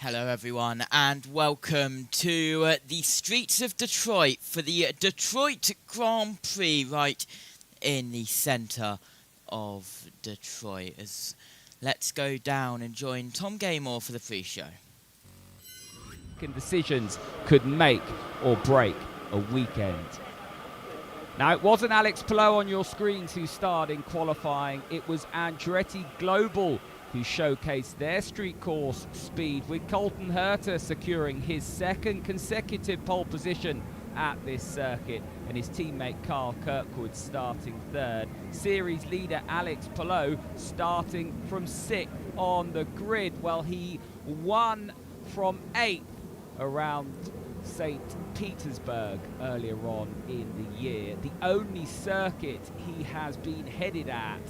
Hello everyone and welcome to the streets of Detroit for the Detroit Grand Prix right in the centre of Detroit. Let's go down and join Tom Gaymore for the pre-show. Decisions could make or break a weekend. Now, it wasn't Alex Palou on your screens who starred in qualifying. It was Andretti Global who showcased their street course speed, with Colton Herta securing his second consecutive pole position at this circuit and his teammate Carl Kirkwood starting third. Series leader Alex Palou starting from 6th on the grid. Well, he won from 8th around St. Petersburg earlier on in the year. The only circuit he has been headed at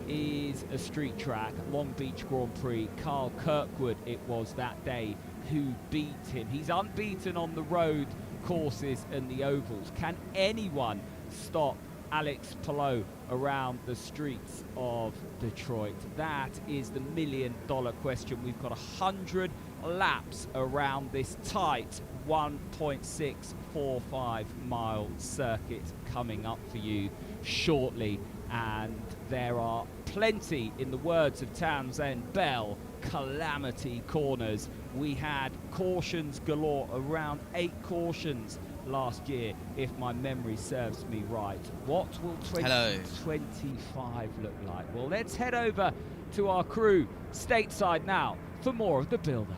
is a street track, Long Beach Grand Prix. Carl Kirkwood, it was that day, who beat him. He's unbeaten on the road courses and the ovals. Can anyone stop Alex Palou around the streets of Detroit? That is the million-dollar question. We've got 100 laps around this tight 1.645 mile circuit coming up for you shortly, and there are plenty, in the words of Townsend Bell, calamity corners. We had cautions galore, around 8 cautions last year, if my memory serves me right. What will 2025 look like? Well, let's head over to our crew stateside now for more of the build-up.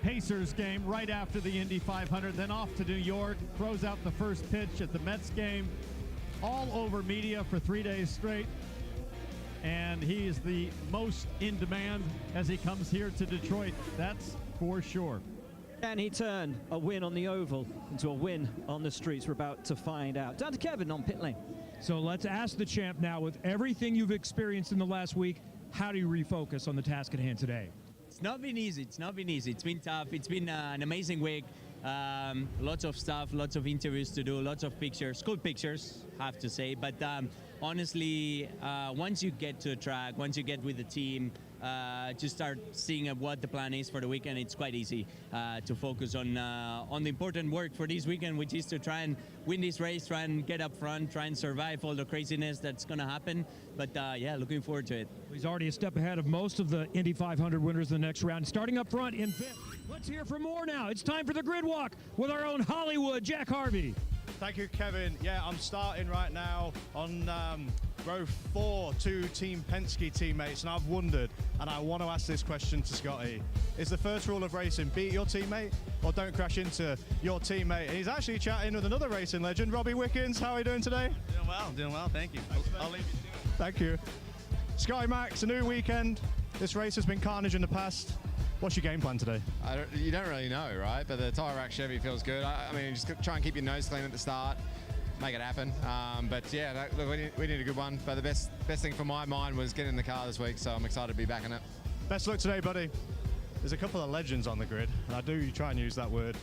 Pacers game right after the Indy 500, then off to New York, throws out the first pitch at the Mets game. All over media for 3 days straight, and he is the most in demand as he comes here to Detroit, that's for sure. Can he turn a win on the oval into a win on the streets? We're about to find out. Down to Kevin on pit lane. So let's ask the champ now, with everything you've experienced in the last week, how do you refocus on the task at hand today? It's not been easy. It's been tough. It's been an amazing week. Lots of stuff, lots of interviews to do, lots of pictures, cool pictures, have to say. But honestly, once you get to a track, once you get with the team, to start seeing what the plan is for the weekend, it's quite easy to focus on the important work for this weekend, which is to try and win this race, try and get up front, try and survive all the craziness that's going to happen. But yeah, looking forward to it. He's already a step ahead of most of the Indy 500 winners in the next round. Starting up front in 5th. Let's hear from more now. It's time for the grid walk with our own Hollywood, Jack Harvey. Thank you, Kevin. Yeah, I'm starting right now on row 4, 2 Team Penske teammates, and I've wondered, and I want to ask this question to Scotty. Is the first rule of racing beat your teammate or don't crash into your teammate? And he's actually chatting with another racing legend, Robbie Wickens. How are you doing today? Doing well, thank you. I'll leave you to it. Thank you. Scotty Max, a new weekend. This race has been carnage in the past. What's your game plan today? You don't really know, right? But the Tire Rack Chevy feels good. I mean, just try and keep your nose clean at the start, make it happen. But yeah, look, we need a good one. But the best thing for my mind was getting in the car this week, so I'm excited to be back in it. Best luck today, buddy. There's a couple of legends on the grid, and I do try and use that word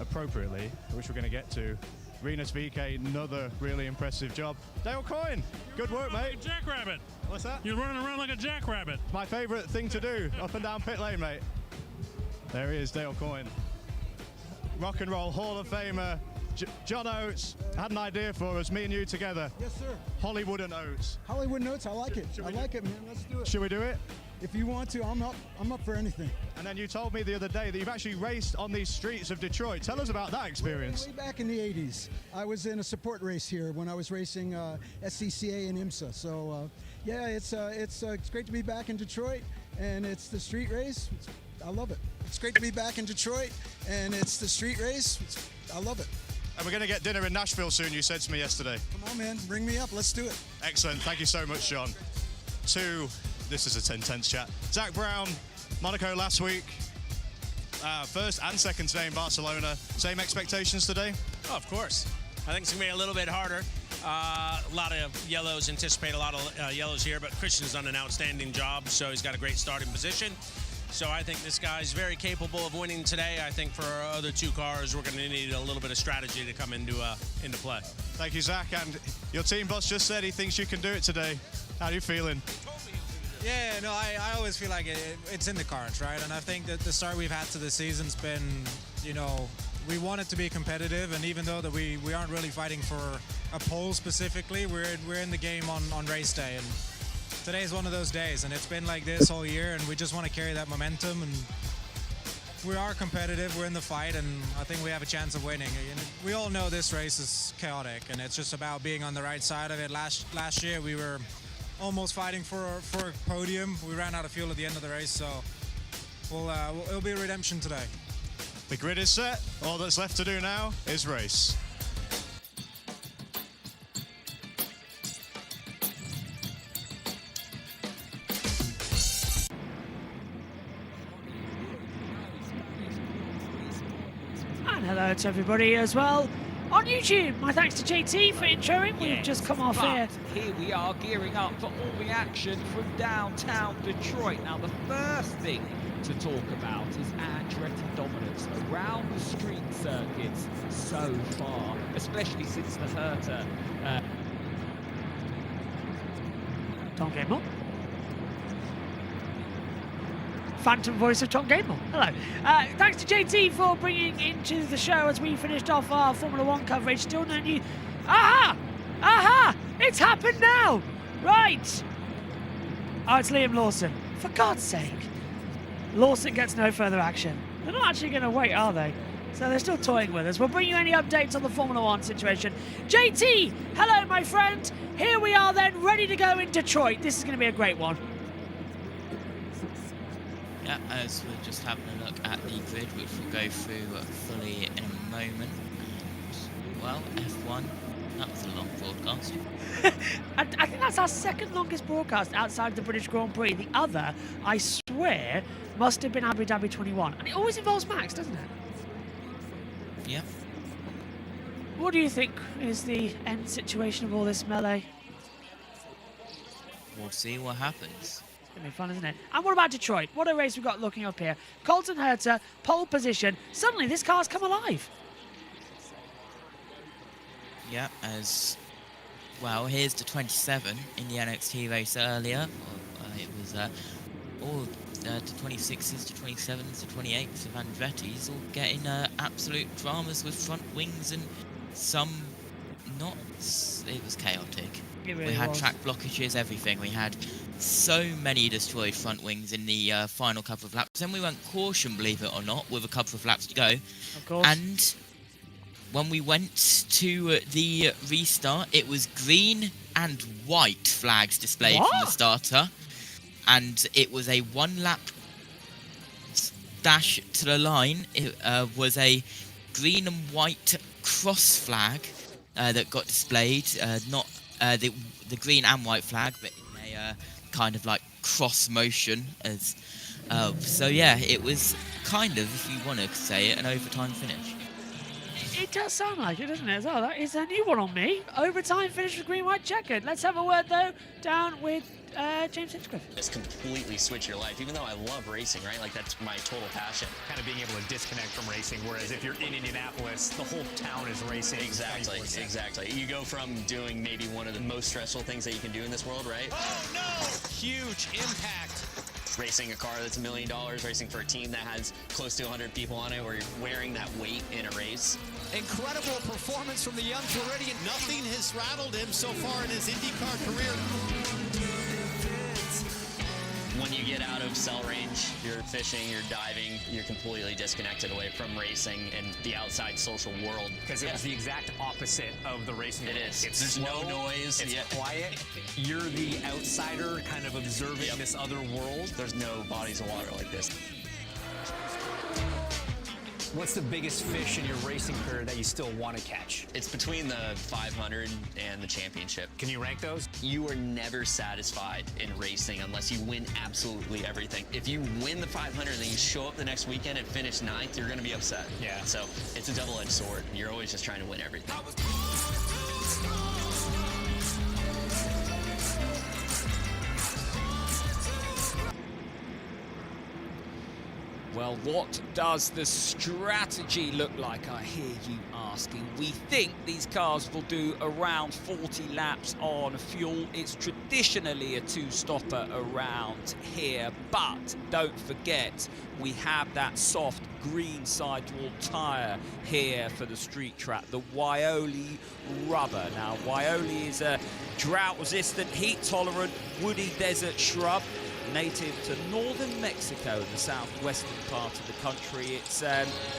appropriately, which we're going to get to. Renus VK, another really impressive job. Dale Coyne, good work, mate. Like a jackrabbit. What's that? You're running around like a jackrabbit. My favorite thing to do, up and down pit lane, mate. There he is, Dale Coyne. Rock and Roll Hall of Famer, John Oates had an idea for us, me and you together. Yes, sir. Hollywood and Oates. Hollywood and Oates, I like it. I like it, man. Let's do it. Should we do it? If you want to, I'm up for anything. And then you told me the other day that you've actually raced on these streets of Detroit. Tell us about that experience. Way back in the 80s, I was in a support race here when I was racing SCCA and IMSA. So yeah, it's great to be back in Detroit, and it's the street race. I love it. It's great to be back in Detroit, and it's the street race. I love it. And we're going to get dinner in Nashville soon, you said to me yesterday. Come on, man. Bring me up. Let's do it. Excellent. Thank you so much, John. This is a intense chat. Zach Brown, Monaco last week. First and second today in Barcelona. Same expectations today? Oh, of course. I think it's going to be a little bit harder. A lot of yellows, anticipate a lot of yellows here, but Christian's done an outstanding job, so he's got a great starting position. So I think this guy's very capable of winning today. I think for our other 2 cars, we're going to need a little bit of strategy to come into play. Thank you, Zach. And your team boss just said he thinks you can do it today. How are you feeling? He told me he was going to do Yeah, no, I always feel like it's in the cards, right? And I think that the start we've had to the season's been, you know, we want it to be competitive, and even though that we aren't really fighting for a pole specifically, we're in the game on race day, and today's one of those days, and it's been like this all year, and we just want to carry that momentum, and we are competitive, we're in the fight, and I think we have a chance of winning. We all know this race is chaotic, and it's just about being on the right side of it. Last year we were almost fighting for a podium. We ran out of fuel at the end of the race, so it'll be a redemption today. The grid is set. All that's left to do now is race. And hello to everybody as well on YouTube. My thanks to JT for introing. We've just come off here. Here we are gearing up for all the action from downtown Detroit. Now, the first thing to talk about is Andretti dominance around the street circuits so far, especially since the Hertha. Tom Gable. Phantom voice of Tom Gable. Hello. Thanks to JT for bringing into the show as we finished off our Formula One coverage. Still no new. Aha! Aha! It's happened now! Right! Oh, it's Liam Lawson. For God's sake. Lawson gets no further action. They're not actually going to wait, are they? So they're still toying with us. We'll bring you any updates on the Formula One situation. JT! Hello, my friend. Here we are then, ready to go in Detroit. This is going to be a great one. Yeah, as we're just having a look at the grid, which we'll go through fully in a moment. And, well, F1, that was a long broadcast. I think that's our second longest broadcast outside the British Grand Prix. The other, I swear, must have been Abu Dhabi 21. And it always involves Max, doesn't it? Yeah. What do you think is the end situation of all this melee? We'll see what happens. It's going to be fun, isn't it? And what about Detroit? What a race we've got looking up here. Colton Herta, pole position. Suddenly, this car's come alive. Yeah, as well, here's the 27 in the NXT race earlier. It was all the 26s, the 27s, the 28s of Andretti's all getting absolute dramas with front wings and some not. It was chaotic. It really we had was. track blockages, everything. We had so many destroyed front wings in the final couple of laps. Then we went caution, believe it or not, with a couple of laps to go. Of course. And when we went to the restart, it was green and white flags displayed from the starter. And it was a one-lap dash to the line. It was a green and white cross flag that got displayed. Not the green and white flag, but in a kind of like cross motion. As so, yeah, it was kind of, if you want to say it, an overtime finish. It does sound like it, doesn't it? Oh, that is a new one on me. Overtime finish with green, white, checkered. Let's have a word, though, down with James Hinchcliffe. Just completely switch your life, even though I love racing, right? Like, that's my total passion. Kind of being able to disconnect from racing, whereas if you're in Indianapolis, the whole town is racing. Exactly, exactly. You go from doing maybe one of the most stressful things that you can do in this world, right? Oh, no! Huge impact. Racing a car that's $1 million, racing for a team that has close to 100 people on it, where you're wearing that weight in a race. Incredible performance from the young Floridian. Nothing has rattled him so far in his IndyCar career. When you get out of cell range, you're fishing, you're diving, you're completely disconnected away from racing and the outside social world. Because it was the exact opposite of the racing. It is. It's There's slow, no noise. It's quiet. You're the outsider kind of observing this other world. There's no bodies of water like this. What's the biggest fish in your racing career that you still want to catch? It's between the 500 and the championship. Can you rank those? You are never satisfied in racing unless you win absolutely everything. If you win the 500 and then you show up the next weekend and finish 9th, you're going to be upset. Yeah. So it's a double-edged sword. You're always just trying to win everything. Well, what does the strategy look like, I hear you asking? We think these cars will do around 40 laps on fuel. It's traditionally a two-stopper around here, but don't forget, we have that soft green sidewall tyre here for the street track, the Waioli rubber. Now, Waioli is a drought-resistant, heat-tolerant, woody desert shrub, native to northern Mexico, the southwestern part of the country. It's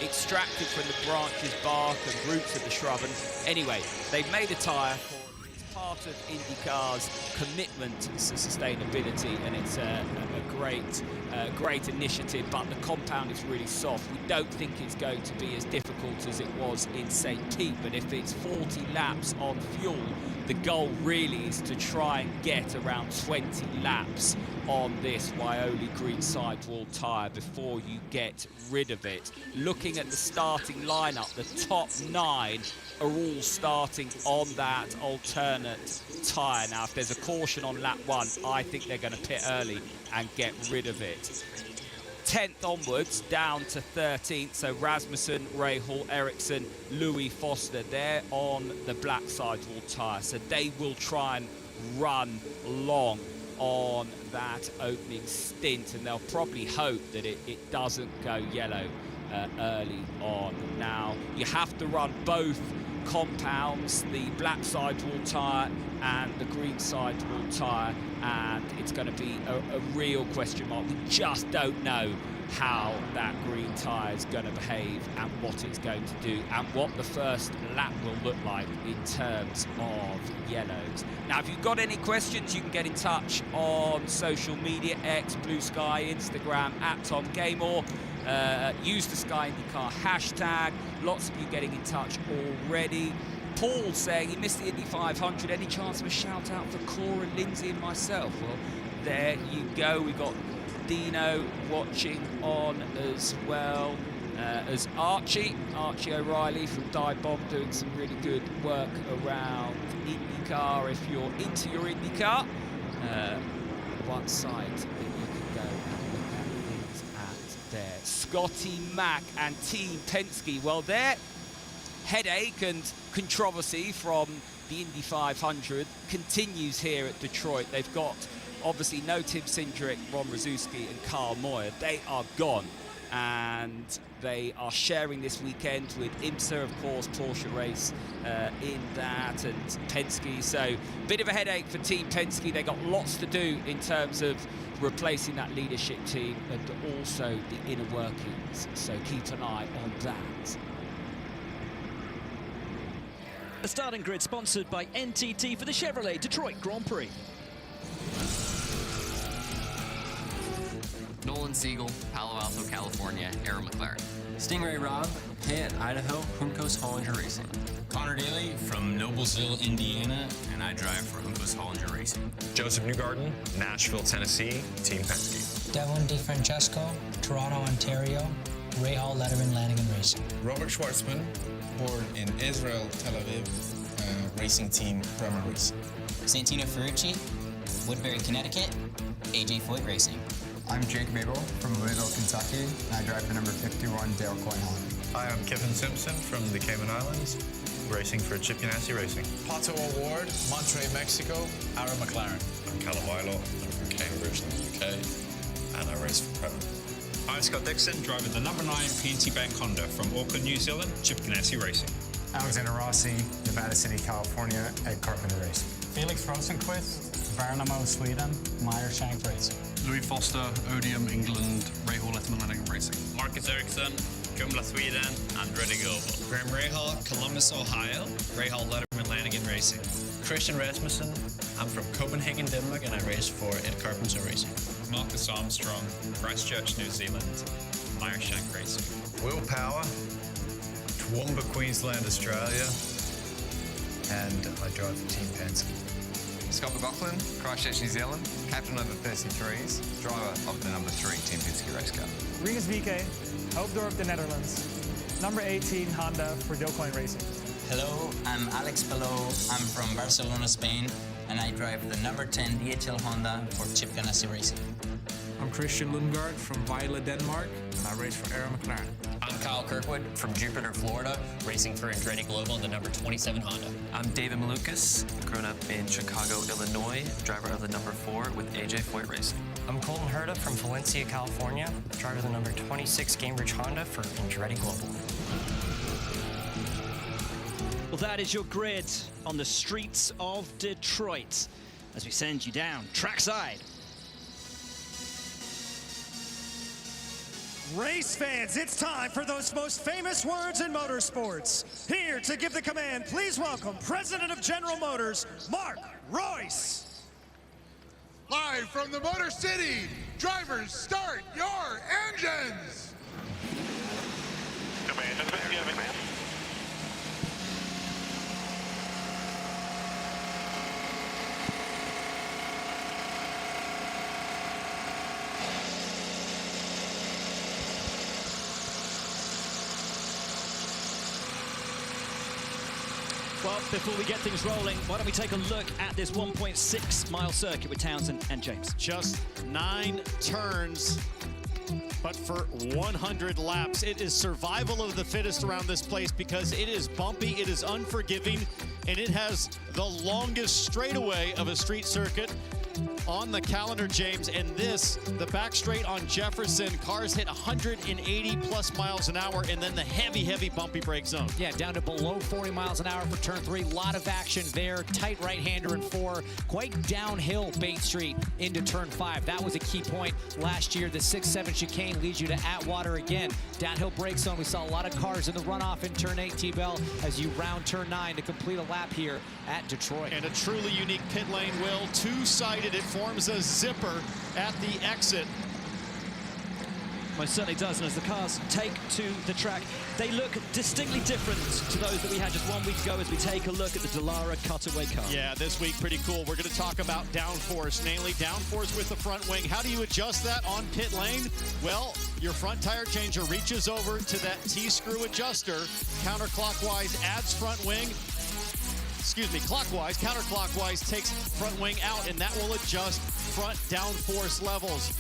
extracted from the branches, bark and roots of the shrub. And anyway, they've made a tyre for it's part of INDYCAR's commitment to sustainability, and it's a great initiative, but the compound is really soft. We don't think it's going to be as difficult as it was in St. Pete, but if it's 40 laps on fuel, the goal really is to try and get around 20 laps on this Waioli green sidewall tyre before you get rid of it. Looking at the starting lineup, the top 9 are all starting on that alternate tyre. Now, if there's a caution on lap 1, I think they're going to pit early and get rid of it. 10th onwards, down to 13th, so Rasmussen, Rahal, Ericsson, Louis Foster, they're on the black sidewall tyre, so they will try and run long on that opening stint, and they'll probably hope that it doesn't go yellow early on. Now, you have to run both compounds, the black sidewall tyre and the green sidewall tyre, and it's going to be a real question mark. We just don't know how that green tyre is going to behave and what it's going to do and what the first lap will look like in terms of yellows. Now, if you've got any questions, you can get in touch on social media, X, BlueSky, Instagram, @TomGaymore. Use the Sky IndyCar hashtag. Lots of you getting in touch already. Paul saying he missed the Indy 500. Any chance of a shout out for Cora, Lindsay and myself? Well, there you go. We've got Dino watching on as well as Archie O'Reilly from Die Bomb, doing some really good work around IndyCar. If you're into your IndyCar, one site that you can go and look at things at there. Scotty Mack and Team Penske, well, their headache and controversy from the Indy 500 continues here at Detroit. They've got obviously no Tim Cindric, Ron Rzuski and Carl Moyer. They are gone, and they are sharing this weekend with IMSA, of course, Porsche race in that, and Penske. So bit of a headache for Team Penske. They got lots to do in terms of replacing that leadership team and also the inner workings. So keep an eye on that. The starting grid sponsored by NTT for the Chevrolet Detroit Grand Prix. Nolan Siegel, Palo Alto, California, Arrow McLaren. Stingray Rob, Pitt, Idaho, Huncos Hollinger Racing. Connor Daly from Noblesville, Indiana, and I drive for Huncos Hollinger Racing. Joseph Newgarden, Nashville, Tennessee, Team Penske. Devon DeFrancesco, Toronto, Ontario, Rahal Letterman Lanigan Racing. Robert Schwartzman, born in Israel, Tel Aviv, Racing Team Bremer Racing. Santino Ferrucci, Woodbury, Connecticut, AJ Foyt Racing. I'm Jake Mabel from Louisville, Kentucky, and I drive the number 51 Dale Coyne Honda. Hi, I'm Kevin Simpson from the Cayman Islands, racing for Chip Ganassi Racing. Pato Award, Monterey, Mexico, Arrow McLaren. I'm Callum Wylow, I'm from Cambridge in the UK, and I race for Prema. I'm Scott Dixon, driving the number 9 PNC Bank Honda from Auckland, New Zealand, Chip Ganassi Racing. Alexander Rossi, Nevada City, California, Ed Carpenter Racing. Felix Rosenquist, Värnamo, Sweden, Meyershank Racing. Louis Foster, Odium, England, Rahal Letterman Lanigan Racing. Marcus Ericsson, Kumla, Sweden, and Reddy Global. Graham Rahal, Columbus, Ohio, Rahal Letterman Lanigan Racing. Christian Rasmussen, I'm from Copenhagen, Denmark, and I race for Ed Carpenter Racing. Marcus Armstrong, Christchurch, New Zealand, Meyershank Racing. Will Power, Toowoomba, Queensland, Australia, and I drive for Team Penske. Scott McLaughlin, Christchurch, New Zealand, captain of the 33s, driver of the number 3 Team Penske race car. Rinus VK, Hoofddorp, the Netherlands, number 18 Honda for Dale Coyne Racing. Hello, I'm Alex Palou. I'm from Barcelona, Spain, and I drive the number 10 DHL Honda for Chip Ganassi Racing. I'm Christian Lundgaard from Vejle, Denmark, and I race for Arrow McLaren. I'm Kyle Kirkwood from Jupiter, Florida, racing for Andretti Global in the number 27 Honda. I'm David Malukas, grown up in Chicago, Illinois, driver of the number 4 with AJ Foyt Racing. I'm Colton Herta from Valencia, California, driver of the number 26 Cambridge Honda for Andretti Global. Well, that is your grid on the streets of Detroit as we send you down trackside. Race fans, it's time for those most famous words in motorsports. Here to give the command, please welcome President of General Motors, Mark Royce. Live from the Motor City, drivers, start your engines. Command has been given. Well, before we get things rolling, why don't we take a look at this 1.6-mile circuit with Townsend and James. Just 9 turns, but for 100 laps. It is survival of the fittest around this place because it is bumpy, it is unforgiving, and it has the longest straightaway of a street circuit on the calendar, James. And this, the back straight on Jefferson, cars hit 180 plus miles an hour, and then the heavy bumpy brake zone. Yeah, down to below 40 miles an hour for turn 3. A lot of action there. Tight right-hander in 4. Quite downhill Bate Street into turn 5. That was a key point last year. The 6-7 chicane leads you to Atwater again. Downhill brake zone. We saw a lot of cars in the runoff in turn 8, T-Bell, as you round turn 9 to complete a lap here at Detroit. And a truly unique pit lane, Will. Two-sided. It forms a zipper at the exit. Most certainly does, and as the cars take to the track, they look distinctly different to those that we had just 1 week ago as we take a look at the Dallara cutaway car. Yeah, this week pretty cool. We're going to talk about downforce, namely downforce with the front wing. How do you adjust that on pit lane? Well, your front tire changer reaches over to that T-screw adjuster, counterclockwise adds front wing, clockwise, counterclockwise takes front wing out, and that will adjust front downforce levels.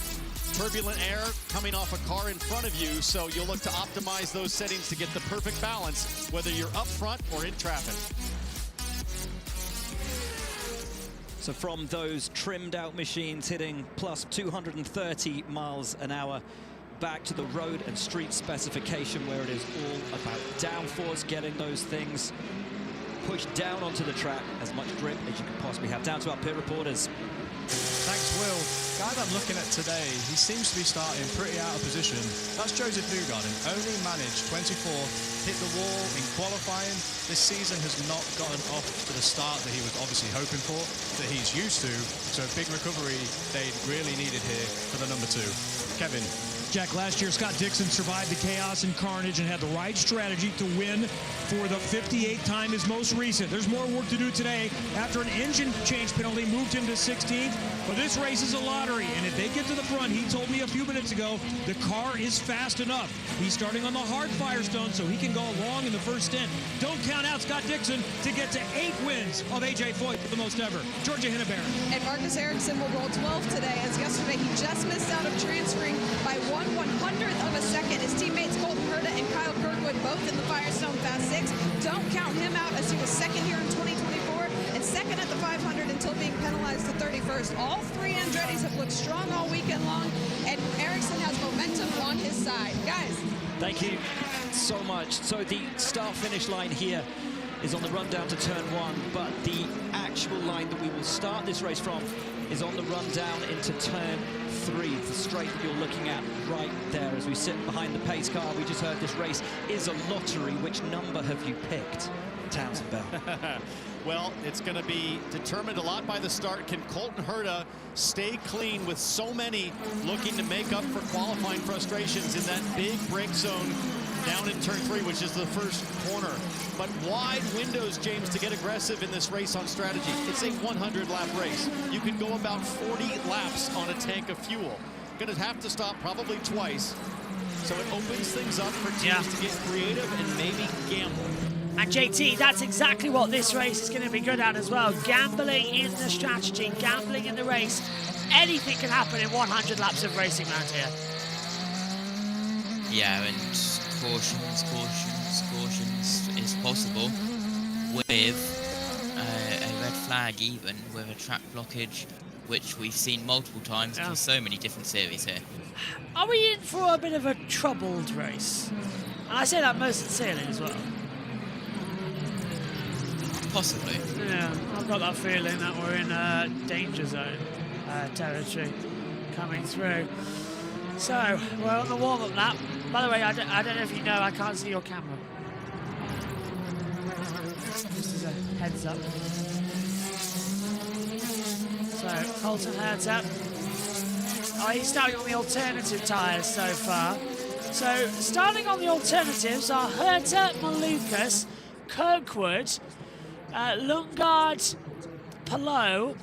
Turbulent air coming off a car in front of you, so you'll look to optimize those settings to get the perfect balance, whether you're up front or in traffic. So from those trimmed out machines hitting plus 230 miles an hour, back to the road and street specification where it is all about downforce, getting those things pushed down onto the track, as much grip as you can possibly have. Down to our pit reporters. Thanks, Will. Guy that I'm looking at today, he seems to be starting pretty out of position. That's Joseph Newgarden. Only managed 24th, hit the wall in qualifying. This season has not gotten off to the start that he was obviously hoping for, that he's used to. So big recovery they really needed here for the number 2. Kevin. Jack, last year Scott Dixon survived the chaos and carnage and had the right strategy to win for the 58th time, his most recent. There's more work to do today after an engine change penalty moved him to 16th. But this race is a lottery, and if they get to the front, he told me a few minutes ago, the car is fast enough. He's starting on the hard Firestone, so he can go long in the first stint. Don't count out Scott Dixon to get to 8 wins of AJ Foyt, the most ever. Georgia Hinneberry. And Marcus Ericsson will roll 12th today, as yesterday he just missed out of transferring by 1/100th of a second. His teammates Colton Herta and Kyle Kirkwood both in the Firestone Fast 6. Don't count him out, as he was second here in 2024 and second at the 500 until being penalized to 31st. All 3 Andrettis have looked strong all weekend long, and Ericsson has momentum on his side. Guys. Thank you so much. So the start-finish line here is on the run down to turn 1, but the actual line that we will start this race from is on the run down into turn 3, the straight that you're looking at right there as we sit behind the pace car. We just heard this race is a lottery. Which number have you picked, Townsend Bell? Well, it's going to be determined a lot by the start. Can Colton Herta stay clean with so many looking to make up for qualifying frustrations in that big brake zone down in turn 3, which is the first corner? But wide windows, James, to get aggressive in this race on strategy. It's a 100-lap race. You can go about 40 laps on a tank of fuel. Going to have to stop probably twice. So it opens things up for teams to get creative and maybe gamble. And JT, that's exactly what this race is going to be good at as well. Gambling in the strategy, gambling in the race. anything can happen in 100 laps of racing around here. Yeah, and cautions is possible with a red flag, even with a track blockage, which we've seen multiple times for so many different series here. Are we in for a bit of a troubled race? And I say that most sincerely as well. Possibly. Yeah, I've got that feeling that we're in danger zone territory coming through. So, we're on the warm-up lap. By the way, I don't know if you know, I can't see your camera. Just as a heads up. So, Colton Herta. Oh, he's starting on the alternative tyres so far. So, starting on the alternatives are Herta, Malukas, Kirkwood, Lundgaard, Palou,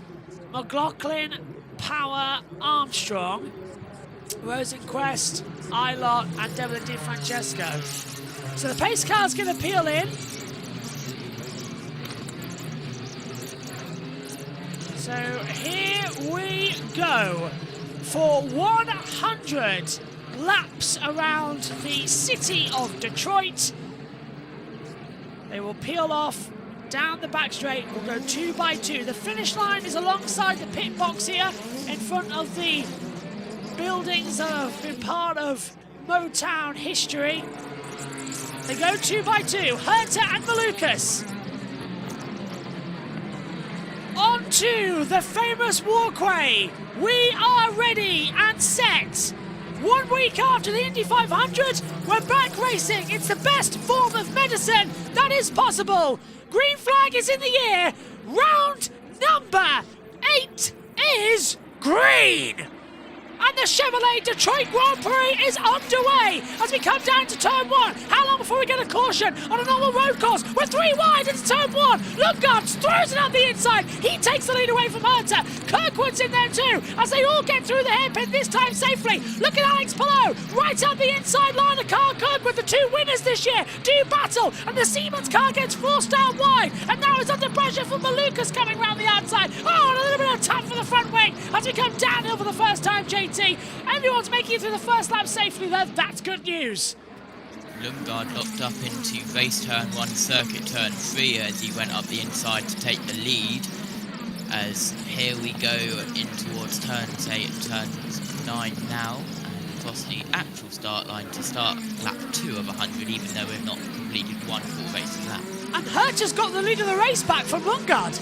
McLaughlin, Power, Armstrong, Rosenquist, Eilert, and Devlin Di Francesco. So the pace car's going to peel in. So here we go for 100 laps around the city of Detroit. They will peel off down the back straight. We'll go 2 by 2. The finish line is alongside the pit box here in front of the buildings that have been part of Motown history. They go 2 by 2. Herta and Malukas. On to the famous walkway. We are ready and set. 1 week after the Indy 500, we're back racing. It's the best form of medicine that is possible. Green flag is in the air. Round number 8 is green. And the Chevrolet Detroit Grand Prix is underway as we come down to turn 1. How long before we get a caution on a normal road course? We're 3 wide into turn 1. Lundgaard throws it out the inside. He takes the lead away from Herta. Kirkwood's in there too as they all get through the hairpin, this time safely. Look at Alex Palou right out the inside line of Carl Kirkwood. The 2 winners this year do battle, and the Siemens car gets forced out wide, and now it's under pressure from Malukas coming round the outside. Oh, and a little bit of tap for the front wing as we come downhill for the first time, JT. Everyone's making it through the first lap safely there. That's good news. Lundgaard locked up into race turn 1, circuit turn 3 as he went up the inside to take the lead. As here we go in towards turns 8 and turns 9 now, and across the actual start line to start lap 2 of 100, even though we've not completed 1 full racing lap. And Herta's got the lead of the race back from Lundgaard.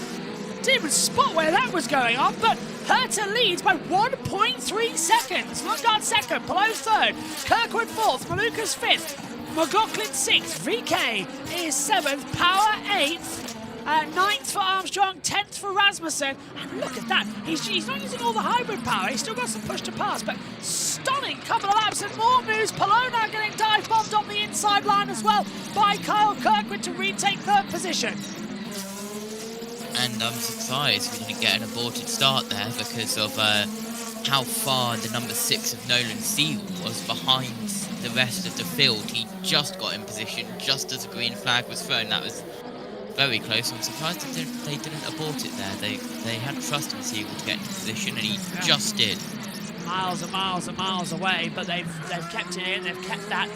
Didn't even spot where that was going on, but Herta leads by 1.3 seconds. Lundgaard second, Palou third, Kirkwood fourth, Malukas fifth, McLaughlin sixth, VK is seventh, Power eighth, ninth for Armstrong, 10th for Rasmussen. And look at that, he's not using all the hybrid power, he's still got some push to pass, but stunning couple of laps and more moves. Palou now getting dive bombed on the inside line as well by Kyle Kirkwood to retake third position. And I'm surprised we didn't get an aborted start there because of how far the number 6 of Nolan Seal was behind the rest of the field. He just got in position just as the green flag was thrown. That was very close. I'm surprised they didn't abort it there. They had trust in Seal to get into position, and he just did. Miles and miles and miles away, but they've kept it in. They've kept that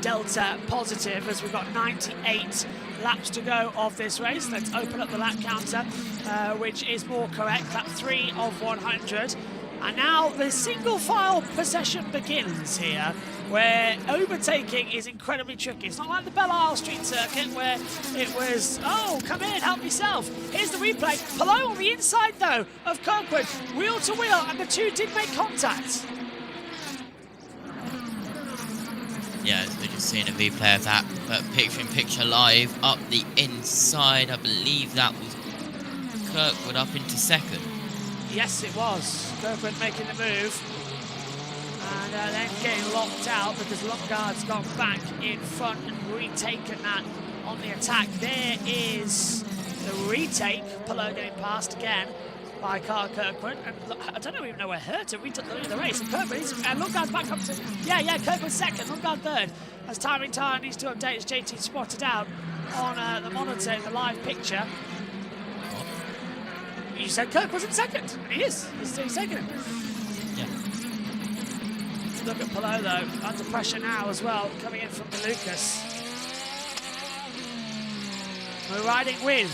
delta positive as we've got 98 laps to go of this race. Let's open up the lap counter, which is more correct. Lap 3 of 100. And now the single file procession begins here, where overtaking is incredibly tricky. It's not like the Belle Isle Street circuit where it was, oh, come in, help yourself. Here's the replay. Palou on the inside, though, of Kirkwood, wheel to wheel, and the two did make contact. Yeah, we're just seeing a replay of that, but picture-in-picture live up the inside. I believe that was Kirkwood up into second. Yes, it was. Kirkwood making the move. And then getting locked out because Lundgaard's gone back in front and retaken that on the attack. There is the retake. Palou getting passed again by Carl Kirkwood. And I don't even know where Herta retook the lead of the race. And Lundgaard's back up to... Yeah, Kirkwood second, Lundgaard third. As timing tire needs to update, as JT spotted out on the monitor in the live picture. You said Kirk was in second. He is. He's second. Yeah. Look at Palou, though, under pressure now as well, coming in from Malukas. We're riding with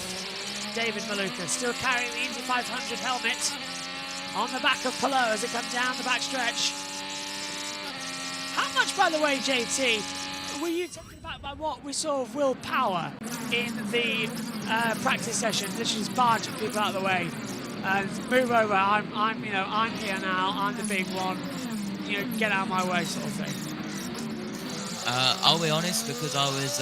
David Malukas, still carrying the Indy 500 helmet on the back of Palou as it comes down the back stretch. How much, by the way, JT, were you taken aback by what we saw of Will Power in the practice session? This is barging people out of the way. Move over. I'm here now. I'm the big one. Get out of my way, sort of thing. I'll be honest, because I was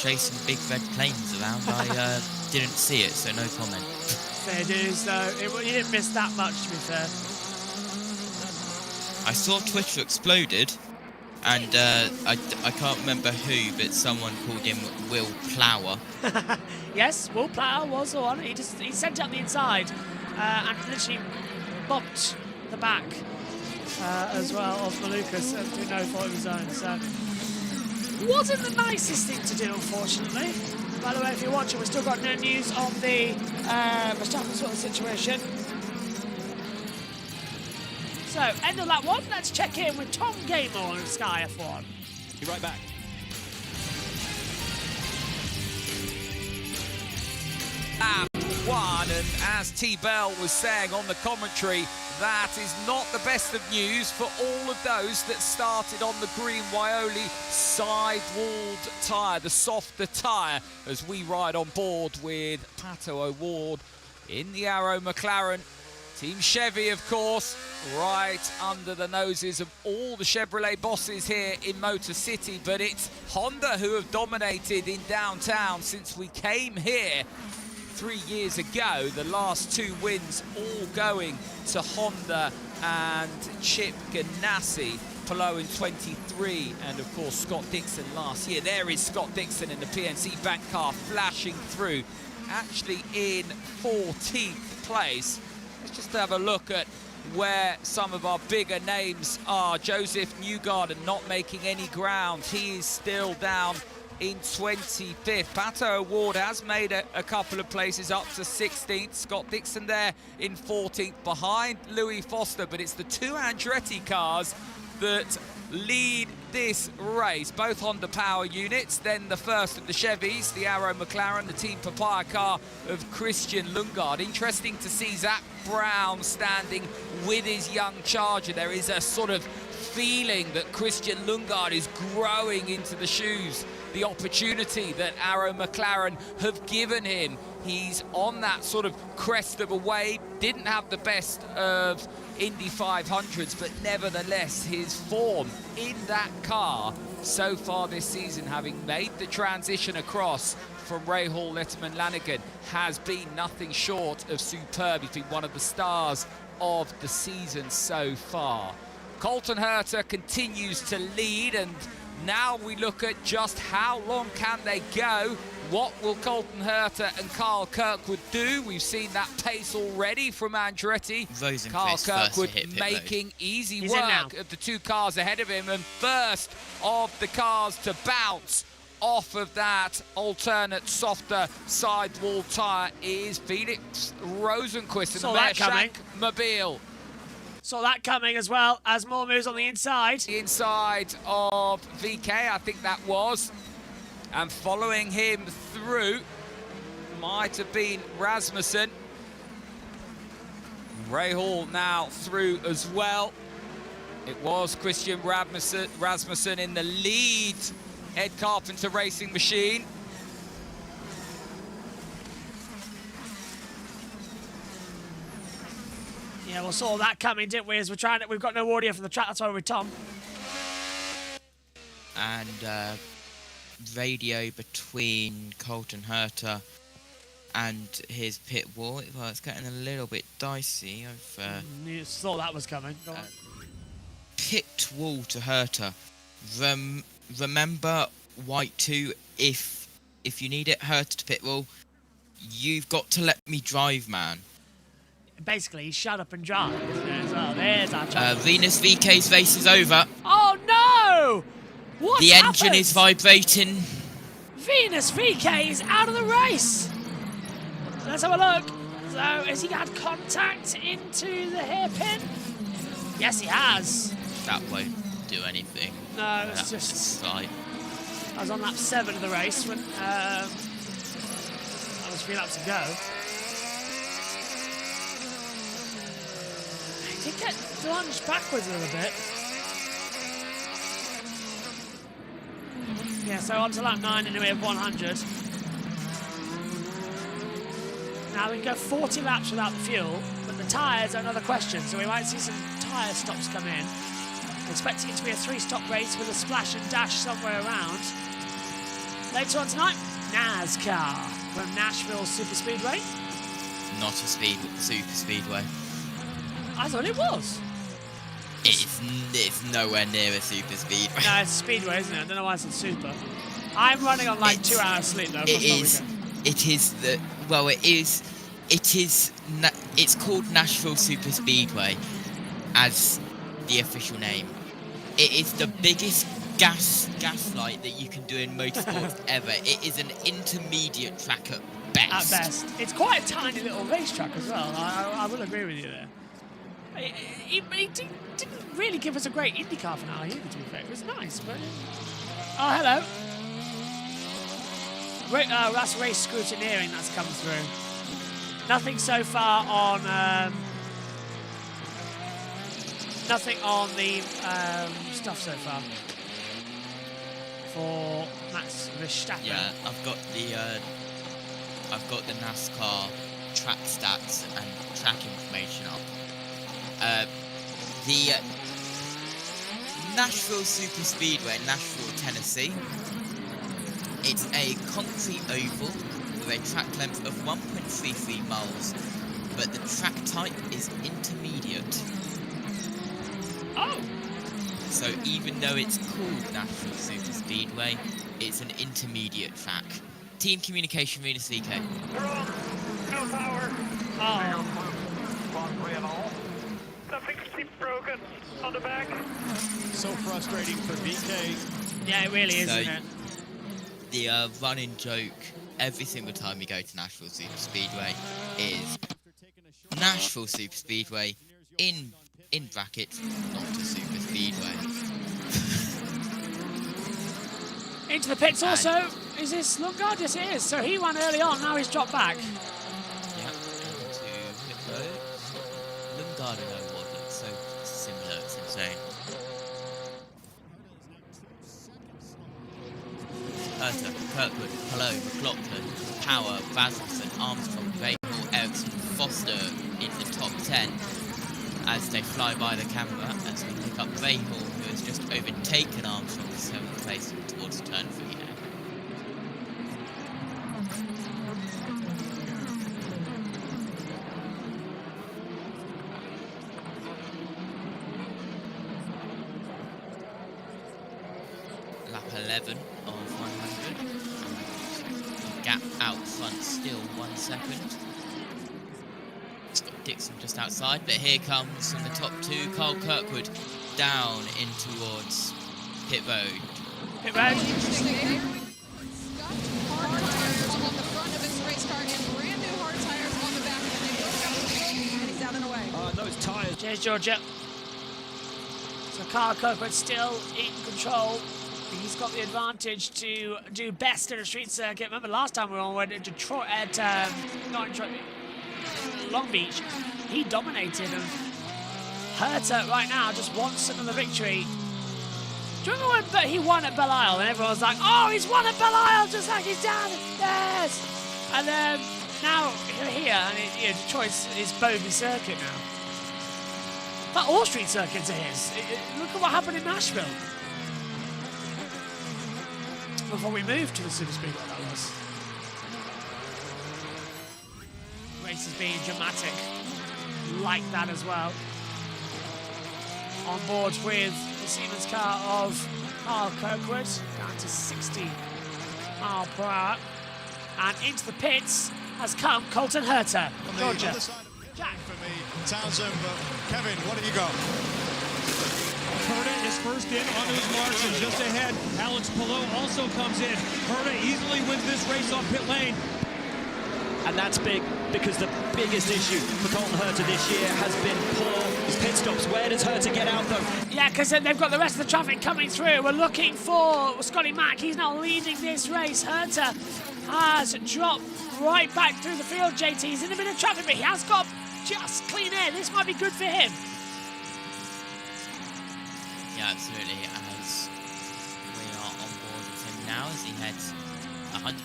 chasing big red planes around, I didn't see it, so no comment. Fair dues, though. You didn't miss that much, to be fair. I saw Twitter exploded, and I can't remember who, but someone called him Will Plower. Yes, Will Plower was the one. He sent it up the inside and literally bumped the back as well of Malukas through no fault of his own. So wasn't the nicest thing to do, unfortunately. By the way, if you're watching, we've still got no news on the Verstappen sort of situation. So, end of lap 1, let's check in with Tom Gaymore on Sky F1. Be right back. Lap 1, and as T-Bell was saying on the commentary, that is not the best of news for all of those that started on the green Waioli side-walled tyre, the softer tyre, as we ride on board with Pato O'Ward in the Arrow McLaren. Team Chevy, of course, right under the noses of all the Chevrolet bosses here in Motor City, but it's Honda who have dominated in downtown since we came here 3 years ago. The last 2 wins all going to Honda and Chip Ganassi. Palou in 23, and of course Scott Dixon last year. There is Scott Dixon in the PNC Bank car flashing through, actually in 14th place. Let's just have a look at where some of our bigger names are. Joseph Newgarden not making any ground. He is still down in 25th. Pato O'Ward has made a couple of places up to 16th. Scott Dixon there in 14th behind Louis Foster, but it's the 2 Andretti cars that lead this race. Both Honda power units, then the first of the Chevys, the Arrow McLaren, the Team Papaya car of Christian Lundgaard. Interesting to see Zach Brown standing with his young Charger. There is a sort of feeling that Christian Lundgaard is growing into the shoes, the opportunity that Arrow McLaren have given him. He's on that sort of crest of a wave, didn't have the best of Indy 500s, but nevertheless his form in that car so far this season, having made the transition across from Rahal Letterman Lanigan, has been nothing short of superb. He's been one of the stars of the season so far. Colton Herta continues to lead, and now we look at just how long can they go. What will Colton Herta and Carl Kirkwood do? We've seen that pace already from Andretti. Carl Kirkwood making easy work of the 2 cars ahead of him, and first of the cars to bounce off of that alternate softer sidewall tyre is Felix Rosenquist in the Mershank Mobile. Saw that coming as well as more moves on the inside. The inside of VK, I think that was. And following him through might have been Rasmussen. Rahal now through as well. It was Christian Rasmussen in the lead Ed Carpenter Racing Machine. Yeah, we saw that coming, didn't we? As we've got no audio from the track. That's why we're with Tom. And radio between Colton Herta and his pit wall. Well, it's getting a little bit dicey. You saw that was coming. Go on. Pit wall to Herta. Remember white 2. If you need it, Herta to pit wall. You've got to let me drive, man. Basically, shut up and drive. As well. There's our chance. Venus VK's race is over. Oh no! What's the happened? engine is vibrating. Venus VK is out of the race. Let's have a look. So, has he had contact into the hairpin? Yes, he has. That won't do anything. No, it's That's just... slide. I was on lap 7 of the race when that was 3 laps to go. He did get plunged backwards a little bit. Yeah, so on to lap 9 in the way of 100. Now we can go 40 laps without the fuel, but the tyres are another question, so we might see some tyre stops come in. Expecting it to be a 3-stop race with a splash and dash somewhere around. Later on tonight, NASCAR from Nashville Superspeedway. Not a super speedway. I thought it was. It's nowhere near a super speedway. No, it's Speedway, isn't it? I don't know why it's Super. I'm running on like 2 hours sleep though. It's called Nashville Superspeedway as the official name. It is the biggest gaslight that you can do in motorsports ever. It is an intermediate track at best. At best. It's quite a tiny little racetrack as well. I will agree with you there. He didn't really give us a great INDYCAR finale either, to be fair. It was nice, but... Oh, hello. That's race scrutineering that's come through. Nothing so far on... nothing on the stuff so far. For Max Verstappen. Yeah, I've got the NASCAR track stats and track information up. The Nashville Superspeedway in Nashville, Tennessee. It's a concrete oval with a track length of 1.33 miles, but the track type is intermediate. Oh! So even though it's called Nashville Superspeedway, it's an intermediate track. Team communication, Venus VK. No power. Oh. Nothing keeps broken on the back. So frustrating for VK. Yeah, it really is, So, isn't it? The running joke every single time we go to Nashville Superspeedway is Nashville Superspeedway in brackets, not a superspeedway. Into the pits also. Is this Lundgaard? Yes, it is. So he won early on, now he's dropped back. Yeah, into pit road. Lundgaard and O'Ward look so similar, it's insane. Herta, Kirkwood, Hello, McLaughlin, Power, Rasmussen, Armstrong, Rahal, Ericsson, Foster in the top 10 as they fly by the camera as we pick up Rahal, who has just overtaken Armstrong for 7th place towards turn 3 now. Lap 11 of 100. The gap out front still 1 second. Dixon just outside, but here comes from the top 2, Carl Kirkwood down in towards pit road. Pit road. Hard tires on the front of his race car and brand new hard tires on the back, and they both got the and he's out and away. Those tyres. Cheers, Georgia. So Carl Kirkwood still in control. He's got the advantage to do best in a street circuit. Remember last time we were on Detroit at not in Detroit, Long Beach. He dominated, and Herta right now just wants another victory. Do you remember when he won at Belle Isle and everyone was like, oh, he's won at Belle Isle just like he's done. Yes. And then now you're here, and Detroit's his bogey circuit now. But all street circuits are his. Look at what happened in Nashville. Before we moved to the Superspeedway, that was. Race is being dramatic like that as well. On board with the Siemens car of Carl Kirkwood, down to 60 mile per hour. And into the pits has come Colton Herta from Georgia. Jack for me, Townsend, but Kevin, what have you got? Herta is first in onto his marks and just ahead. Alex Palou also comes in. Herta easily wins this race off pit lane. and that's big because the biggest issue for Colton Herta this year has been poor pit stops. Where does Herta get out, though? Yeah, because they've got the rest of the traffic coming through. We're looking for Scotty Mack. He's now leading this race. Herta has dropped right back through the field, JT. He's in a bit of traffic, but he has got just clean air. This might be good for him. Yeah, absolutely. As we are on board with him now as he heads 180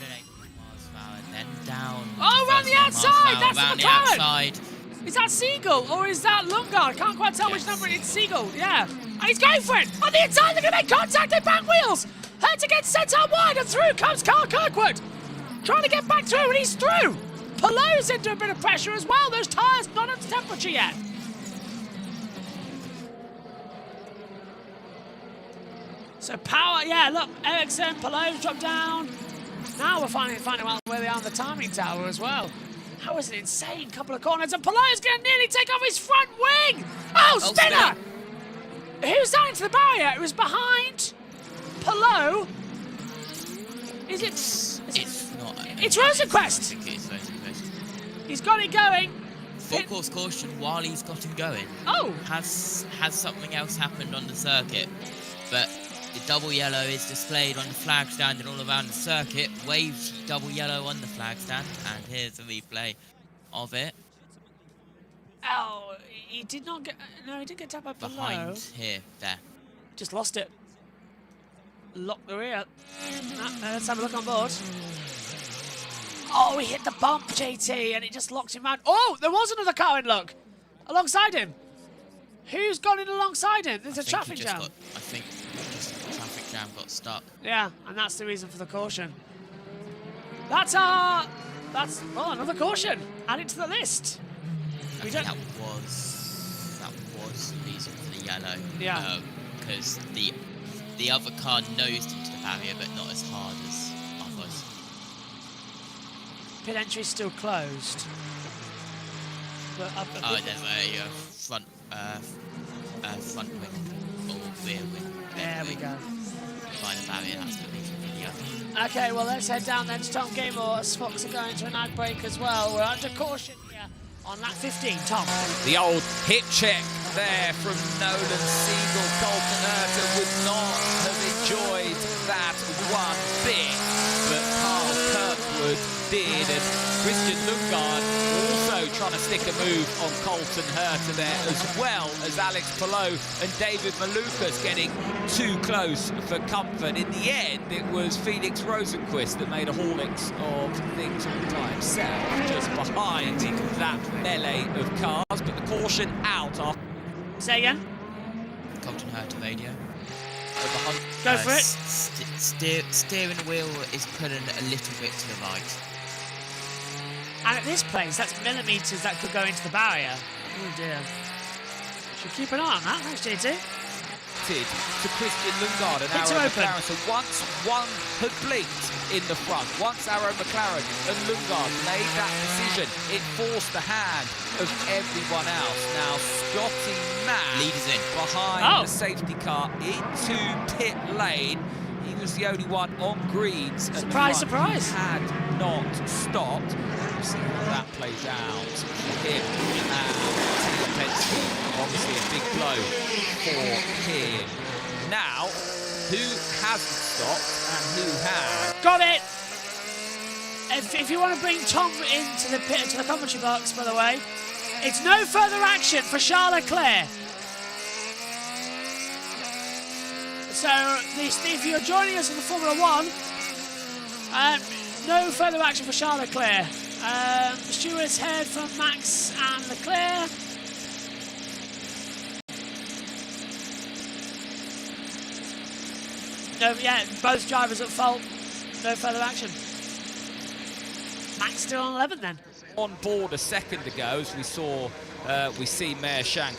miles per hour, then down. Oh, around the outside! That's around the the outside. Is that Siegel or is that Lundgaard? I can't quite tell which number it is. Siegel, yeah. And he's going for it! On the inside, they're going to make contact at back wheels! Herta gets sent out wide, and through comes Carl Kirkwood! Trying to get back through, and he's through! Pallot's into a bit of pressure as well. Those tyres not up to temperature yet. So power, yeah, look, Ericsson, Pallot's dropped down. Now we're finding out where they are on the timing tower as well. That was an insane couple of corners, and Pallot's going to nearly take off his front wing! Oh, spinner! Who's down into the barrier? It was behind Pallot. Is it? It's not. It's Rosenquist! I think it's Rosenquist. He's got it going. Full course caution while he's got him going. Oh! Has something else happened on the circuit? But the double yellow is displayed on the flag stand and all around the circuit. Waves double yellow on the flag stand, and here's a replay of it. Oh, he did not get. No, he didn't get tapped by Pallot. Behind here, there. Just lost it. Lock the rear. Let's have a look on board. Oh, he hit the bump, JT, and it just locked him out. Oh, there was another car in, look, alongside him. Who's gone in alongside him? There's a traffic jam. I think just the traffic jam got stuck. Yeah, and that's the reason for the caution. That's well, another caution. Add it to the list. I think that was the reason for the yellow. Yeah. Because the other car nosed into the barrier, but not as hard as others. Pit entry's still closed. But oh, there's a front wing or rear wing. There we go. By the barrier, that's the reason for the yellow. Okay, well, let's head down then to Tom Gaymore as Fox are going to an ad break as well. We're under caution here on lap 15. Tom. The old hit check there from Nolan Siegel. Colton Herta would not have enjoyed that one bit, but Carl Kirkwood did, and Christian Lundgaard also trying to stick a move on Colton Herta there, as well as Alex Pallot and David Malukas getting too close for comfort. In the end, it was Felix Rosenquist that made a Horlicks of things all by himself, just behind that melee of cars, but the caution out after. Say again? Colton Herta radio. Go for it. Steering wheel is pulling a little bit to the right. And at this place, that's millimetres that could go into the barrier. Oh dear. Should keep an eye on that. Thanks, JT. To Christian Lundgaard and Arrow McLaren. So once one had blinked in the front, once Arrow McLaren and Lundgaard made that decision, it forced the hand of everyone else. Now Scotty Mack leaders in behind the safety car into pit lane. He was the only one on greens. Surprise, surprise. Had not stopped. We'll see how that plays out for him. And Penske, obviously a big blow for him. Now, who hasn't stopped and who has? Got it! If you want to bring Tom into the pit, to the commentary box, by the way, it's no further action for Charles Leclerc. So, if you're joining us in the Formula 1, no further action for Charles Leclerc. Stewards heard from Max and Leclerc. No, yeah, both drivers at fault. No further action. Max still on 11 then. On board a second ago, as we see Meyer Shank.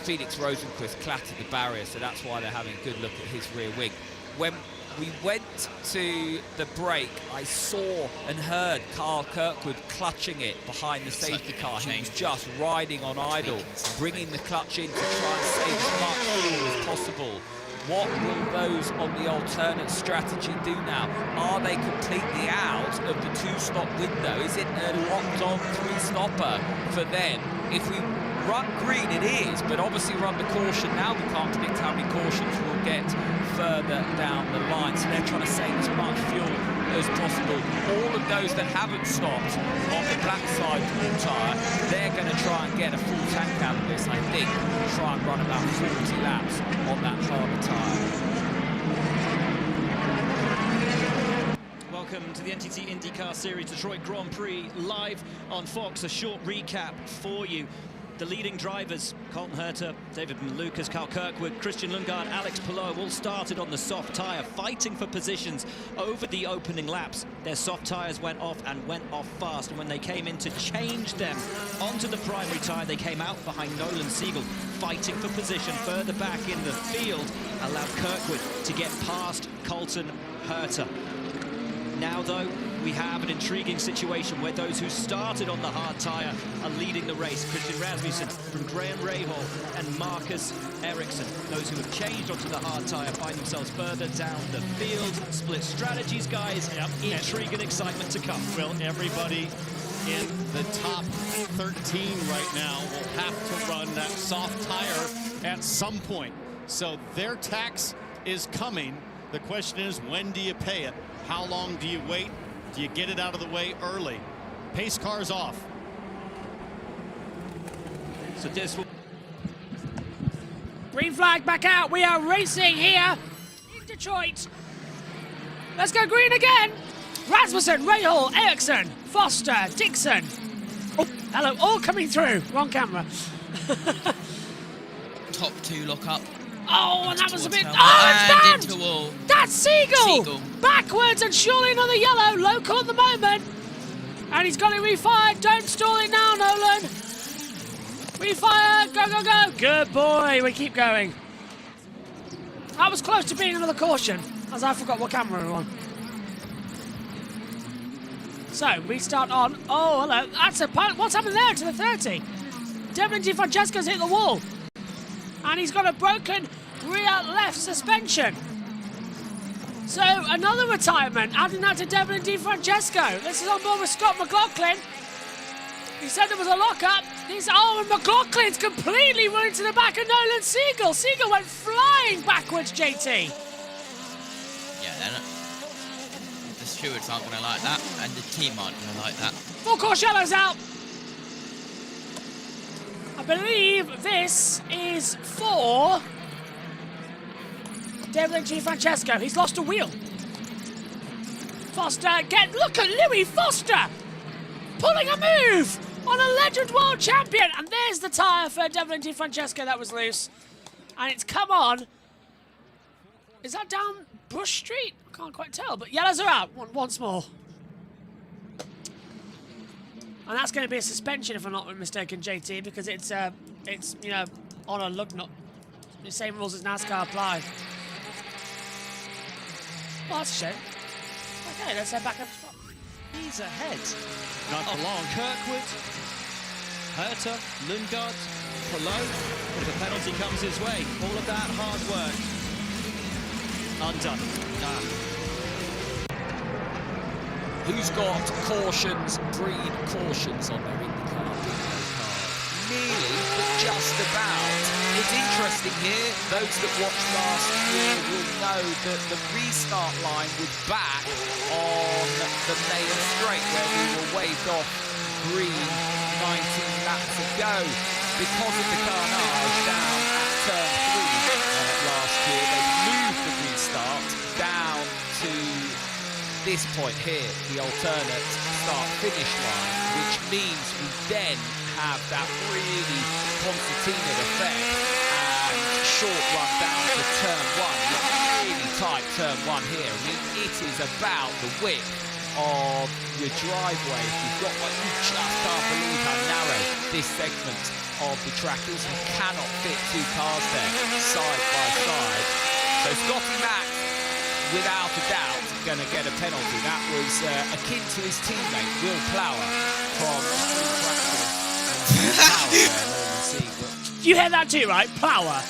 Felix Rosenquist clattered the barrier, so that's why they're having a good look at his rear wing. When we went to the break, I saw and heard Carl Kirkwood clutching it behind the safety car. He was just riding on idle, bringing the clutch in to try and save as much fuel as possible. What will those on the alternate strategy do now? Are they completely out of the 2-stop window? Is it a locked-on 3-stopper for them? If we run green, it is, but obviously run the caution now. We can't predict how many cautions we'll get further down the line, so they're trying to save as much fuel as possible. All of those that haven't stopped on the black side wall tyre, they're going to try and get a full tank out of this, I think. Try and run about 40 laps on that harder tyre. Welcome to the NTT INDYCAR Series Detroit Grand Prix live on Fox. A short recap for you. The leading drivers, Colton Herta, David Malukas, Kyle Kirkwood, Christian Lundgaard, Alex Palou, all started on the soft tyre, fighting for positions over the opening laps. Their soft tyres went off and went off fast, and when they came in to change them onto the primary tyre, they came out behind Nolan Siegel, fighting for position further back in the field, allowed Kirkwood to get past Colton Herta. Now, though, we have an intriguing situation where those who started on the hard tyre are leading the race. Christian Rasmussen from Graham Rahal and Marcus Ericsson. Those who have changed onto the hard tyre find themselves further down the field. Split strategies, guys. Intrigue and excitement to come. Well, everybody in the top 13 right now will have to run that soft tire at some point. So their tax is coming. The question is, when do you pay it? How long do you wait? Do you get it out of the way early? Pace car's off. So this will... Green flag back out. We are racing here in Detroit. Let's go green again. Rasmussen, Rahal, Ericsson, Foster, Dixon. Oh, hello, all coming through. Wrong camera. Top 2 lock up. Oh, and that was a bit... Oh, it's banned! That's Siegel! Backwards and surely another yellow. Local at the moment. And he's got it refired. Don't stall it now, Nolan. Refire. Go, go, go. Good boy. We keep going. That was close to being another caution, as I forgot what camera we were on. So, restart on. Oh, hello. That's a... What's happened there to the 30? Devlin DeFrancesco's hit the wall. And he's got a broken rear left suspension. So another retirement, adding that to Devlin DeFrancesco. This is on board with Scott McLaughlin. He said there was a lockup. And McLaughlin's completely run into the back of Nolan Siegel. Siegel went flying backwards, JT. Yeah, the stewards aren't going to like that, and the team aren't going to like that. Full course yellow's out. I believe this is for Devlin DeFrancesco. He's lost a wheel. Foster, look at Louis Foster pulling a move on a legend world champion. And there's the tyre for Devlin DeFrancesco that was loose. And it's come on. Is that down Bush Street? I can't quite tell, but yellows are out once more. And that's going to be a suspension, if I'm not mistaken, JT, because it's you know, on a lug nut. The same rules as NASCAR apply. Well, that's a shame. Okay, let's head back up. He's ahead. Not for long. Kirkwood, Herta, Lundgaard, Palou. If a penalty comes his way, all of that hard work undone. Who's got cautions, breed cautions on their INDYCAR car? Nearly, but just about. It's interesting here, those that watched last year will know that the restart line was back on the main straight where we were waved off green 19 laps ago because of the carnage down at turn 3 last year. They moved the restart down to this point here, the alternate start-finish line, which means we then have that really concertina effect and short run down to turn 1, really tight turn 1 here. I mean, it is about the width of your driveway. You've got what you just can't believe how narrow this segment of the track is. You cannot fit 2 cars there, side by side. So Scotty Mack, without a doubt, going to get a penalty. That was akin to his teammate, Will Plower, from You hear that too, right? Plower.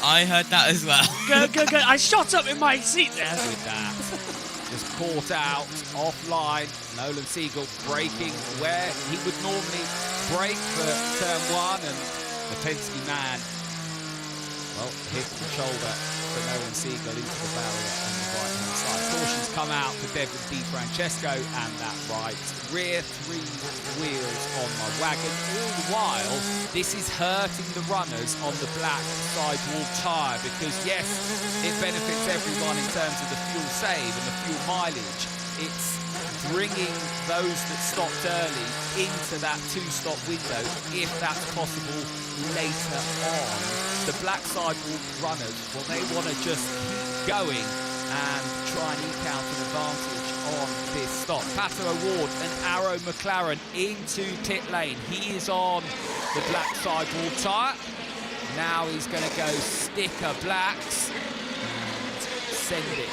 I heard that as well. Good, good, good. I shot up in my seat there. With that. Just caught out, offline. Nolan Siegel braking where he would normally brake for turn 1, and the Penske man, well, hit the shoulder for Nolan Siegel into the barrier on the right-hand side. Cautions come out for Devin Di Francesco, and that right rear 3 wheels on my wagon. All the while, this is hurting the runners on the black sidewall tyre, because yes, it benefits everyone in terms of the fuel save and the fuel mileage. It's bringing those that stopped early into that 2-stop window, if that's possible later on. The black sidewall runners, well, they want to just keep going and try and eke out an advantage on this stop. Pato O'Ward and Arrow McLaren into pit lane. He is on the black sidewall tyre. Now he's going to go sticker blacks and send it.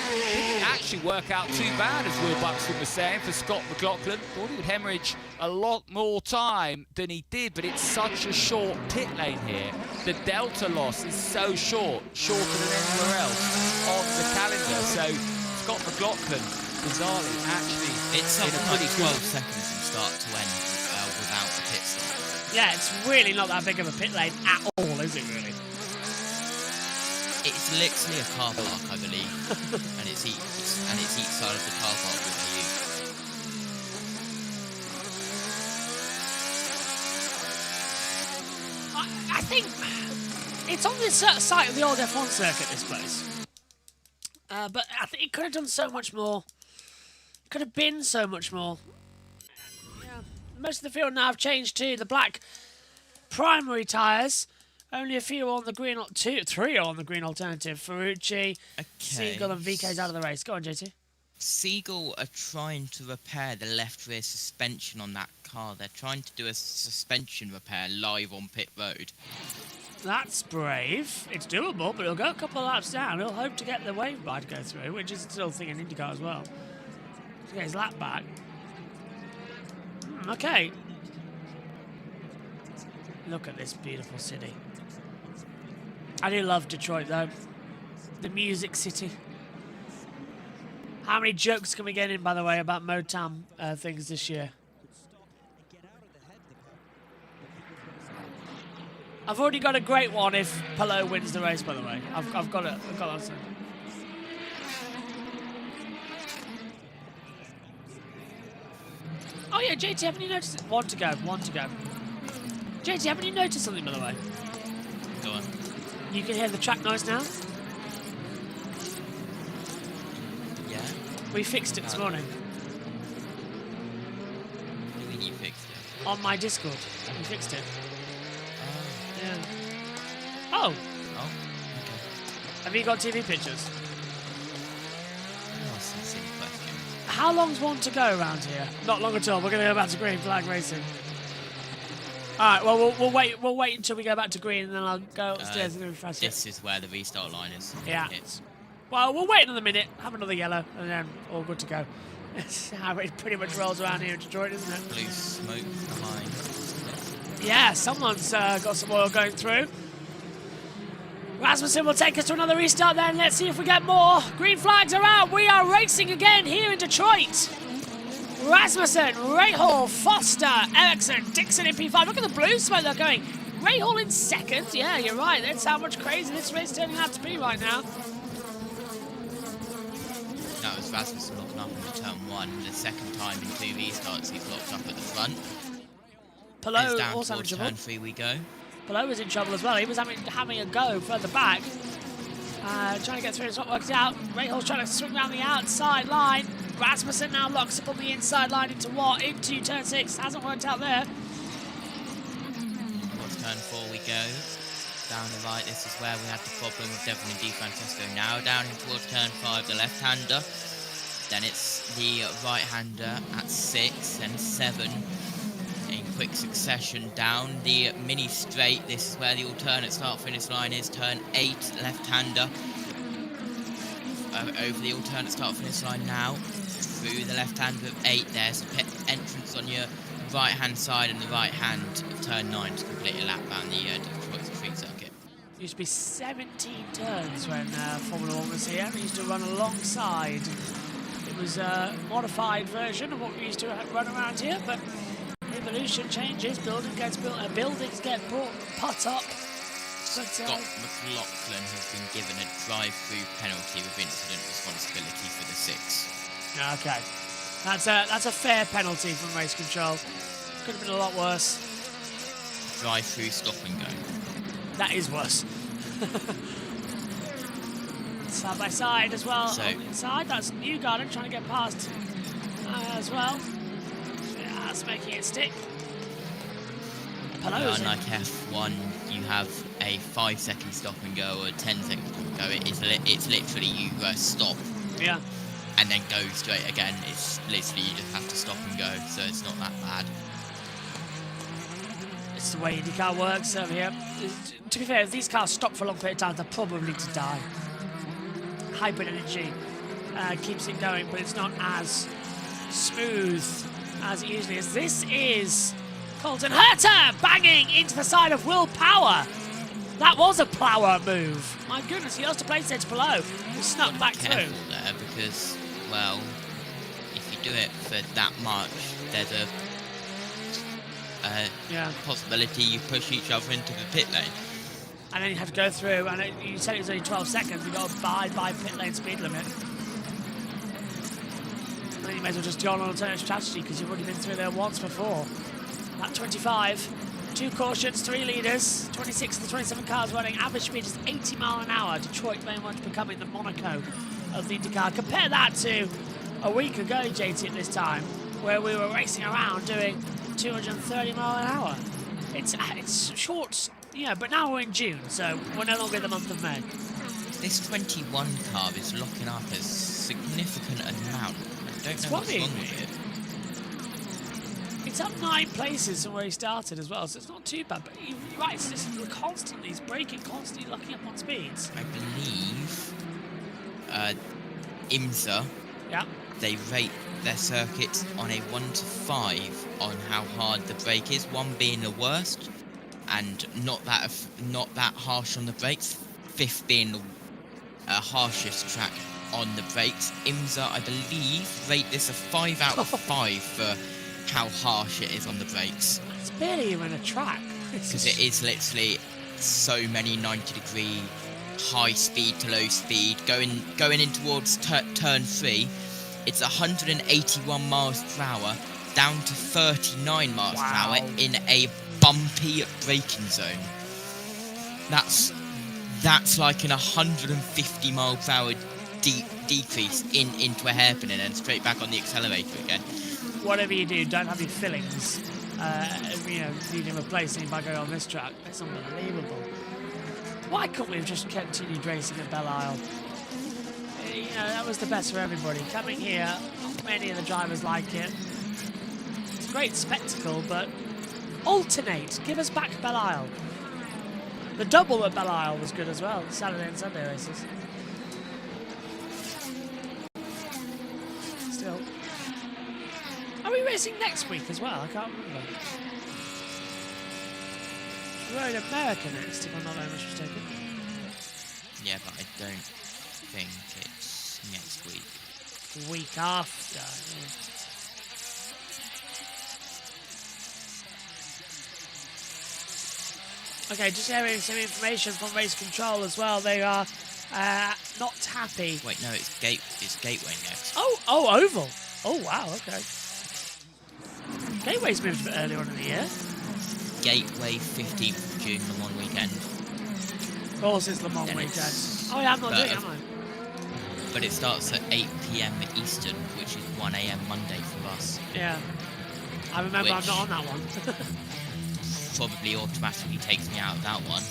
Didn't actually work out too bad, as Will Buxton was saying, for Scott McLaughlin. Thought he would hemorrhage a lot more time than he did, but it's such a short pit lane here. The delta loss is so short, shorter than anywhere else on the calendar. So Scott McLaughlin, bizarrely, actually, it's something like 12 seconds from start to end without the pit stop. Yeah, it's really not that big of a pit lane at all, is it really? It's literally a car park, I believe, and it's each side of the car park that they use. I think it's on this site of the old F1 circuit, this place. But I think it could have done so much more. It could have been so much more. Yeah. Most of the field now have changed to the black primary tyres. Only a few on the green, 3 are on the green alternative. Ferrucci, Siegel and VK's out of the race. Go on, JT. Siegel are trying to repair the left rear suspension on that car. They're trying to do a suspension repair live on pit road. That's brave. It's doable, but he'll go a couple of laps down. He'll hope to get the wave bar to go through, which is still a thing in IndyCar as well. To get his lap back. Okay. Look at this beautiful city. I do love Detroit, though. The music city. How many jokes can we get in, by the way, about Motown things this year? I've already got a great one if Pelot wins the race, by the way. I've got it. I've got that. Oh yeah, JT, haven't you noticed it? One to go. JT, haven't you noticed something, by the way? Go on. You can hear the track noise now? Yeah. We fixed it this morning. What do you mean you fixed it? On my Discord. We fixed it. Yeah. Oh. Okay. Have you got TV pictures? That's a silly question. How long's one to go around here? Not long at all. We're going to go back to green flag racing. All right. Well, we'll wait. We'll wait until we go back to green, and then I'll go upstairs and refresh it. This is where the restart line is. Yeah. Well, we'll wait another minute, have another yellow, and then all good to go. That's how it pretty much rolls around here in Detroit, isn't it? Blue smoke behind. Yeah, someone's got some oil going through. Rasmussen will take us to another restart then. Let's see if we get more. Green flags are out. We are racing again here in Detroit. Rasmussen, Rahal, Foster, Ericsson, Dixon in P5. Look at the blue smoke they're going. Rahal in second. Yeah, you're right. That's how much crazy this race is turning out to be right now. That was Rasmussen locking up into turn 1. The second time in 2 restarts he's locked up at the front. Pelot down also towards in trouble. turn 3 we go. Pelot was in trouble as well. He was having a go further back. Trying to get through, it's not working out. Rahal's trying to swing around the outside line. Rasmussen now locks up on the inside line into what? Into turn 6. Hasn't worked out there. Towards turn 4 we go. Down the right, this is where we had the problem with Devin and Di Francesco. Now down towards turn 5, the left-hander. Then it's the right-hander at 6 and 7. In quick succession down the mini straight. This is where the alternate start-finish line is. Turn 8, left-hander. Over the alternate start-finish line now. Through the left-hander of 8. There's the pit entrance on your right-hand side and the right hand of turn 9 to complete a lap around the Detroit Street Circuit. Used to be 17 turns when Formula 1 was here. We used to run alongside. It was a modified version of what we used to run around here, but evolution changes. Buildings get put up. But, Scott McLaughlin has been given a drive-through penalty with incident responsibility for the 6. Okay, that's a fair penalty from race control. Could have been a lot worse. Drive-through stop and go. That is worse. Side by side as well. So, inside, that's Newgarden trying to get past as well. Yeah, that's making it stick. Unlike F1, you have a 5-second stop and go or a 10-second stop and go. It's literally you stop. Yeah. And then go straight again. It's literally you just have to stop and go, so it's not that bad. It's the way IndyCar works over here. To be fair, if these cars stop for a long period of time, they're probably to die. Hybrid energy keeps it going, but it's not as smooth as it usually is. This is Colton Herta banging into the side of Will Power. That was a plower move. My goodness, he lost a place edge below. He snuck back through. There because, well, if you do it for that much, there's a possibility you push each other into the pit lane. And then you have to go through, and you said it was only 12 seconds, you've got to abide by pit lane speed limit. And then you may as well just go on an alternative strategy because you've already been through there once before. At 25, 2 cautions, 3 leaders, 26 of the 27 cars running, average speed is 80 mile an hour. Detroit very much becoming the Monaco of the IndyCar. Compare that to a week ago, JT, at this time, where we were racing around doing 230 mile an hour. It's short, yeah, but now we're in June, so we're no longer in the month of May. This 21 car is locking up a significant amount. I don't know what's wrong with it. It's up 9 places from where he started as well, so it's not too bad. But you're right, he's braking, constantly locking up on speeds. I believe IMSA, they rate their circuits on a 1 to 5 on how hard the brake is, 1 being the worst and not that harsh on the brakes, 5th being the harshest track on the brakes. IMSA, I believe, rate this a 5 out of 5 for how harsh it is on the brakes. It's barely even a track. Because it is literally so many 90-degree high speed to low speed. Going in towards turn 3, it's 181 miles per hour down to 39 miles per hour in a bumpy braking zone. That's like an 150 mile per hour decrease into a hairpin and then straight back on the accelerator again. Whatever you do, don't have your fillings, needing replacing by going on this track. It's unbelievable. Why couldn't we have just continued racing at Belle Isle? That was the best for everybody. Coming here, not many of the drivers like it. It's a great spectacle, but alternate. Give us back Belle Isle. The double at Belle Isle was good as well, Saturday and Sunday races. Still. Are we racing next week as well? I can't remember. We're in America next, if I'm not very much mistaken. Yeah, but I don't think it's next week. Week after. Yeah. Okay, just hearing some information from Race Control as well. They are not happy. Wait, no, it's Gateway next. Oh, Oval. Oh, wow, okay. Gateway's moved a bit earlier on in the year. Gateway 15th of June, Le Mans weekend. Of course, it's Le Mans weekend. Oh, yeah, I'm not doing it, am I? But it starts at 8 p.m. Eastern, which is 1 a.m. Monday for us. Yeah. I remember I'm not on that one. Probably automatically takes me out of that one.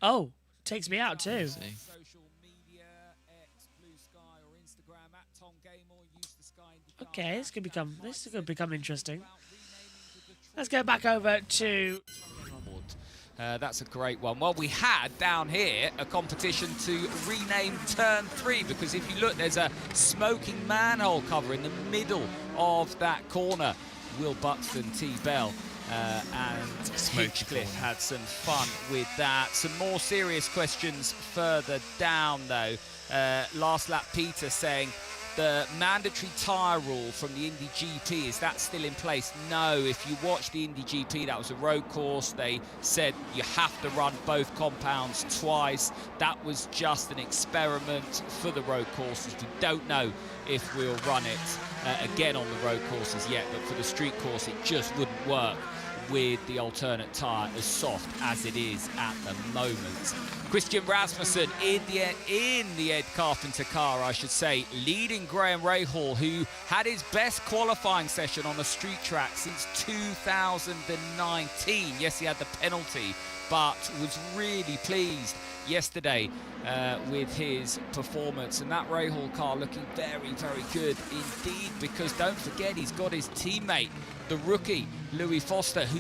Oh, takes me out too. So. Okay, this could become interesting. Let's go back over to. That's a great one. Well, we had down here a competition to rename Turn 3 because if you look, there's a smoking manhole cover in the middle of that corner. Will Buxton, T. Bell and Hinchcliffe had some fun with that. Some more serious questions further down though. Last lap Peter saying, the mandatory tyre rule from the Indy GP, is that still in place? No, if you watch the Indy GP, that was a road course. They said you have to run both compounds twice. That was just an experiment for the road courses. We don't know if we'll run it again on the road courses yet, but for the street course, it just wouldn't work with the alternate tyre as soft as it is at the moment. Christian Rasmussen in the Ed Carpenter car, I should say, leading Graham Rahal, who had his best qualifying session on a street track since 2019. Yes, he had the penalty, but was really pleased yesterday with his performance. And that Rahal car looking very, very good indeed, because don't forget, he's got his teammate, the rookie Louis Foster, who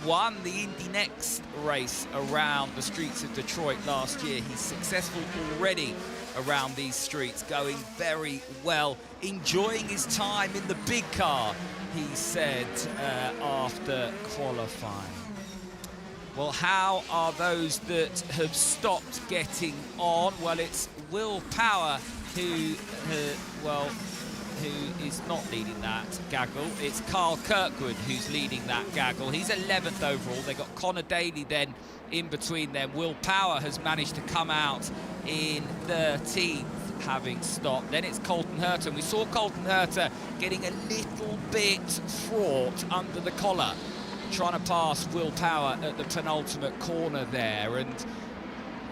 won the Indy Next race around the streets of Detroit last year. He's successful already around these streets, going very well, enjoying his time in the big car, he said after qualifying. Well, how are those that have stopped getting on? Well, it's Will Power who is not leading that gaggle. It's Carl Kirkwood who's leading that gaggle. He's 11th overall. They got Connor Daly then in between them. Will Power has managed to come out in 13th, having stopped. Then it's Colton Herta. And we saw Colton Herta getting a little bit fraught under the collar, trying to pass Will Power at the penultimate corner there. And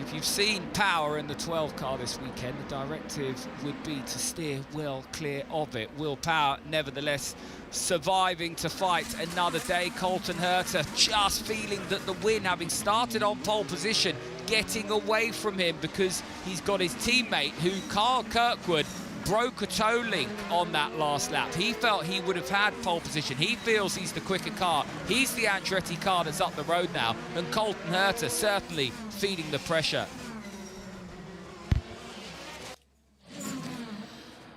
if you've seen Power in the 12 car this weekend, the directive would be to steer well clear of it. Will Power, nevertheless, surviving to fight another day. Colton Herta just feeling that the win, having started on pole position, getting away from him because he's got his teammate, who Carl Kirkwood broke a toe link on that last lap. He felt he would have had pole position. He feels he's the quicker car. He's the Andretti car that's up the road now, and Colton Herta certainly feeding the pressure.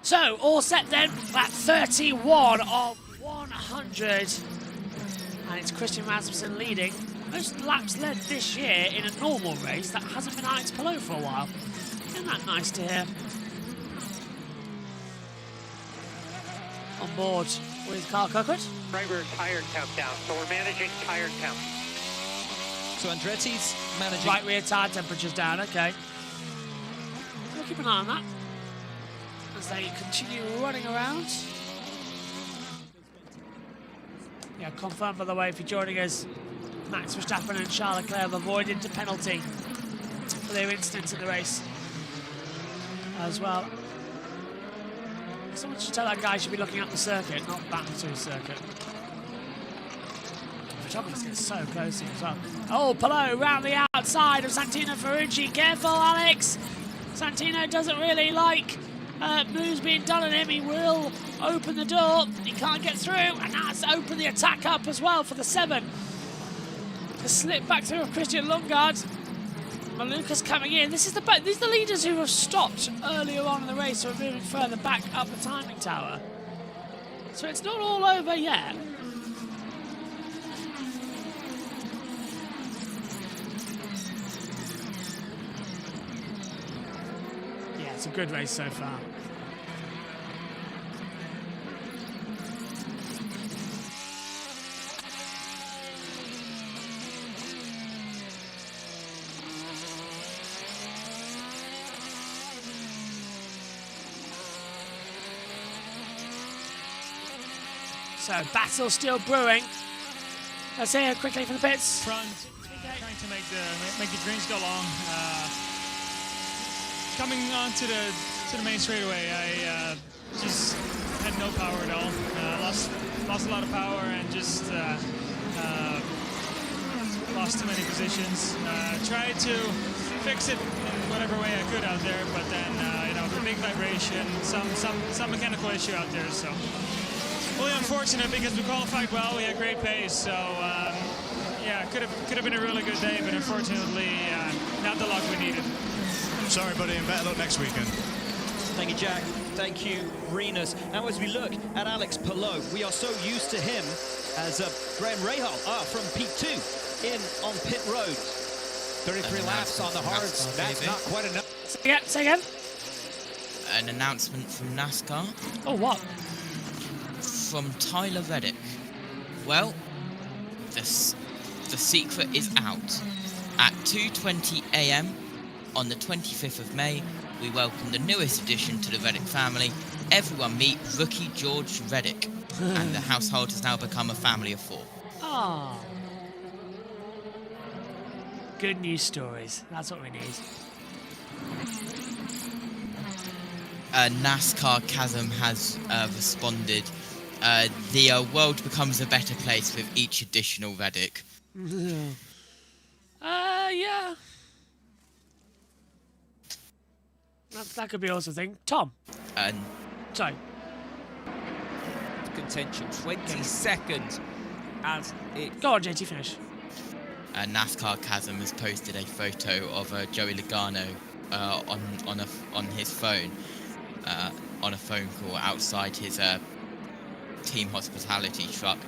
So, all set then, at 31 of 100. And it's Christian Rasmussen leading. Most laps led this year in a normal race that hasn't been Alex Palou for a while. Isn't that nice to hear? On board with Carl Kirkwood. Driver tire countdown, so we're managing tire count. So Andretti's managing... Right rear tyre temperature's down, okay. We'll keep an eye on that as they continue running around. Yeah, confirmed by the way, if you're joining us, Max Verstappen and Charles Leclerc have avoided the penalty for their incidents in the race as well. Someone should tell that guy he should be looking up the circuit, not back to his circuit. The photographer's getting so close to him as well. Oh, Palou round the outside of Santino Ferrucci. Careful, Alex. Santino doesn't really like moves being done on him. He will open the door. He can't get through, and that's opened the attack up as well for the 7. The slip back through of Christian Lundgaard. Maluka's coming in. These are the leaders who have stopped earlier on in the race, who are moving further back up the timing tower. So it's not all over yet. Yeah, it's a good race so far. So, battle still brewing. Let's hear quickly from the pits. Front, trying to make the greens go long. Coming on to the main straightaway, I just had no power at all. Lost a lot of power and just lost too many positions. Tried to fix it in whatever way I could out there, but then the big vibration, some mechanical issue out there. So. Really unfortunate because we qualified well, we had great pace, so yeah, could have been a really good day, but unfortunately not the luck we needed. Sorry buddy, and better luck next weekend. Thank you, Jack. Thank you, Renus. Now, as we look at Alex Palou, we are so used to him as Graham Rahal from P2 in on pit road. 33 laps on the hards. That's not quite enough. Say again. An announcement from NASCAR. Oh, what? From Tyler Reddick. Well, the secret is out. At 2:20 a.m. on the 25th of May, we welcome the newest addition to the Reddick family. Everyone meet rookie George Reddick. And the household has now become a family of 4. Oh. Good news stories. That's what we need. NASCAR Chasm has responded. The world becomes a better place with each additional Reddick. Yeah. That could be also a thing. Tom. Sorry. Contention, 20 seconds as it... Go on, JT, finish. NASCAR Chasm has posted a photo of Joey Logano on his phone, on a phone call outside his team hospitality truck.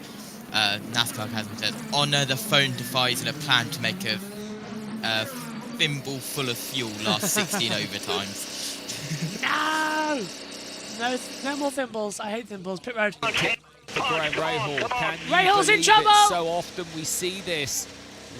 NASCAR Chasm says, "Honor the phone device in a plan to make a thimble full of fuel last 16 overtimes." No more thimbles. I hate thimbles. Pit road. Graham Rahal. Rahal's in trouble! So often we see this.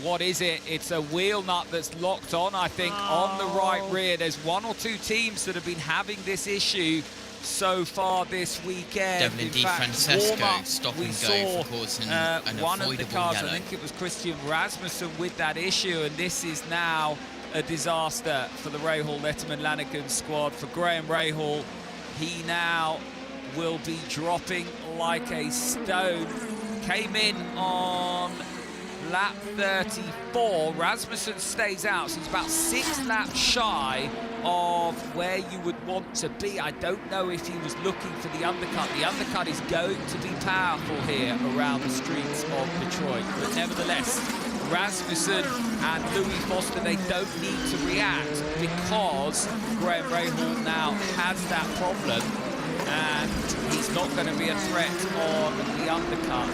What is it? It's a wheel nut that's locked on, I think, on the right rear. There's 1 or 2 teams that have been having this issue so far this weekend. Devlin Di Francesco stop and go for causing an one of the cars, yellow. I think it was Christian Rasmussen with that issue, and this is now a disaster for the Rahal Letterman Lanigan squad. For Graham Rahal, he now will be dropping like a stone. Came in on lap 34. Rasmussen stays out, so he's about 6 laps shy of where you would want to be. I don't know if he was looking for the undercut. The undercut is going to be powerful here around the streets of Detroit. But nevertheless, Rasmussen and Louis Foster, they don't need to react because Graham Rahal now has that problem and he's not going to be a threat on the undercut.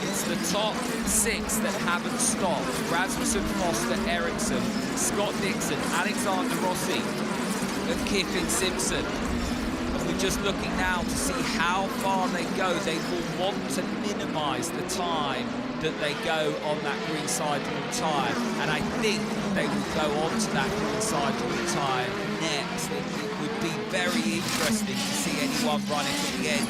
It's the top 6 that haven't stopped. Rasmussen, Foster, Ericsson, Scott Dixon, Alexander Rossi, and Kiffin Simpson. And we're just looking now to see how far they go. They will want to minimise the time that they go on that green sidewall tyre. And I think they will go on to that green sidewall tyre next. It would be very interesting to see anyone run it at the end.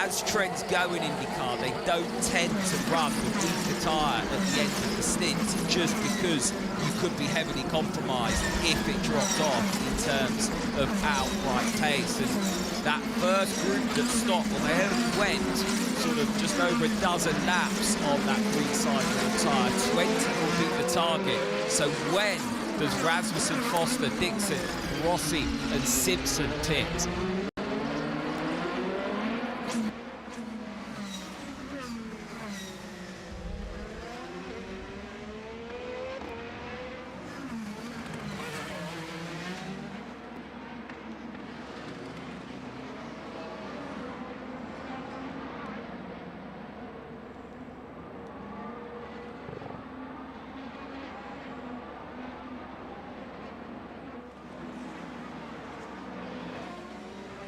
As trends go in IndyCar, they don't tend to run the weaker tyre at the end of the stint just because you could be heavily compromised if it dropped off in terms of outright pace. And that first group that stopped, well, they only went sort of just over a dozen laps on that green sidewall tyre. 20 will be the target. So when does Rasmussen, Foster, Dixon, Rossi and Simpson pit?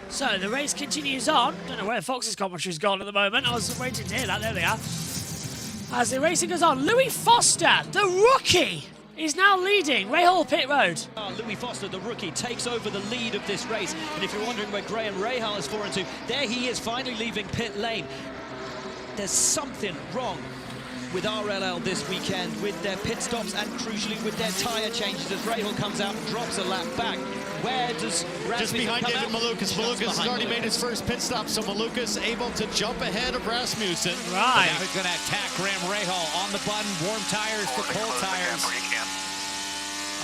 So the race continues on. Don't know where Fox's commentary's gone at the moment. I was waiting to hear that. There they are. As the racing goes on, Louis Foster, the rookie, is now leading Rahal pit road. Louis Foster, the rookie, takes over the lead of this race. And if you're wondering where Graham Rahal has fallen to, there he is, finally leaving pit lane. There's something wrong with RLL this weekend with their pit stops and crucially with their tyre changes as Rahal comes out and drops a lap back. Where does Rasmussen just behind David Malukas. Malukas has already made his first pit stop, so Malukas able to jump ahead of Rasmussen. Right. Now he's going to attack Graham Rahal on the button. Warm tires for cold tires.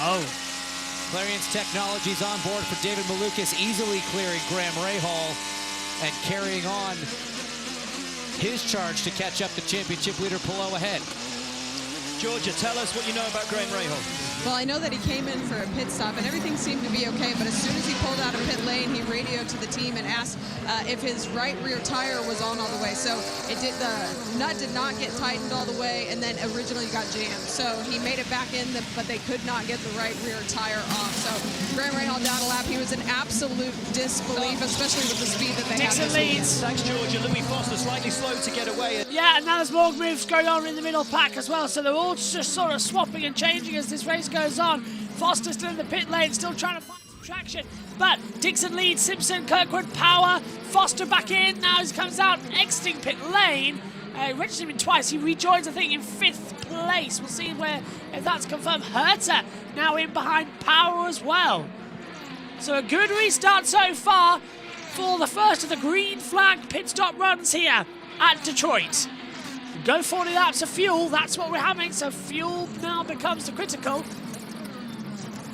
Oh. Clarions Technologies on board for David Malukas, easily clearing Graham Rahal and carrying on his charge to catch up the championship leader Palou ahead. Georgia, tell us what you know about Graham Rahal. Well, I know that he came in for a pit stop and everything seemed to be okay, but as soon as he pulled out of pit lane, he radioed to the team and asked if his right rear tire was on all the way. So the nut did not get tightened all the way, and then originally got jammed. So he made it back in, but they could not get the right rear tire off. So Graham Rahal down a lap. He was in absolute disbelief, especially with the speed that they Dixon had. leads. Thanks, Georgia. Louis Foster slightly slow to get away. Yeah, and now there's more moves going on in the middle pack as well, so they're all just sort of swapping and changing as this race goes on. Foster still in the pit lane, still trying to find some traction, but Dixon leads, Simpson, Kirkwood, Power, Foster back in, now he comes out, exiting pit lane. Registered him twice, he rejoins, I think, in 5th place. We'll see if that's confirmed. Herta now in behind Power as well. So a good restart so far for the first of the green flag pit stop runs here at Detroit. Go 40 laps of fuel, that's what we're having, so fuel now becomes the critical.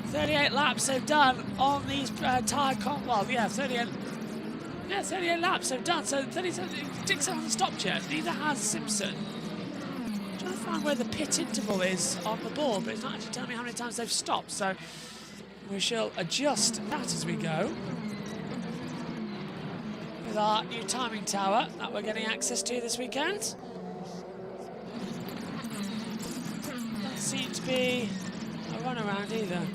38 laps they've done on these tyre well, yeah, 38 laps they've done, so 37, Dixon hasn't stopped yet, neither has Simpson. I'm trying to find where the pit interval is on the board, but it's not actually telling me how many times they've stopped, so we shall adjust that as we go. With our new timing tower that we're getting access to this weekend. Doesn't seem to be a run around either.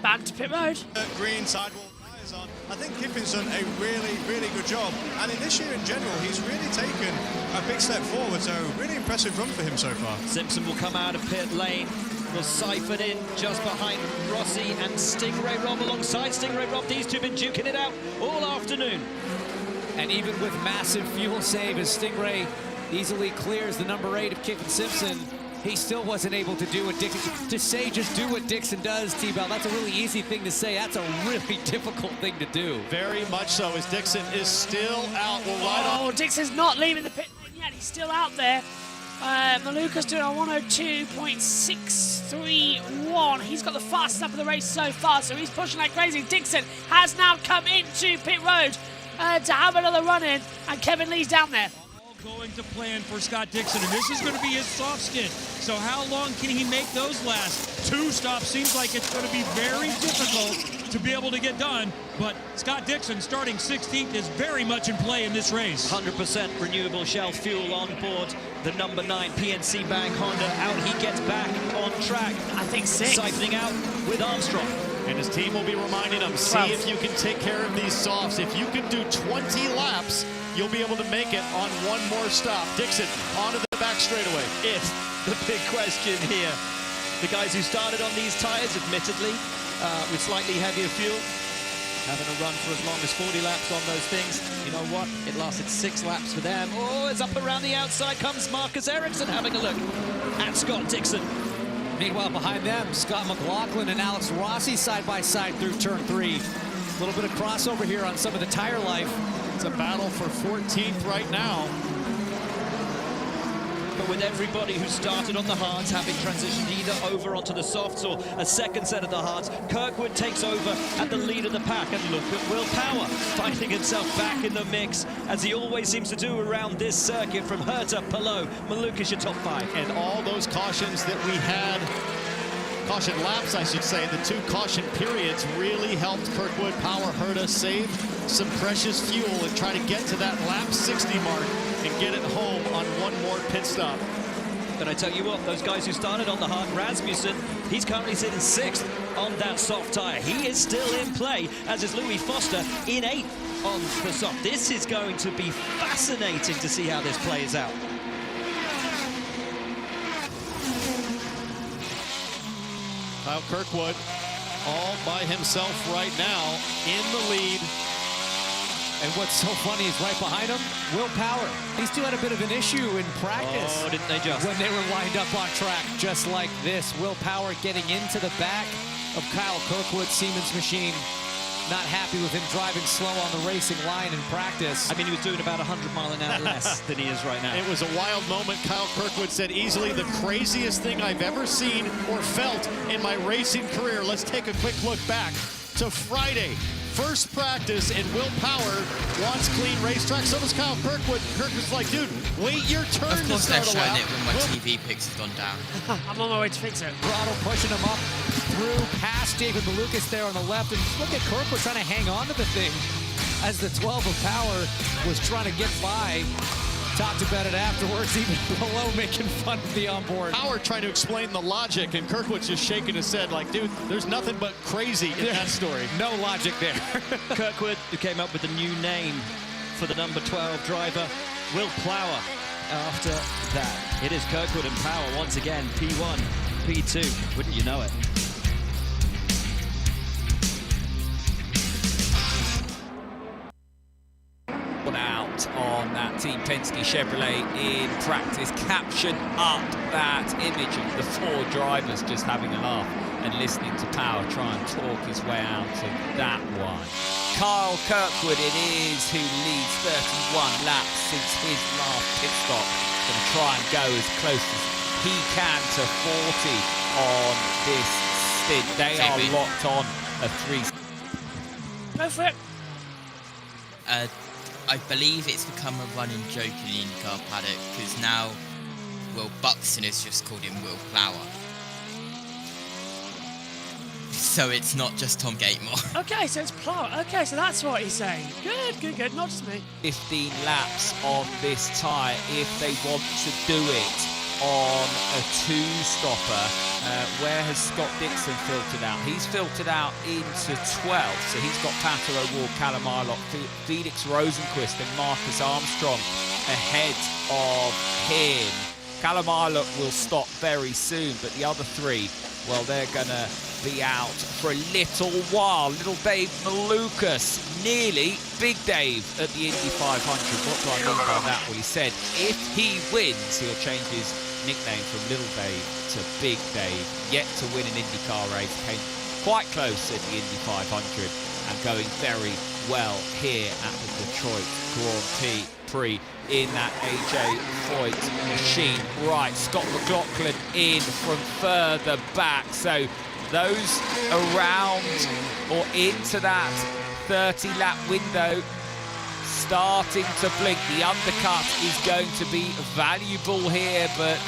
Back to pit road. Green sidewall tyres on. I think Kiffin's done a really, really good job. And in this year in general, he's really taken a big step forward. So really impressive run for him so far. Simpson will come out of pit lane. Will siphon in just behind Rossi and Stingray Rob alongside Stingray Rob. These two have been duking it out all afternoon. And even with massive fuel save as Stingray easily clears the number 8 of Kiffin Simpson, he still wasn't able to do what Dixon, to say just do what Dixon does, T-Bell. That's a really easy thing to say. That's a really difficult thing to do. Very much so, as Dixon is still out. We'll ride on. Oh, Dixon's not leaving the pit lane yet. He's still out there. Maluka's doing a 102.631. He's got the fastest lap of the race so far, so he's pushing like crazy. Dixon has now come into pit road to have another run in, and Kevin Lee's down there. Going to plan for Scott Dixon, and this is going to be his soft skid. So how long can he make those last? 2 stops seems like it's going to be very difficult to be able to get done, but Scott Dixon starting 16th is very much in play in this race. 100% renewable Shell fuel on board the number 9 PNC Bank Honda. Out he gets back on track. I think 6. Siphoning out with Armstrong. And his team will be reminding him, see if you can take care of these softs. If you can do 20 laps, you'll be able to make it on one more stop. Dixon onto the back straightaway. It's the big question here. The guys who started on these tires, admittedly, with slightly heavier fuel, having a run for as long as 40 laps on those things. You know what? It lasted 6 laps for them. Oh, it's up around the outside comes Marcus Ericsson having a look at Scott Dixon. Meanwhile, behind them, Scott McLaughlin and Alex Rossi side by side through turn 3. A little bit of crossover here on some of the tire life. It's a battle for 14th right now. But with everybody who started on the hards having transitioned either over onto the softs or a second set of the hards, Kirkwood takes over at the lead of the pack. And look at Will Power finding himself back in the mix, as he always seems to do around this circuit, from Herta, Palou, Malukas, your top 5. And all those cautions that we had, caution laps, I should say, the 2 caution periods really helped Kirkwood, Power, Herta save some precious fuel and try to get to that lap 60 mark and get it home on one more pit stop. But I tell you what, those guys who started on the hard, Rasmussen, he's currently sitting 6th on that soft tire. He is still in play, as is Louis Foster in 8th on the soft. This is going to be fascinating to see how this plays out. Kyle Kirkwood all by himself right now in the lead. And what's so funny is right behind him, Will Power. These two had a bit of an issue in practice. Oh, didn't they just? When they were lined up on track, just like this. Will Power getting into the back of Kyle Kirkwood, Siemens machine. Not happy with him driving slow on the racing line in practice. I mean, he was doing about 100 miles an hour less than he is right now. It was a wild moment. Kyle Kirkwood said, easily the craziest thing I've ever seen or felt in my racing career. Let's take a quick look back to Friday. first practice, and Will Power wants clean racetrack. So does Kyle Kirkwood. Kirkwood's like, dude, wait your turn Of course to they're start a showing lap. it when my TV picks has gone down. I'm on my way to fix it. Throttle pushing him up through past David Malukas there on the left. And look at Kirkwood trying to hang on to the thing as the 12 of Power was trying to get by. Talked about it afterwards, even below making fun of the onboard. Power trying to explain the logic, and Kirkwood's just shaking his head like, dude, there's nothing but crazy in that story. No logic there. Kirkwood, who came up with the new name for the number 12 driver, Will Plower. After that, it is Kirkwood and Power once again, P1, P2, wouldn't you know it? Out on that Team Penske Chevrolet in practice, captured up that image of the four drivers just having a laugh and listening to Power try and talk his way out of that one. Kyle Kirkwood it is who leads 31 laps since his last pit stop. Going to try and go as close as he can to 40 on this stint. They are locked on a 3. Go for it. I believe it's become a running joke in the IndyCar paddock because now Will Buxton has just called him Will Plower. So it's not just Tom Gatemore. Okay, so it's Plower. Okay, so that's what he's saying. Good, good, good. Not just me. 15 laps on this tyre if they want to do it on a 2-stopper. Where has Scott Dixon filtered out? He's filtered out into 12th, so he's got Pato O'Ward, Callum Ilott, Felix Rosenquist and Marcus Armstrong ahead of him. Callum Ilott will stop very soon, but the other three, well, they're going to be out for a little while. Little Dave Malukas, nearly Big Dave at the Indy 500. What do I mean by that? Well, he said if he wins, he'll change his nickname from Little Dave to Big Dave. Yet to win an IndyCar race, came quite close at the Indy 500 and going very well here at the Detroit Grand Prix in that AJ Foyt machine. Right, Scott McLaughlin in from further back, so those around or into that 30-lap window starting to blink. The undercut is going to be valuable here, but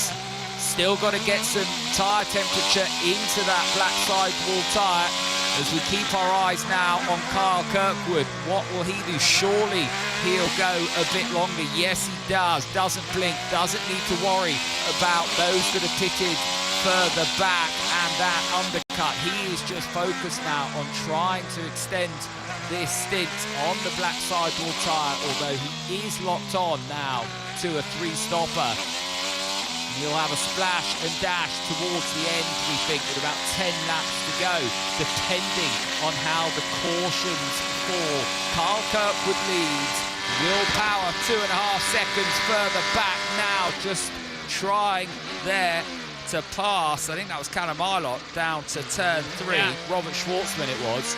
still got to get some tyre temperature into that black sidewall tyre as we keep our eyes now on Kyle Kirkwood. What will he do? Surely he'll go a bit longer. Yes, he does. Doesn't blink, doesn't need to worry about those that are pitted further back and that undercut. He is just focused now on trying to extend this stint on the black sidewall tyre, although he is locked on now to a 3-stopper. He'll have a splash and dash towards the end, we think, with about 10 laps to go, depending on how the cautions fall. Kyle Kirkwood leads. Will Power 2.5 seconds further back now, just trying there to pass. I think that was Callum Ilott down to turn 3. Yeah. Robert Schwartzman it was.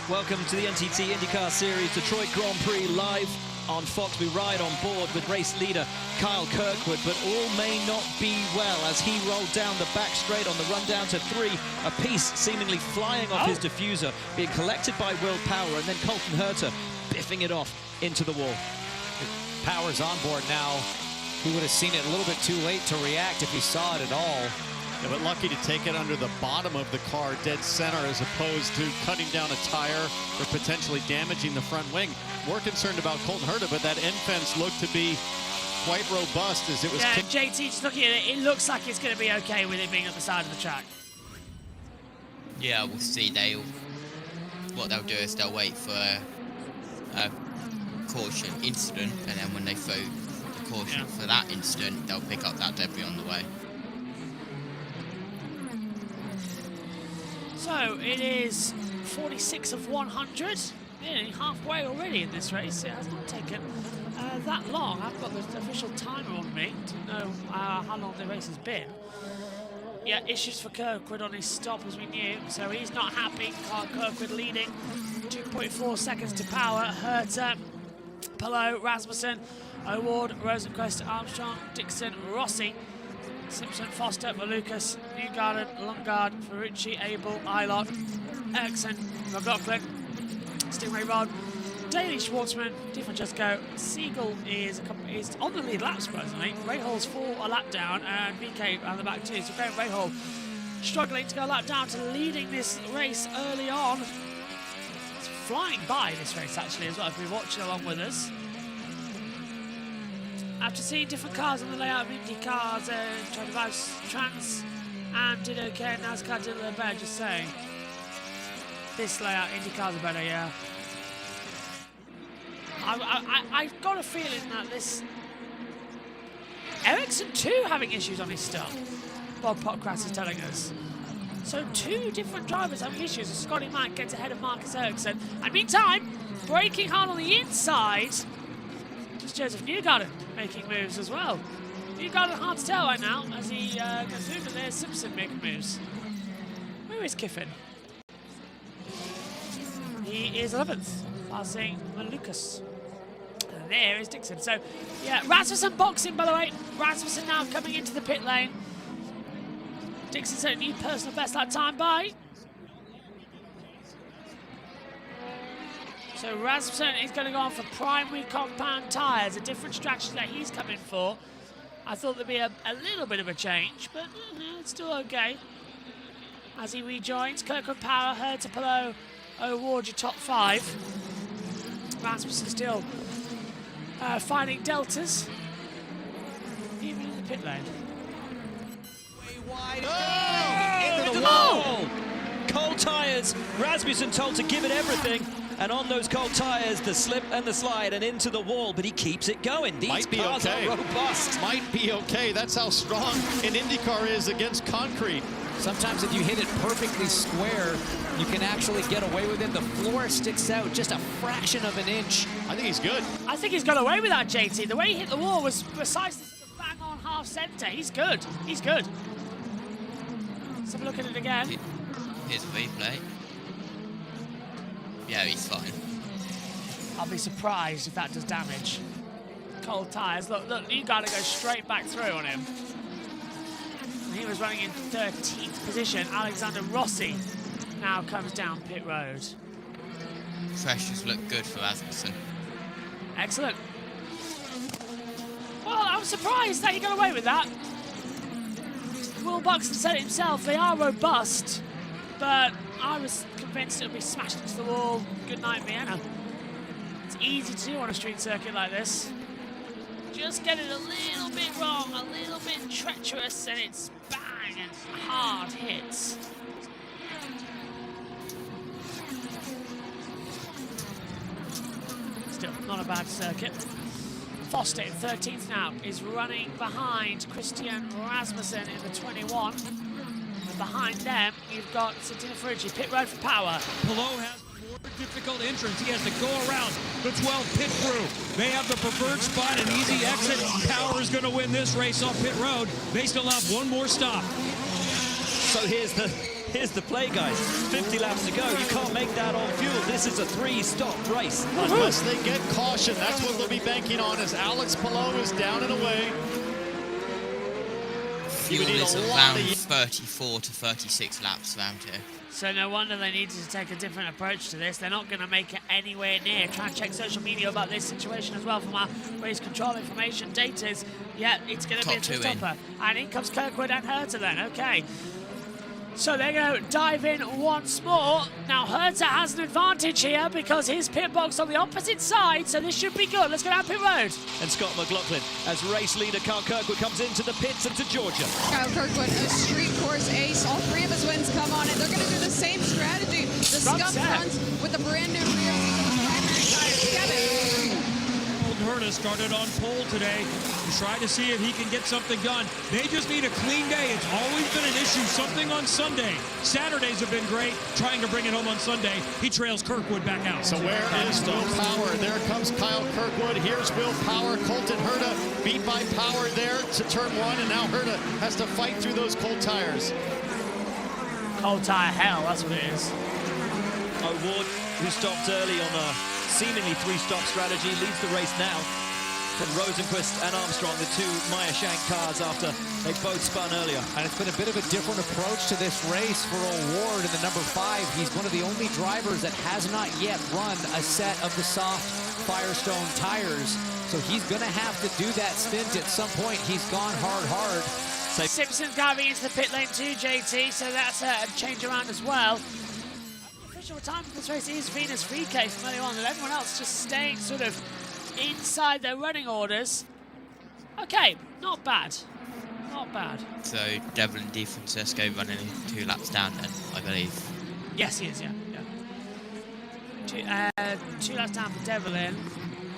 Welcome to the NTT IndyCar Series Detroit Grand Prix live on Fox. We ride on board with race leader Kyle Kirkwood, but all may not be well as he rolled down the back straight on the run down to 3. A piece seemingly flying off his diffuser, being collected by Will Power, and then Colton Herta biffing it off into the wall. Power's on board now. He would have seen it a little bit too late to react if he saw it at all. Yeah, but lucky to take it under the bottom of the car, dead center, as opposed to cutting down a tire or potentially damaging the front wing. More concerned about Colton Herta, but that end fence looked to be quite robust as it was. Yeah, JT, just looking at it, it looks like it's going to be okay with it being at the side of the track. Yeah, we'll see. What they'll do is they'll wait for a caution incident, and then when they throw the caution for that incident, they'll pick up that debris on the way. So it is 46 of 100, nearly halfway already in this race. It has not taken that long. I've got the official timer on me to know how long the race has been. Yeah, issues for Kirkwood on his stop, as we knew, so he's not happy. Kyle Kirkwood leading 2.4 seconds to Power. Herta, Pelot, Rasmussen, O'Ward, Rosenquist, Armstrong, Dixon, Rossi. Simpson, Foster, Malukas, Newgarden, Lundgaard, Ferrucci, Abel, Eilert, Eriksson, McLaughlin, Stingray Rod, Daly, Schwartzman, DiFrancesco, Siegel is on the lead lap, surprisingly. Rahall's a lap down, and VK on the back too. So Graham Rahal struggling to go a lap down to leading this race early on. It's flying by this race actually as well, if you're watching along with us. After seeing different cars in the layout of INDYCAR, tried to drive trans and did okay. NASCAR did a little better, just saying. This layout, INDYCAR's are better, yeah. I've got a feeling that this... Ericsson too having issues on his stuff, Bob Potcrass is telling us. So 2 different drivers having issues as Scotty Mack gets ahead of Marcus Ericsson. And meantime, braking hard on the inside, just Joseph Newgarden making moves as well. Newgarden hard to tell right now as he goes through, but there's Simpson making moves. Where is Kiffin? He is 11th, passing Malukas. And there is Dixon. So, yeah, Rasmussen boxing, by the way. Rasmussen now coming into the pit lane. Dixon set a new personal best that time by. So Rasmussen is going to go on for primary compound tyres, a different strategy that he's coming for. I thought there'd be a little bit of a change, but it's still okay. As he rejoins, Kirkwood Power, Herta, Palou, O'Ward, your top 5. Rasmussen still finding deltas, even in the pit lane. Into the wall! Cold tyres. Rasmussen told to give it everything. And on those cold tyres, the slip and the slide and into the wall, but he keeps it going. These cars are robust. Might be okay. That's how strong an IndyCar is against concrete. Sometimes if you hit it perfectly square, you can actually get away with it. The floor sticks out just a fraction of an inch. I think he's good. I think he's got away with that, JT. The way he hit the wall was precisely bang on half centre. He's good. He's good. Let's have a look at it again. Here's a replay. Yeah, he's fine. I'll be surprised if that does damage. Cold tyres. Look, you got to go straight back through on him. He was running in 13th position. Alexander Rossi now comes down pit road. Pressures look good for Rasmussen. Excellent. Well, I was surprised that he got away with that. Will Buxton said it himself, they are robust, but I was convinced it would be smashed into the wall. Good night, Vienna. It's easy to do on a street circuit like this. Just get it a little bit wrong, a little bit treacherous, and it's bang and hard hits. Still not a bad circuit. Foster in 13th now is running behind Christian Rasmussen in the 21. And behind them, you've got Santina Ferrucci, pit road for Power. Palou has more difficult entrance. He has to go around the 12 pit crew. They have the preferred spot, an easy exit. Power is going to win this race off pit road. They still have one more stop. So here's the play, guys. 50 laps to go. You can't make that on fuel. This is a 3-stop race. Unless they get caution, that's what they'll be banking on as Alex Palou is down and away. Fuel is around 34 to 36 laps around here. So no wonder they needed to take a different approach to this. They're not going to make it anywhere near. Try and check social media about this situation as well from our race control information. Data's, yeah, it's going to be a two-stopper. And in comes Kirkwood and Herta then, okay. So they're going to dive in once more. Now Herta has an advantage here because his pit box on the opposite side, so this should be good. Let's go down pit road. And Scott McLaughlin, as race leader Kyle Kirkwood comes into the pits and to Georgia. Kyle Kirkwood, a street course ace. All 3 of his wins come on it. They're going to do the same strategy. The scum front with the brand new rear primary tires. Kevin. Herta started on pole today to try to see if he can get something done. They just need a clean day. It's always been an issue. Something on Sunday. Saturdays have been great. Trying to bring it home on Sunday. He trails Kirkwood back out. So where is Will Power? There comes Kyle Kirkwood. Here's Will Power. Colton Herta beat by Power there to turn 1, and now Herta has to fight through those cold tires. Cold tire hell, that's what it is. O'Ward, who stopped early on a seemingly 3-stop strategy, leads the race now. from Rosenqvist and Armstrong, the two Meyer Shank cars after they both spun earlier. And it's been a bit of a different approach to this race for O'Ward in the number 5. He's one of the only drivers that has not yet run a set of the soft Firestone tires. So he's going to have to do that stint at some point. He's gone hard. Simpson's driving into the pit lane too, JT, so that's a change around as well. The official time for this race is Venus VK from earlier on, and everyone else just staying sort of inside their running orders. Okay, not bad. Not bad. So Devlin D. Francesco running 2 laps down then, I believe. Yes, he is, yeah. 2 laps down for Devlin.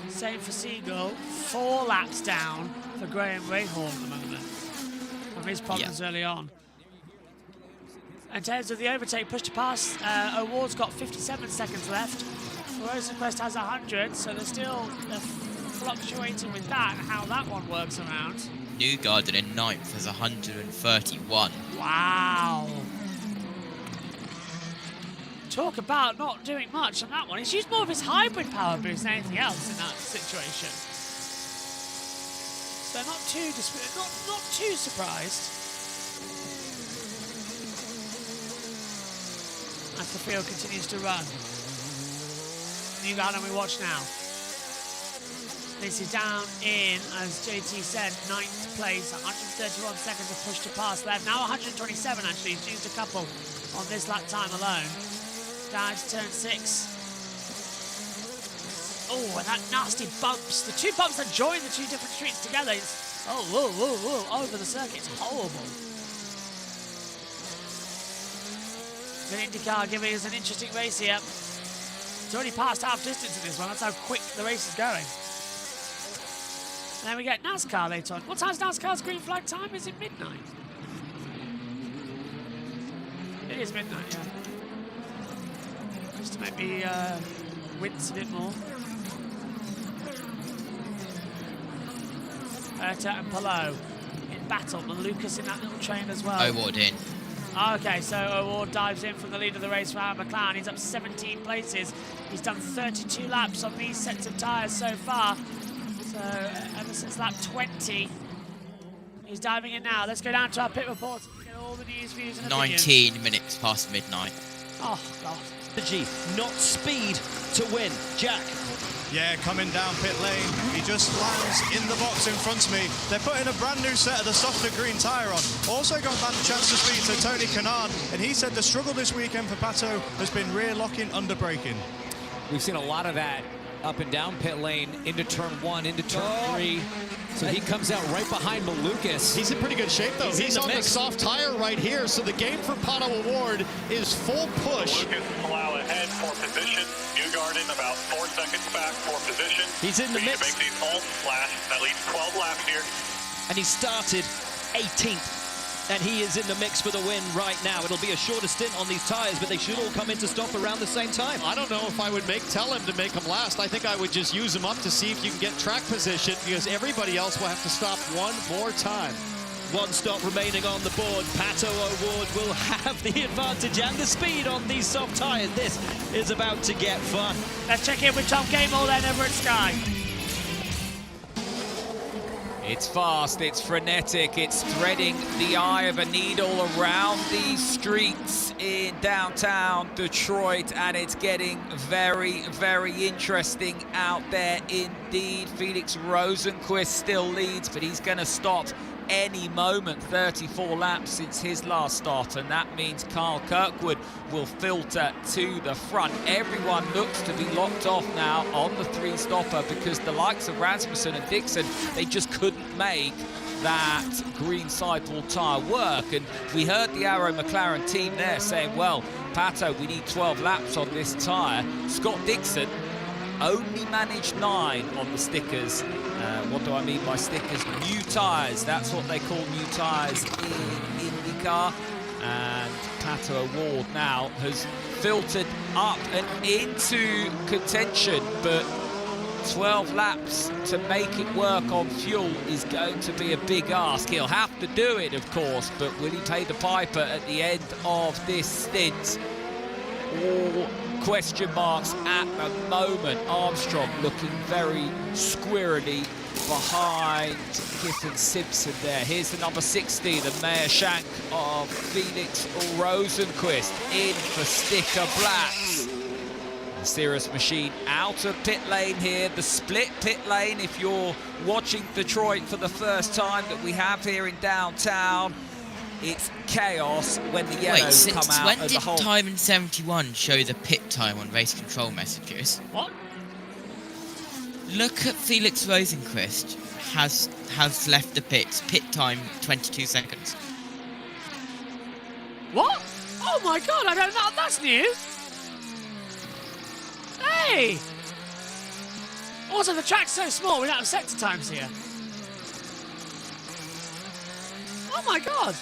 Same for Siegel. 4 laps down for Graham Rahal at the moment from his problems early on. In terms of the overtake, push to pass, O'Ward's got 57 seconds left. Rosenqvist has 100, so they're fluctuating with that and how that one works around. Newgarden in 9th has 131. Wow. Talk about not doing much on that one. He's used more of his hybrid power boost than anything else in that situation. So not too surprised. As the field continues to run. Newgarden we watch now. This is down in, as JT said, 9th place, 131 seconds of push to pass left. Now 127 actually, he's used a couple on this lap time alone. Down to turn 6. Oh, and that nasty bumps. The 2 bumps that join the 2 different streets together. Whoa, over the circuit. It's horrible. Good INDYCAR giving us an interesting race here. It's already past half distance in this one. That's how quick the race is going. And then we get NASCAR later on. What time's NASCAR's green flag time? Is it midnight? It is midnight, yeah. Just to make me wince a bit more. Herta and Palou in battle. And Lucas in that little train as well. O'Ward in. Okay, so O'Ward dives in from the lead of the race for Aaron McLaren. He's up 17 places. He's done 32 laps on these sets of tyres so far. So ever since lap 20, he's diving in now. Let's go down to our pit report and get all the news, views, and opinions. 19 minutes past midnight. Oh, God. Not speed to win. Jack. Yeah, coming down pit lane. He just lands in the box in front of me. They're putting a brand new set of the softer green tyre on. Also got that chance to speak to Tony Kanaan, and he said the struggle this weekend for Pato has been rear locking, under braking. We've seen a lot of that up and down pit lane, into turn 1, into turn 3. So he comes out right behind Malukas. He's in pretty good shape, though. He's on the soft tire right here. So the game for Pato O'Ward is full push. Lucas Palau ahead for position. Newgarden about 4 seconds back for position. He's in the mix. To make these home last at least 12 laps here. And he started 18th. And he is in the mix for the win right now. It'll be a shorter stint on these tyres, but they should all come into stop around the same time. I don't know if I would tell him to make him last. I think I would just use him up to see if you can get track position, because everybody else will have to stop one more time. 1 stop remaining on the board. Pato O'Ward will have the advantage and the speed on these soft tyres. This is about to get fun. Let's check in with Tom Gable then over at Sky. It's fast, it's frenetic, it's threading the eye of a needle around these streets in downtown Detroit, and it's getting very, very interesting out there indeed. Felix Rosenqvist still leads, but he's going to stop any moment. 34 laps since his last start, and that means Kyle Kirkwood will filter to the front. Everyone looks to be locked off now on the 3-stopper, because the likes of Rasmussen and Dixon, they just couldn't make that green sidewall tyre work. And we heard the Arrow McLaren team there saying, well, Pato, we need 12 laps on this tyre. Scott Dixon only managed 9 on the stickers. What do I mean by stickers? New tyres. That's what they call new tyres in INDYCAR. And Pato O'Ward now has filtered up and into contention, but 12 laps to make it work on fuel is going to be a big ask. He'll have to do it, of course, but will he pay the piper at the end of this stint? All question marks at the moment. Armstrong looking very squirrely behind Giffen Simpson there. Here's the number 60, the Mayer Shank of Felix Rosenquist in for Sticker Blacks. The Cirrus machine out of pit lane here, the split pit lane if you're watching Detroit for the first time that we have here in downtown. It's chaos when the yellows come out. Wait, since when did time in 71 show the pit time on race control messages? What? Look at Felix Rosenquist has left the pits. Pit time 22 seconds. What? Oh my god, I don't know. That's new. Hey! Also, the track's so small, we don't have sector times here. Oh my god!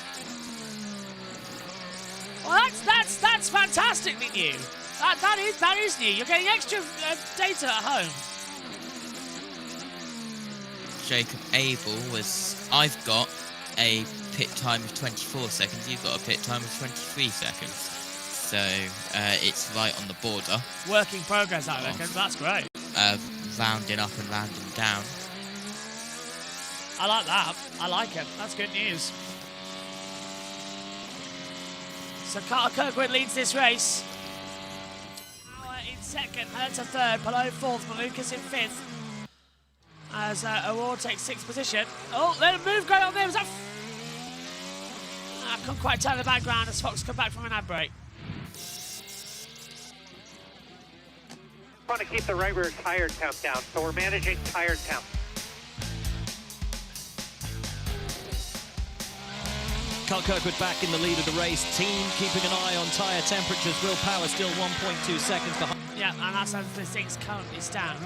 Well, that's fantastically new. That is new. You're getting extra data at home. Jacob Abel I've got a pit time of 24 seconds. You've got a pit time of 23 seconds. So it's right on the border. Work in progress, I reckon. That's great. Rounding up and rounding down. I like that. I like it. That's good news. So Carter Kirkwood leads this race. Power in second, Hertz third, Palou fourth, Malukas in fifth. As Award takes sixth position. Oh, there's a move going on there. Was that? I couldn't quite tell the background as Fox come back from an ad break. We want to keep the right rear tire count down, so we're managing tire count. Carl Kirkwood back in the lead of the race. Team keeping an eye on tyre temperatures. Will Power still 1.2 seconds behind. Yeah, and that's as the things currently stand.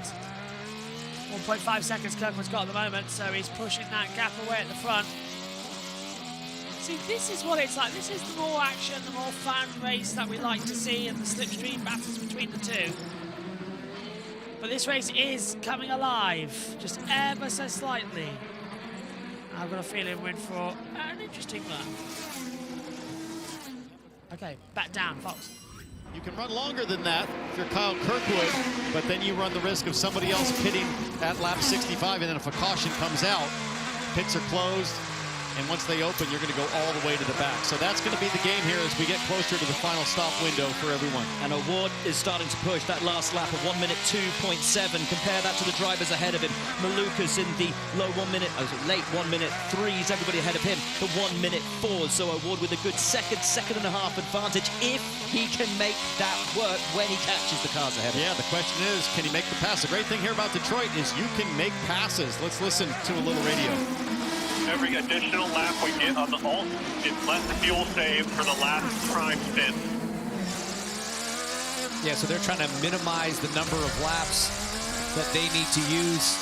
1.5 seconds Kirkwood's got at the moment, so he's pushing that gap away at the front. See, this is what it's like. This is the more action, the more fun race that we like to see, and the slipstream battles between the two. But this race is coming alive, just ever so slightly. I've got a feeling we're in for an interesting run. Okay, back down, Fox. You can run longer than that if you're Kyle Kirkwood, but then you run the risk of somebody else pitting at lap 65, and then if a caution comes out, pits are closed, and once they open, you're going to go all the way to the back. So that's going to be the game here as we get closer to the final stop window for everyone. And Award is starting to push that last lap of 1 minute 2.7. Compare that to the drivers ahead of him. Malukas in the late 1 minute 3s. Everybody ahead of him, the 1 minute 4s. So Award with a good second and a half advantage if he can make that work when he catches the cars ahead of him. Yeah, the question is, can he make the pass? The great thing here about Detroit is you can make passes. Let's listen to a little radio. Every additional lap we get on the alt is less fuel saved for the last prime stint. Yeah, so they're trying to minimize the number of laps that they need to use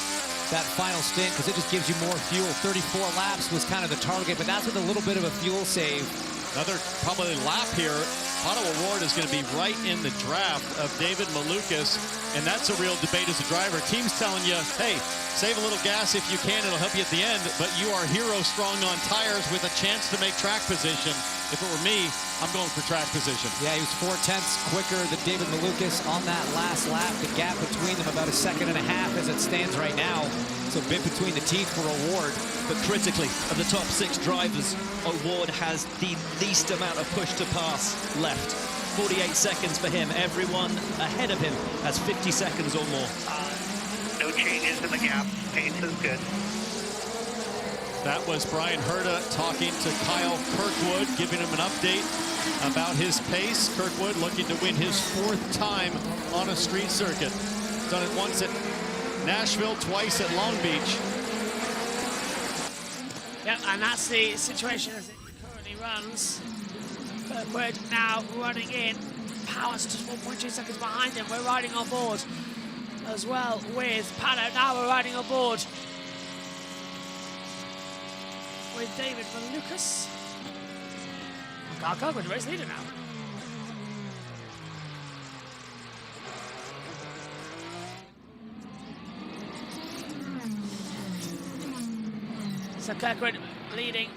that final stint because it just gives you more fuel. 34 laps was kind of the target, but that's with a little bit of a fuel save. Another probably lap here. Otto Award is going to be right in the draft of David Malukas, and that's a real debate as a driver. Team's telling you, hey, save a little gas if you can, it'll help you at the end, but you are hero strong on tires with a chance to make track position. If it were me, I'm going for track position. Yeah, he was 4/10 quicker than David Malukas on that last lap. The gap between them about a second and a half as it stands right now. So a bit between the teeth for Award. But critically, of the top 6 drivers, Award has the least amount of push to pass left. 48 seconds for him. Everyone ahead of him has 50 seconds or more. No changes in the gap. Pace is good. That was Brian Herta talking to Kyle Kirkwood, giving him an update about his pace. Kirkwood looking to win his 4th time on a street circuit. Done it once at Nashville, twice at Long Beach. Yep, and that's the situation as it currently runs. Kirkwood now running in. Power's just 1.2 seconds behind him. We're riding on board as well with Pano. Now we're riding on board with David Malukas. Carl Kirkwood, the race leader now. So Kirkwood leading,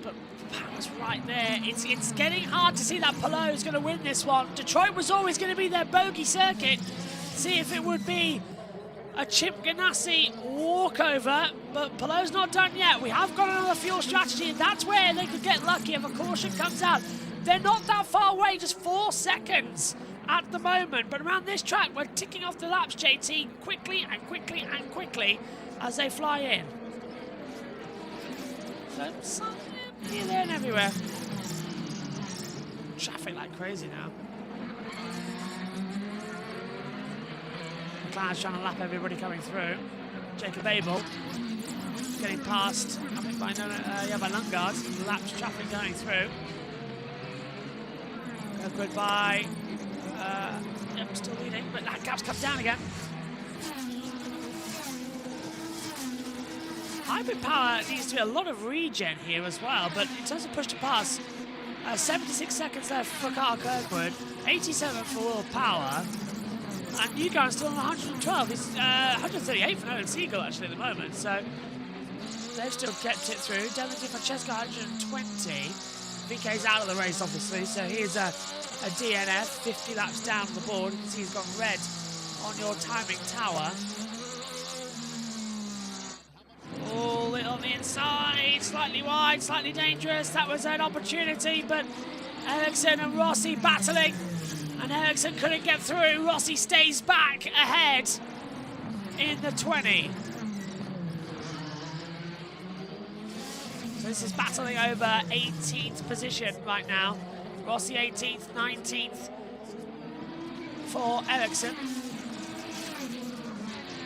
but Power's right there. It's getting hard to see that Palou is going to win this one. Detroit was always going to be their bogey circuit. See if it would be a Chip Ganassi walkover, but Pallot's not done yet. We have got another fuel strategy, and that's where they could get lucky if a caution comes out. They're not that far away, just 4 seconds at the moment, but around this track, we're ticking off the laps, JT, quickly and quickly and quickly as they fly in. So, some here, there, and everywhere. Traffic like crazy now. McLaren's trying to lap everybody coming through. Jacob Abel getting past, I think by Lundgaard. Laps traffic going through. Goodbye. Yep, still leading, but that gap's come down again. Hybrid Power needs to be a lot of regen here as well, but in terms of push to pass, 76 seconds left for Carl Kirkwood, 87 for Will Power, and UNDYCAR still on 112. He's 138 for Nolan Siegel actually at the moment, so they've still kept it through. Devin DiFrancesco 120. VK's out of the race, obviously, so here's a DNF, 50 laps down the board. You can see he's got red on your timing tower. Oh, it on the inside, slightly wide, slightly dangerous. That was an opportunity, but Ericsson and Rossi battling, and Ericsson couldn't get through. Rossi stays back ahead in the 20. So this is battling over 18th position right now. Rossi 18th, 19th for Ericsson.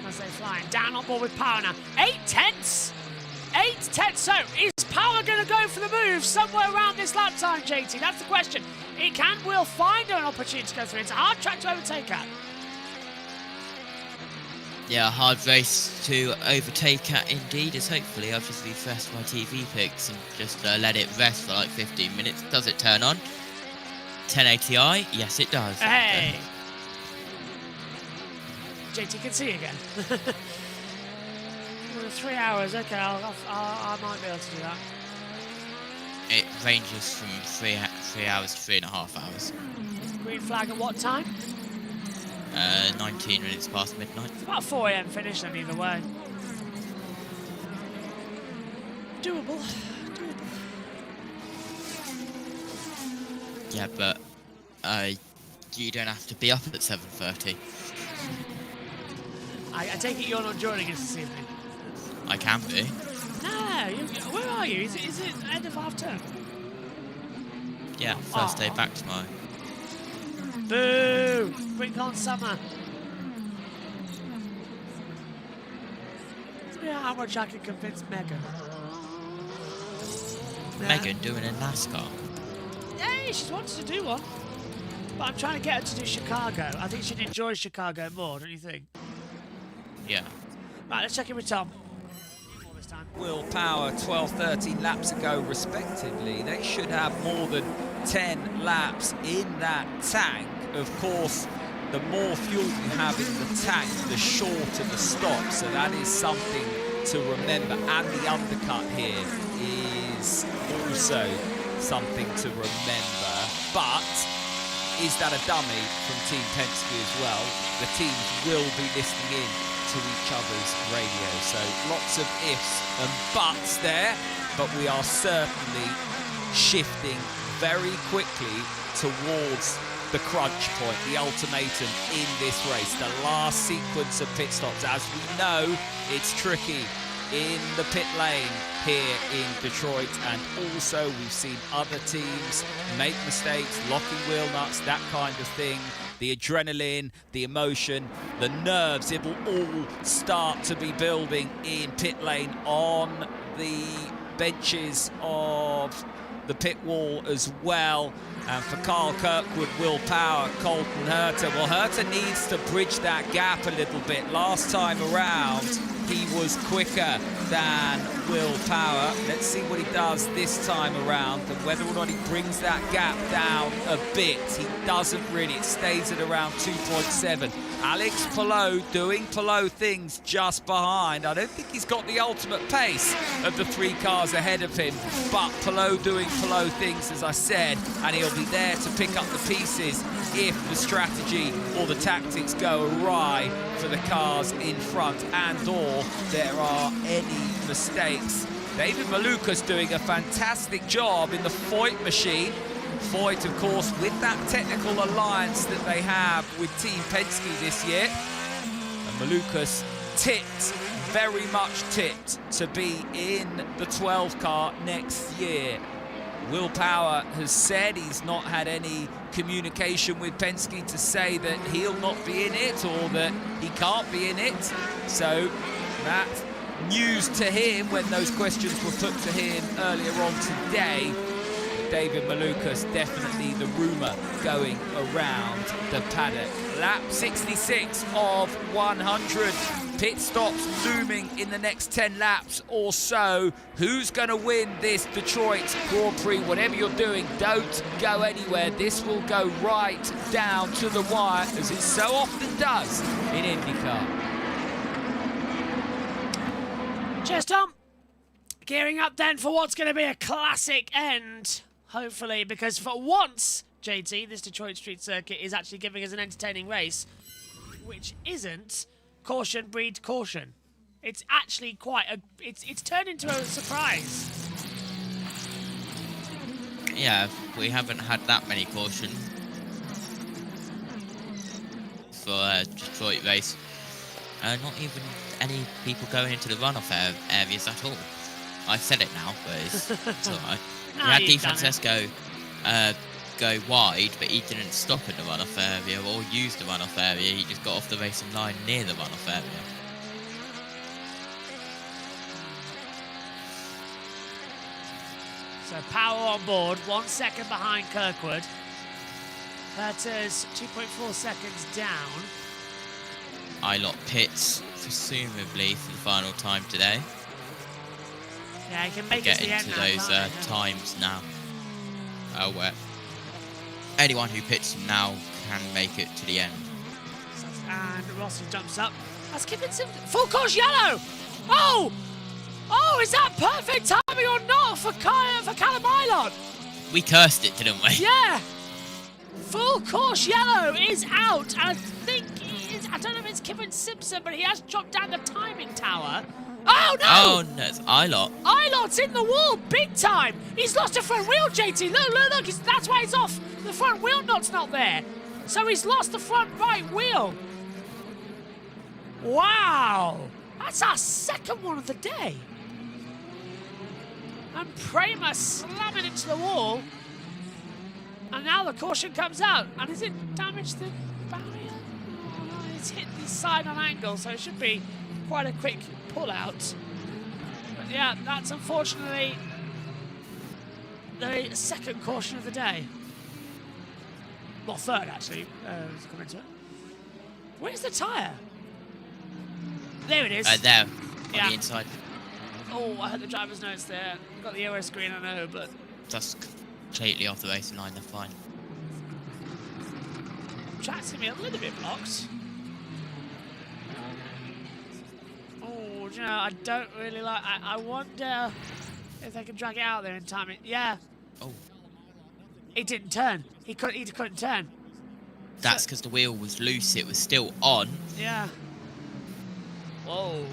As they fly down on board with Power now. 8 tenths! 8 tenths! So is Power going to go for the move somewhere around this lap time, JT? That's the question. It will find an opportunity to go through. It's a hard track to overtake at. Yeah, a hard race to overtake at indeed, as hopefully I'll just refresh my TV pics and just let it rest for like 15 minutes. Does it turn on? 1080i? Yes, it does. Hey! JT can see again. 3 hours, okay, I might be able to do that. It ranges from 3 hours to 3.5 hours. Green flag at what time? 19 minutes past midnight. It's about 4 AM finish then either way. Doable. Yeah, but you don't have to be up at 7:30. I take it you're not joining us this evening? I can be. No, where are you? Is it end of half term? Yeah, first day back tomorrow. Boo! Bring on summer. Yeah, how much I can convince Megan. Megan doing a NASCAR? Hey, she's wanted to do one. But I'm trying to get her to do Chicago. I think she'd enjoy Chicago more, don't you think? Yeah. Right, let's check in with Tom. Will Power 12, 13 laps ago respectively. They should have more than 10 laps in that tank. Of course, the more fuel you have in the tank, the shorter the stop. So that is something to remember. And the undercut here is also something to remember. But is that a dummy from Team Penske as well? The teams will be listening in to each other's radio. So lots of ifs and buts there, but we are certainly shifting very quickly towards the crunch point, the ultimatum in this race, the last sequence of pit stops. As we know, it's tricky in the pit lane here in Detroit, and also we've seen other teams make mistakes, locking wheel nuts, that kind of thing. The adrenaline, the emotion, the nerves, it will all start to be building in pit lane on the benches of the pit wall as well. And for Carl Kirkwood, Will Power, Colton Herta. Well, Herta needs to bridge that gap a little bit. Last time around, he was quicker than Will Power. Let's see what he does this time around and whether or not he brings that gap down a bit. He doesn't really. It stays at around 2.7. Alex Palou doing Palou things just behind. I don't think he's got the ultimate pace of the 3 cars ahead of him, but Palou doing Palou things, as I said, and he'll be there to pick up the pieces if the strategy or the tactics go awry for the cars in front and or there are any mistakes. David Malukas doing a fantastic job in the Foyt machine. Foyt, of course, with that technical alliance that they have with Team Penske this year. And Malukas tipped, very much tipped, to be in the 12 car next year. Will Power has said he's not had any communication with Penske to say that he'll not be in it or that he can't be in it. So that's news to him when those questions were put to him earlier on today. David Malukas, definitely the rumour going around the paddock. Lap 66 of 100. Pit stops looming in the next 10 laps or so. Who's going to win this Detroit Grand Prix? Whatever you're doing, don't go anywhere. This will go right down to the wire, as it so often does in IndyCar. Cheers, Tom. Gearing up then for what's going to be a classic end. Hopefully, because for once, JT, this Detroit Street Circuit is actually giving us an entertaining race, which isn't caution breed caution. It's actually quite a... It's turned into a surprise. Yeah, we haven't had that many caution for a Detroit race. Not even any people going into the runoff areas at all. I've said it now, but it's alright. We had Di Francesco go wide, but he didn't stop in the runoff area or use the runoff area. He just got off the racing line near the runoff area. So Power on board, 1 second behind Kirkwood. That is 2.4 seconds down. Ilott pits, presumably for the final time today. Yeah, he can make get it to the into end those now, times now. Oh, well. Anyone who pits now can make it to the end. And Rossi jumps up. That's given some full course yellow. Oh! Oh, is that perfect timing or not for Callum Ilott? We cursed it, didn't we? Yeah. Full course yellow is out. And I think I don't know if it's Kevin Simpson, but he has dropped down the timing tower. Oh, no! Oh, no, it's Ilott. Ilott's in the wall, big time. He's lost a front wheel, JT. Look, that's why he's off. The front wheel nut's not there. So he's lost the front right wheel. Wow. That's our second one of the day. And Prima slamming into the wall. And now the caution comes out. And has it damaged the barrier? Oh, no, it's hit the side on angle, so it should be quite a quick pull out. But yeah, that's unfortunately the second caution of the day. Well, third actually, to come into it. Where's the tyre? There it is. There, on the inside. Oh, I had the driver's notes there. Got the Euro screen, I know, but... That's completely off the racing line, they're fine. Track's gonna be a little bit blocked. Oh, you know, I don't really like... I wonder if they can drag it out there in time. Yeah. Oh. It didn't turn. He couldn't turn. That's because the wheel was loose, it was still on. Yeah. Whoa.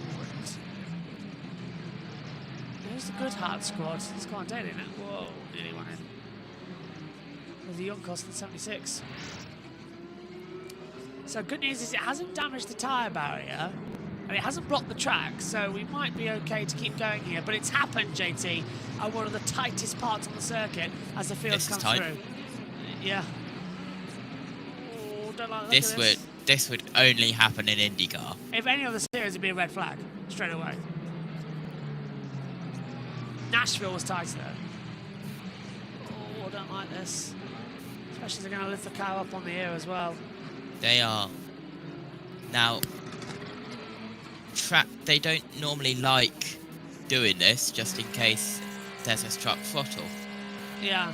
There's the Goodhart squad. It's gone dead, isn't it? Whoa, nearly won in. With the young cost at 76. So good news is it hasn't damaged the tyre barrier. And it hasn't blocked the track, so we might be okay to keep going here. But it's happened, JT, at one of the tightest parts on the circuit as the field comes through. Yeah. Oh, don't like the look of this. This would only happen in IndyCar. If any other series, it'd be a red flag straight away. Nashville was tight there. Oh, I don't like this. Especially if they're going to lift the car up on the air as well. They are. Now, they don't normally like doing this, just in case there's a truck throttle. Yeah.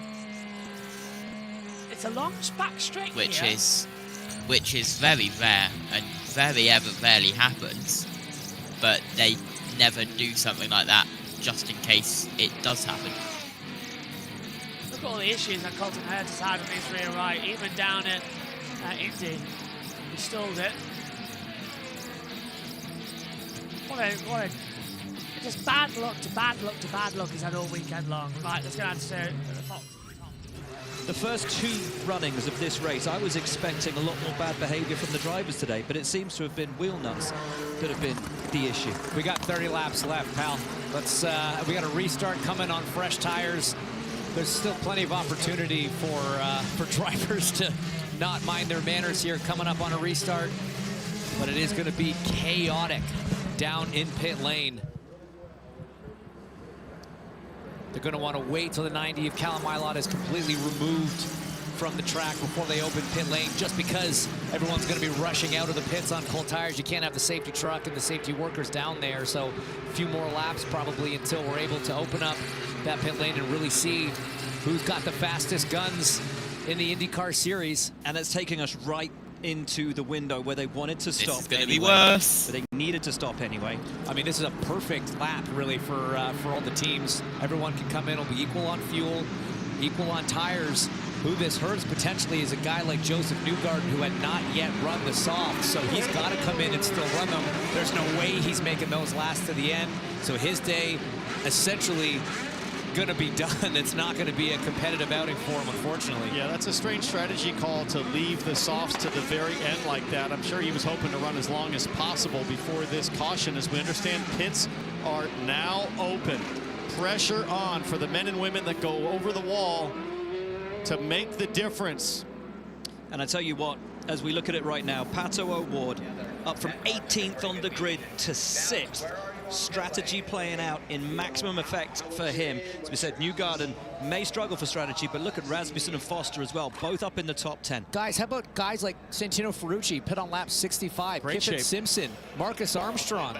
It's a long back straight Which here. is which is very rare and very rarely happens, but they never do something like that just in case it does happen. Look at all the issues that Colton Herta's had in his rear right, even down at Indy. He stalled it. What a just bad luck to bad luck to bad luck he's had all weekend long. Right, let's go down to the first 2 runnings of this race, I was expecting a lot more bad behavior from the drivers today, but it seems to have been wheel nuts that have been the issue. We got 30 laps left, pal. We got a restart coming on fresh tires. There's still plenty of opportunity for drivers to not mind their manners here coming up on a restart, but it is going to be chaotic down in pit lane. They're going to want to wait till the 90 if Callum Ilott is completely removed from the track before they open pit lane, just because everyone's going to be rushing out of the pits on cold tires. You can't have the safety truck and the safety workers down there, so a few more laps probably until we're able to open up that pit lane and really see who's got the fastest guns in the IndyCar series. And it's taking us right into the window where they wanted to stop. This is going to anyway, be worse. but they needed to stop anyway. I mean, this is a perfect lap, really, for all the teams. Everyone can come in, will be equal on fuel, equal on tires. Who this hurts potentially is a guy like Joseph Newgarden, who had not yet run the soft, so he's got to come in and still run them. There's no way he's making those last to the end, so his day essentially going to be done. It's not going to be a competitive outing for him, unfortunately. Yeah, that's a strange strategy call to leave the softs to the very end like that. I'm sure he was hoping to run as long as possible before this caution. As we understand, pits are now open. Pressure on for the men and women that go over the wall to make the difference. And I tell you what, as we look at it right now, Pato O'Ward up from 18th on the grid to 6th. Strategy playing out in maximum effect for him. As we said, Newgarden may struggle for strategy, but look at Rasmussen and Foster as well, both up in the top 10. Guys, how about guys like Santino Ferrucci, pit on lap 65, Great Kiffin shape. Simpson, Marcus Armstrong.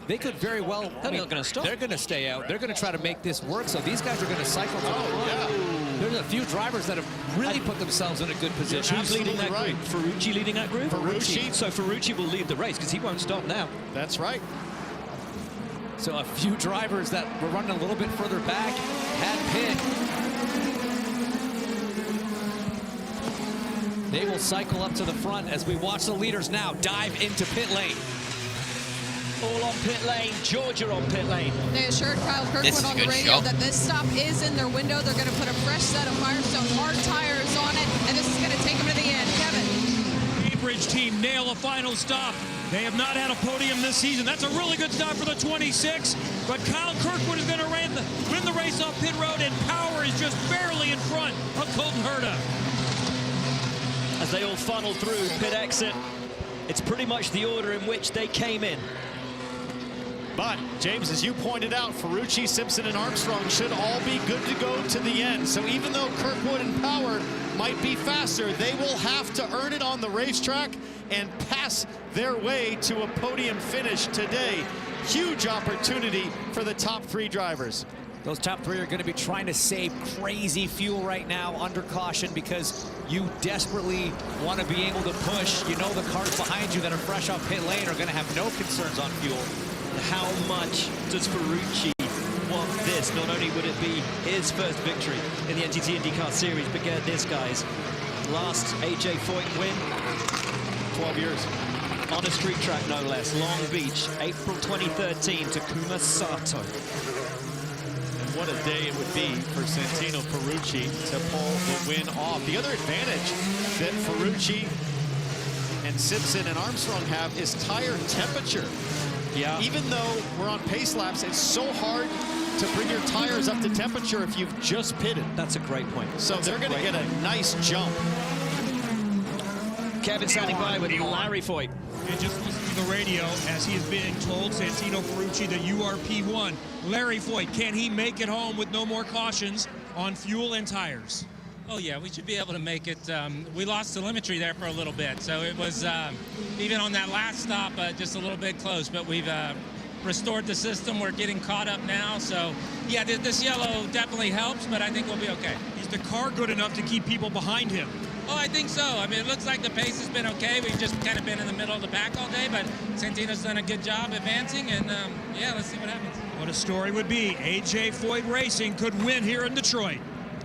They could very well, They're not going to stop. They're going to stay out. They're going to try to make this work, so these guys are going to cycle to the front. There's a few drivers that have really put themselves in a good position. Who's leading that group? Ferrucci leading that group? Ferrucci. So Ferrucci will lead the race because he won't stop now. That's right. So a few drivers that were running a little bit further back had pit. They will cycle up to the front as we watch the leaders now dive into pit lane. All on pit lane, Georgia on pit lane. They assured Kyle Kirkwood on the radio that this stop is in their window. They're going to put a fresh set of Firestone hard tires on it, and this is going to take them to the end. Kevin. Cambridge team nail a final stop. They have not had a podium this season. That's a really good stop for the 26, but Kyle Kirkwood is going to win the race off pit road, and Power is just barely in front of Colton Herta. As they all funnel through pit exit, it's pretty much the order in which they came in. But, James, as you pointed out, Ferrucci, Simpson, and Armstrong should all be good to go to the end. So even though Kirkwood and Power might be faster, they will have to earn it on the racetrack and pass their way to a podium finish today. Huge opportunity for the top 3 drivers. Those top 3 are going to be trying to save crazy fuel right now under caution because you desperately want to be able to push. You know the cars behind you that are fresh off pit lane are going to have no concerns on fuel. How much does Ferrucci want this? Not only would it be his first victory in the NTT IndyCar Series, but get this, guys. Last AJ Foyt win, 12 years. On a street track, no less. Long Beach, April 2013, Takuma Sato. And what a day it would be for Santino Ferrucci to pull the win off. The other advantage that Ferrucci and Simpson and Armstrong have is tire temperature. Yeah. Even though we're on pace laps, it's so hard to bring your tires up to temperature if you've just pitted. That's a great point. So they're going to get a nice jump. Kevin standing by with Larry Foyt. And just listen to the radio as he is being told, Santino Ferrucci, the URP1. Larry Foyt, can he make it home with no more cautions on fuel and tires? Oh, yeah, we should be able to make it. We lost telemetry there for a little bit, so it was, even on that last stop, just a little bit close, but we've restored the system. We're getting caught up now, so, yeah, this yellow definitely helps, but I think we'll be okay. Is the car good enough to keep people behind him? Oh, I think so. I mean, it looks like the pace has been okay. We've just kind of been in the middle of the pack all day, but Santino's done a good job advancing, and yeah, let's see what happens. What a story would be. AJ Foyt Racing could win here in Detroit.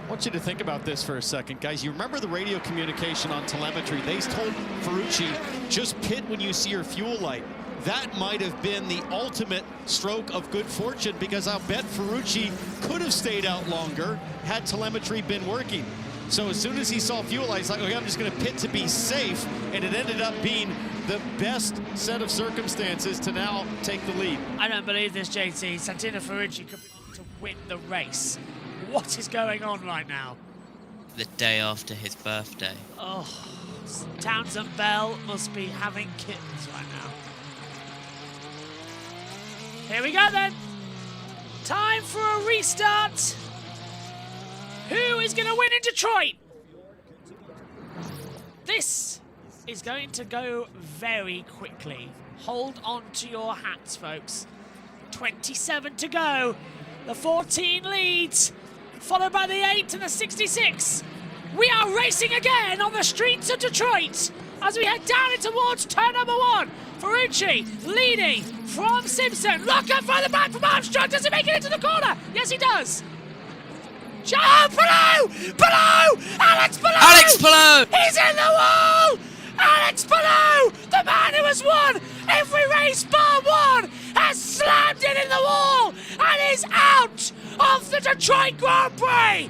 I want you to think about this for a second, guys. You remember the radio communication on telemetry? They told Ferrucci, just pit when you see your fuel light. That might have been the ultimate stroke of good fortune, because I'll bet Ferrucci could have stayed out longer had telemetry been working. So as soon as he saw fuel light, he's like, okay, I'm just going to pit to be safe. And it ended up being the best set of circumstances to now take the lead. I don't believe this, JT. Santino Ferrucci could be to win the race. What is going on right now? The day after his birthday. Oh, Townsend Bell must be having kittens right now. Here we go then. Time for a restart. Who is going to win in Detroit? This is going to go very quickly. Hold on to your hats, folks. 27 to go. The 14 leads, followed by the 8 and the 66. We are racing again on the streets of Detroit as we head down towards turn number 1. Ferrucci leading from Simpson. Look up from the back from Armstrong. Does he make it into the corner? Yes, he does. Palou! Alex Palou! Alex Palou! He's in the wall! Alex Palou, the man who has won every race bar one, has slammed it in the wall and is out of the Detroit Grand Prix.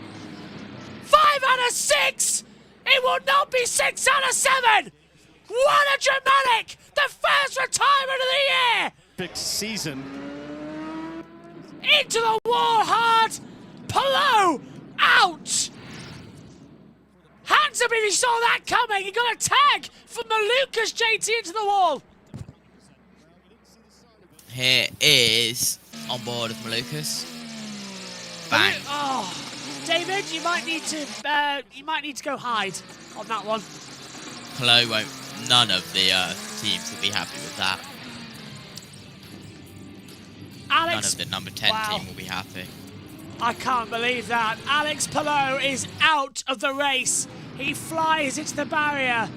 5 out of 6. It will not be 6 out of 7. What a dramatic! The first retirement of the year! Big season. Into the wall hard. Palou out. Hands up if you saw that coming. He got a tag from Malukas, JT, into the wall. Here is on board of Malukas. Bang. Oh, David, you might need to go hide on that one. Palou won't. None of the teams will be happy with that. Alex, none of the number 10 team will be happy. I can't believe that. Alex Palou is out of the race. He flies into the barrier.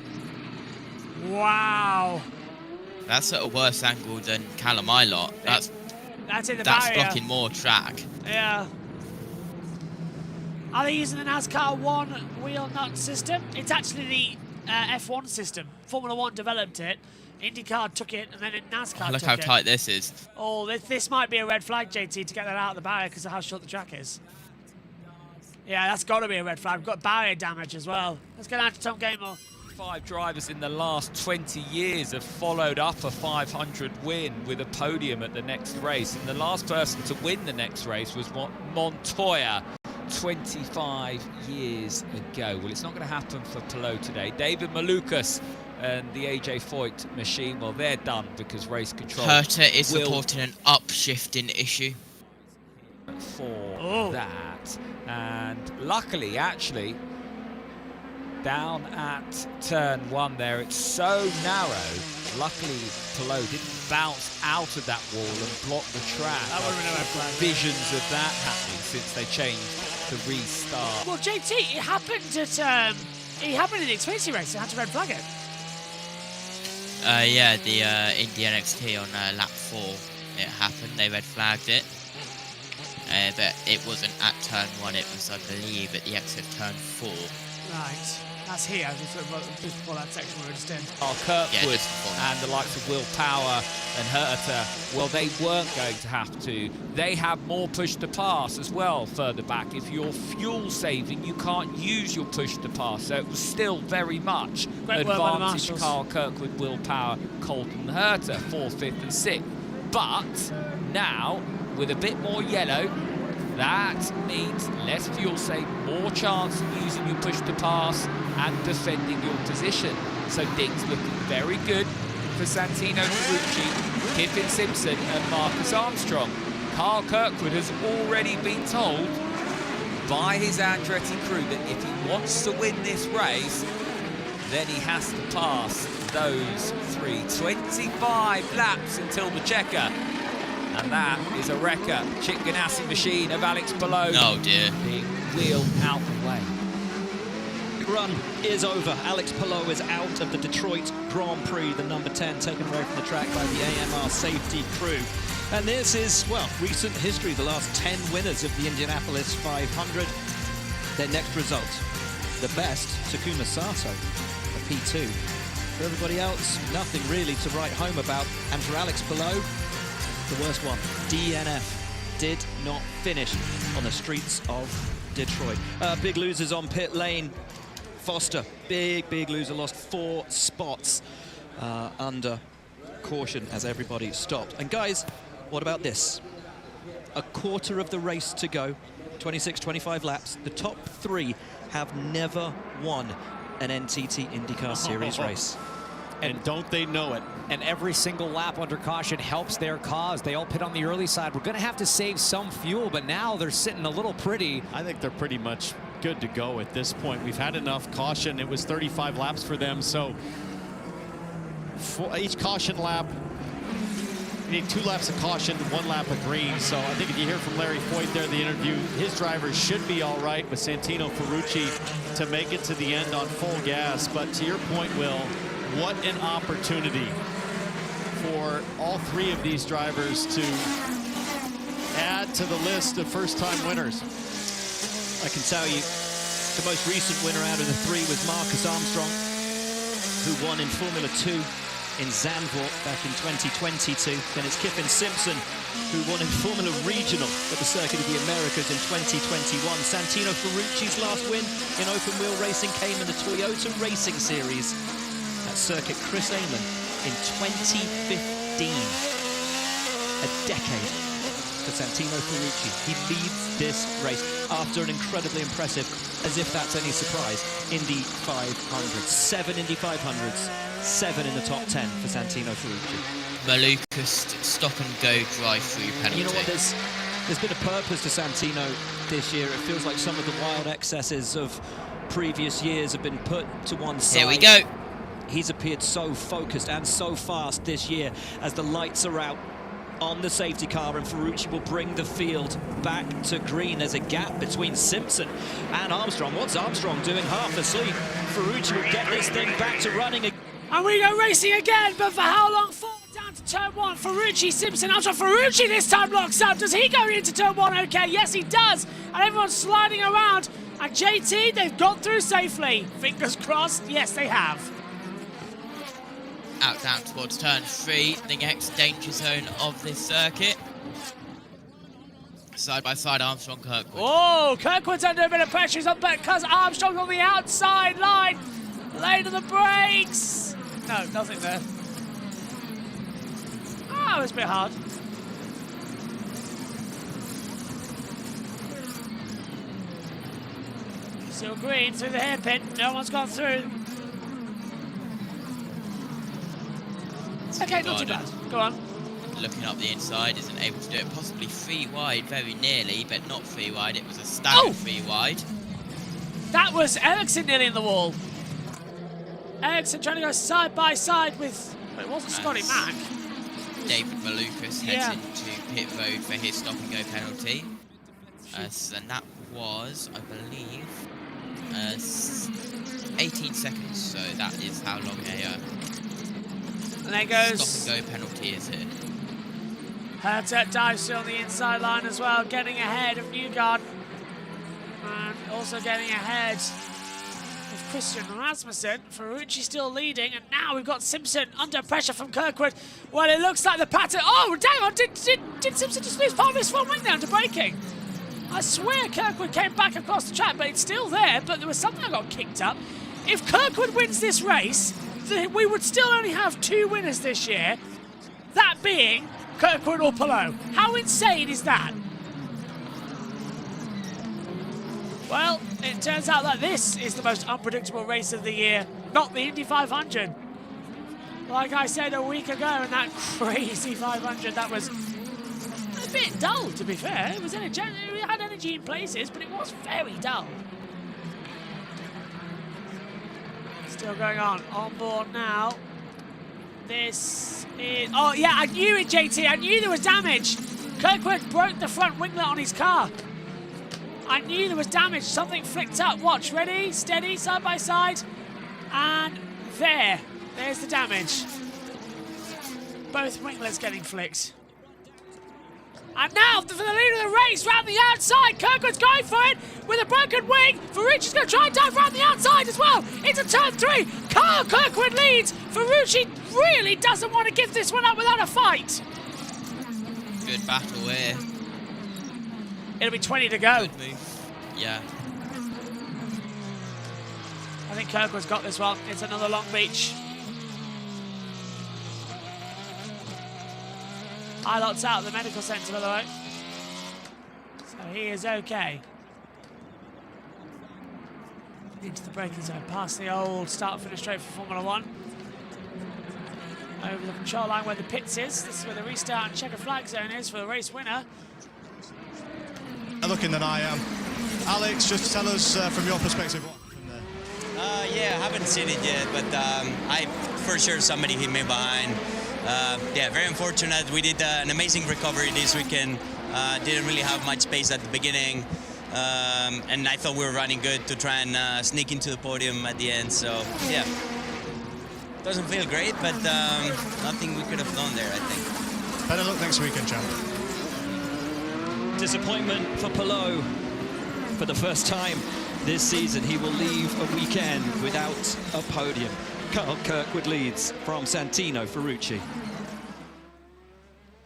Wow. That's at a worse angle than Callum Ilott. That's in the barrier. That's blocking more track. Yeah. Are they using the NASCAR one wheel nut system? It's actually the F1 system. Formula 1 developed it. INDYCAR took it, and then NASCAR Look took how it. tight this is. Oh, this might be a red flag, JT, to get that out of the barrier because of how short the track is. Yeah, that's got to be a red flag. We've got barrier damage as well. Let's go down to Tom Gamer. 5 drivers in the last 20 years have followed up a 500 win with a podium at the next race. And the last person to win the next race was Montoya 25 years ago. Well, it's not going to happen for Palou today. David Malukas and the AJ Foyt machine, well, they're done because race control Herta is reporting an upshifting issue. For that. And luckily, actually, down at turn 1 there, it's so narrow. Luckily, Palou didn't bounce out of that wall and block the track. That would have been a red flag. Visions of that happening since they changed the restart. Well, JT, it happened in the Xfinity race. They had to red flag it. Yeah, the Indy NXT on lap 4, it happened. They red flagged it. But it wasn't at turn 1, it was, I believe, at the exit of turn 4. Right. That's here, just before that section we were just in. Kirkwood and the likes of Will Power and Herta, well, they weren't going to have to. They have more push to pass as well further back. If you're fuel saving, you can't use your push to pass. So it was still very much advantage Carl Kirkwood, Will Power, Colton Herta, 4th, 5th and 6th. But now, with a bit more yellow, that means less fuel save, more chance of using your push to pass and defending your position. So things looking very good for Santino Ferrucci, Kiffin Simpson and Marcus Armstrong. Carl Kirkwood has already been told by his Andretti crew that if he wants to win this race, then he has to pass those 325 laps until the checker. And that is a wrecker. Chip Ganassi machine of Alex Palou. Oh dear. Being wheeled out the way. run is over. Alex Palou is out of the Detroit Grand Prix, the number 10, taken away from the track by the AMR safety crew. And this is, well, recent history, the last 10 winners of the Indianapolis 500. Their next result, the best, Takuma Sato, a P2. For everybody else, nothing really to write home about. And for Alex Palou, the worst one, DNF. Did not finish on the streets of Detroit. Big losers on pit lane. Foster, big loser, lost 4 spots under caution as everybody stopped. And guys, what about this? A quarter of the race to go, 26, 25 laps. The top 3 have never won an NTT IndyCar Series race. And don't they know it? And every single lap under caution helps their cause. They all pit on the early side. We're going to have to save some fuel, but now they're sitting a little pretty. I think they're pretty much good to go at this point. We've had enough caution. It was 35 laps for them, so for each caution lap, you need 2 laps of caution, 1 lap of green. So I think if you hear from Larry Foyt there, the interview, his drivers should be all right with Santino Ferrucci to make it to the end on full gas. But to your point, Will, what an opportunity for all 3 of these drivers to add to the list of first-time winners. I can tell you, the most recent winner out of the 3 was Marcus Armstrong, who won in Formula 2 in Zandvoort back in 2022. Then it's Kiffin Simpson, who won in Formula Regional at the Circuit of the Americas in 2021. Santino Ferrucci's last win in open wheel racing came in the Toyota Racing Series at Circuit Chris Amon in 2015. A decade for Santino Ferrucci. He leads this race after an incredibly impressive, as if that's any surprise, Indy 500. 7 Indy 500s, 7 in the top 10 for Santino Ferrucci. Malukas stop-and-go drive-through penalty. You know what, there's been a purpose to Santino this year. It feels like some of the wild excesses of previous years have been put to one side. Here we go. He's appeared so focused and so fast this year as the lights are out on the safety car, and Ferrucci will bring the field back to green. There's a gap between Simpson and Armstrong. What's Armstrong doing half asleep? Ferrucci will get this thing back to running. And we go racing again, but for how long? Forward down to turn 1. Ferrucci, Simpson, Armstrong. Ferrucci this time locks up. Does he go into turn 1? Okay, yes he does. And everyone's sliding around. And JT, they've got through safely. Fingers crossed, yes they have. Out down towards turn 3, the next danger zone of this circuit. Side by side, Armstrong, Kirkwood. Oh, Kirkwood's under a bit of pressure. He's on back because Armstrong's on the outside line. Lane of the brakes. No, nothing there. Oh, it was a bit hard. Still green through the hairpin. No one's gone through. Okay, not too bad. Go on. Looking up the inside, isn't able to do it. Possibly 3 wide, very nearly, but not 3 wide. It was a standard 3 wide. That was Ericsson nearly in the wall. Ericsson trying to go side by side with... It wasn't Scotty Mack. David Malukas heads into pit road for his stop-and-go penalty. And that was, I believe, 18 seconds. So that is how long a... And there goes... Stop-and-go penalty is it. Hertet dives still on the inside line as well, getting ahead of Newgarden. And also getting ahead of Christian Rasmussen. Ferrucci still leading, and now we've got Simpson under pressure from Kirkwood. Well, it looks like the pattern... Oh, dang on, did Simpson just lose part of his front wing there under braking? I swear Kirkwood came back across the track, but it's still there, but there was something that got kicked up. If Kirkwood wins this race, we would still only have 2 winners this year, that being Kirkwood or Palou. How insane is that? Well, it turns out that this is the most unpredictable race of the year, not the Indy 500. Like I said a week ago in that crazy 500, that was a bit dull, to be fair. It was it had energy in places, but it was very dull. Still going on board now. This is... Oh, yeah, I knew it, JT. I knew there was damage. Kirkwood broke the front winglet on his car. I knew there was damage. Something flicked up. Watch. Ready, steady, side by side. And there's the damage. Both winglets getting flicked. And now for the lead of the race, round the outside. Kirkwood's going for it with a broken wing. Ferrucci's going to try and dive round the outside as well. Into turn 3. Kyle Kirkwood leads. Ferrucci really doesn't want to give this one up without a fight. Good battle here. It'll be 20 to go. Good move. Yeah. I think Kirkwood's got this one. It's another long beach. Ilot's out of the medical centre, by the way. So he is okay. Into the braking zone, past the old start-finish straight for Formula 1. Over the control line where the pits is. This is where the restart and checker flag zone is for the race winner. Looking than I am. Alex, just tell us from your perspective what happened there. Yeah, I haven't seen it yet, but I for sure somebody hit me behind. Yeah, very unfortunate. We did an amazing recovery this weekend. Didn't really have much space at the beginning. And I thought we were running good to try and sneak into the podium at the end. So, yeah. Doesn't feel great, but nothing we could have done there, I think. Better luck next weekend, champ. Disappointment for Palou. For the first time this season, he will leave a weekend without a podium. Kyle Kirkwood leads from Santino Ferrucci.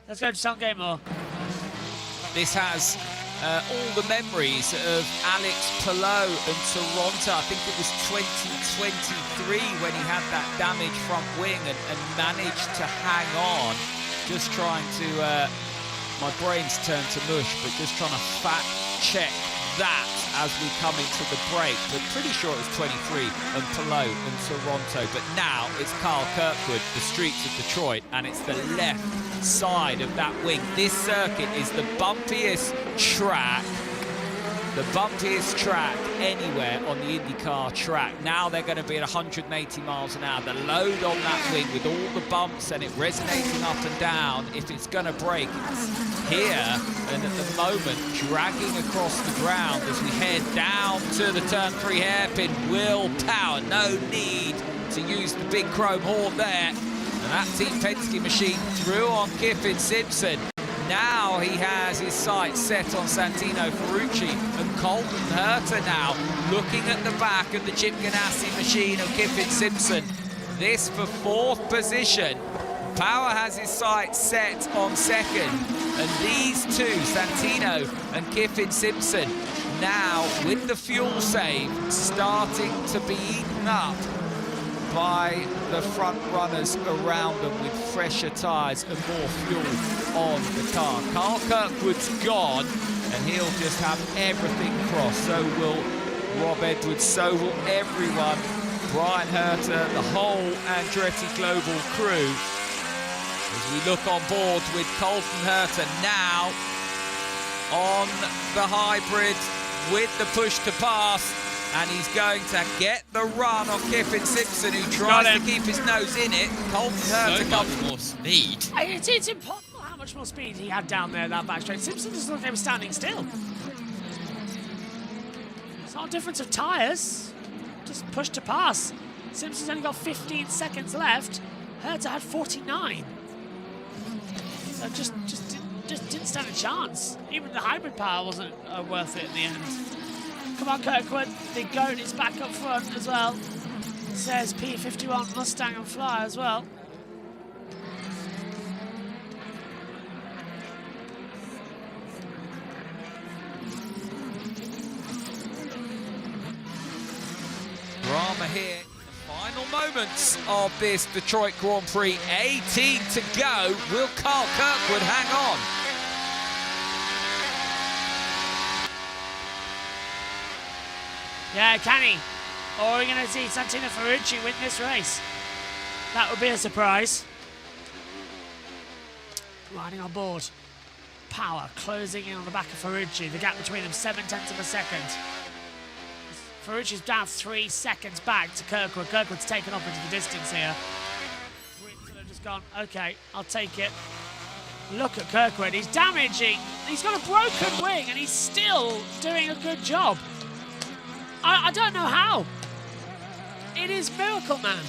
Let's go to John Gatemore. This has all the memories of Alex Palou and Toronto. I think it was 2023 when he had that damaged front wing and managed to hang on. Just trying to, my brain's turned to mush, but just trying to fact check that as we come into the break. But pretty sure it was 23 and Palou and Toronto. But now it's Kyle Kirkwood, the streets of Detroit, and it's the left side of that wing. This circuit is the bumpiest track anywhere on the INDYCAR track. Now they're going to be at 180 miles an hour. The load on that wing with all the bumps and it resonating up and down, if it's going to break, it's here and at the moment dragging across the ground as we head down to the turn 3 hairpin. Will Power, no need to use the big chrome horn there. And that Team Penske machine through on Kiffin Simpson. Now he has his sights set on Santino Ferrucci and Colton Herta now looking at the back of the Chip Ganassi machine of Kiffin Simpson. This for 4th position. Power has his sights set on 2nd. And these two, Santino and Kiffin Simpson, now with the fuel save starting to be eaten up by the front runners around them with fresher tyres and more fuel on the car. Kyle Kirkwood's gone and he'll just have everything crossed. So will Rob Edwards, so will everyone. Brian Herta, the whole Andretti Global crew. As we look on board with Colton Herta now on the hybrid with the push to pass. And he's going to get the run on Kiffin Simpson, who tries to keep his nose in it. Colton Herta So much more speed. It's impossible how much more speed he had down there that back straight. Simpson just looked like he was standing still. It's not a difference of tyres. Just push to pass. Simpson's only got 15 seconds left. Herta had 49. So just didn't stand a chance. Even the hybrid power wasn't worth it in the end. Come on, Kirkwood. The GOAT is back up front as well. Says P51 Mustang and Fly as well. Drama here. The final moments of this Detroit Grand Prix. 18 to go. Will Kyle Kirkwood hang on? Yeah, can he? Or are we going to see Santino Ferrucci win this race? That would be a surprise. Riding on board. Power closing in on the back of Ferrucci. The gap between them 0.7 of a second. Ferrucci's down 3 seconds back to Kirkwood. Kirkwood's taken off into the distance here. Just gone, okay, I'll take it. Look at Kirkwood. He's damaging He's got a broken wing, and he's still doing a good job. I don't know how. It is Miracle Man.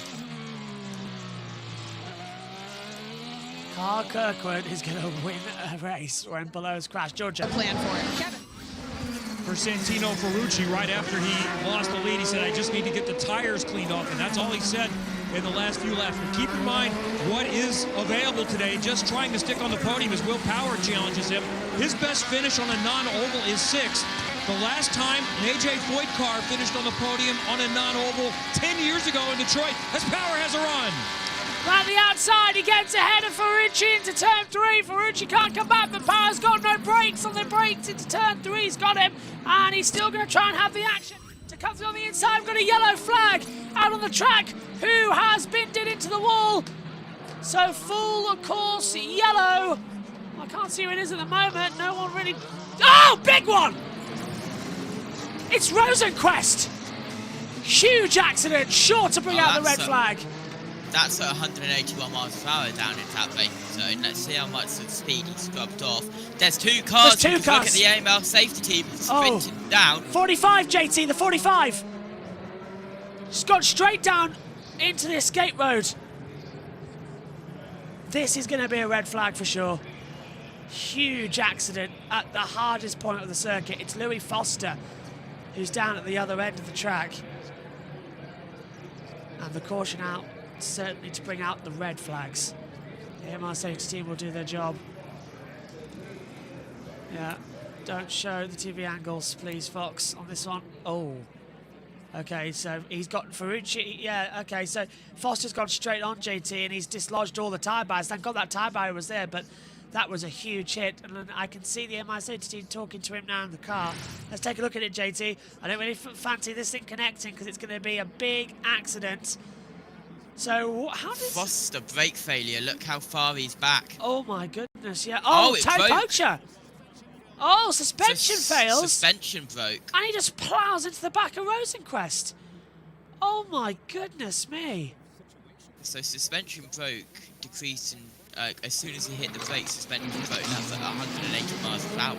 Carl Kirkwood is going to win a race when Below's crash. Georgia. Plan for it. Kevin. For Santino Ferrucci, right after he lost the lead, he said, I just need to get the tires cleaned off, and that's all he said in the last few laps. But keep in mind what is available today. Just trying to stick on the podium as Will Power challenges him. His best finish on a non-oval is 6th. The last time AJ Foytkar finished on the podium on a non-oval 10 years ago in Detroit, as Power has a run. Round the outside, he gets ahead of Ferrucci into turn 3. Ferrucci can't come back, but Power's got no brakes on the brakes into turn 3. He's got him, and he's still going to try and have the action. To come through on the inside, we've got a yellow flag out on the track. Who has binned it into the wall? So full course yellow. I can't see who it is at the moment. No one really... Oh, big one! It's Rosenquist. Huge accident, sure to bring out the red flag. That's at 181 miles per hour down in that braking zone. Let's see how much of the speed he scrubbed off. There's 2 cars. There's 2 cars. Look at the AML safety team sprinting down. 45, JT, the 45. Just got straight down into the escape road. This is going to be a red flag for sure. Huge accident at the hardest point of the circuit. It's Louis Foster who's down at the other end of the track. And the caution out, certainly to bring out the red flags. The MR safety team will do their job. Yeah, don't show the TV angles, please, Fox, on this one. Oh, okay, so he's got Ferrucci. Yeah, okay, so Foster's gone straight on JT, and he's dislodged all the tyre barriers. Thank God that tyre barrier was there, but that was a huge hit, and I can see the MI safety team talking to him now in the car. Let's take a look at it, JT. I don't really fancy this thing connecting because it's going to be a big accident. So how does... Foster brake failure. Look how far he's back. Oh my goodness, yeah. Oh, toe poacher. Oh, suspension fails. Suspension broke. And he just plows into the back of Rosenquist. Oh my goodness me. So suspension broke, decreased in, as soon as he hit the brake, suspension broke. That's at 180 miles per hour.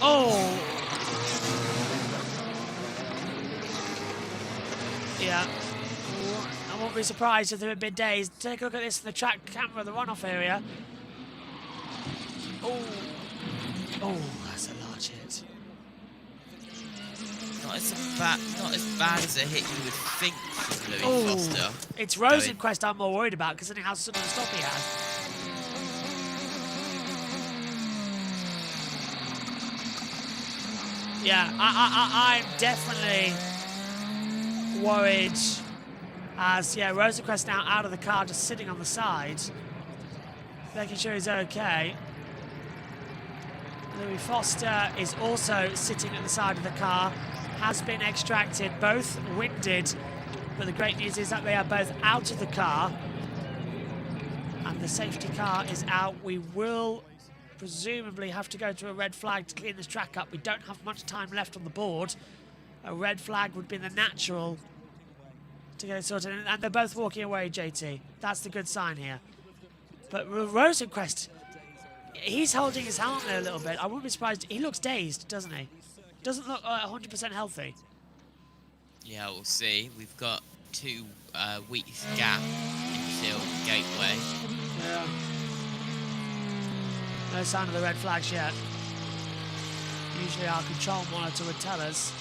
Oh. Yeah. I won't be surprised if there have been days. Take a look at this in the track camera, the runoff area. Oh. Oh, that's a large hit. Not as bad as a hit you would think from Louis Foster. It's Rosenquist I'm more worried about, considering how sudden a stop he had. Yeah, I'm definitely worried as, yeah, Rosenquist now out of the car, just sitting on the side, making sure he's okay. Louis Foster is also sitting at the side of the car, has been extracted, both winded, but the great news is that they are both out of the car, and the safety car is out. We will presumably have to go to a red flag to clean this track up. We don't have much time left on the board. A red flag would be the natural to get it sorted, and they're both walking away, JT. That's the good sign here. But Rosenquist, he's holding his helmet there a little bit. I wouldn't be surprised. He looks dazed, doesn't he? Doesn't look 100% healthy. Yeah, we'll see. We've got 2 weeks gap until Gateway. Yeah. No sign of the red flags yet. Usually our control monitor would tell us.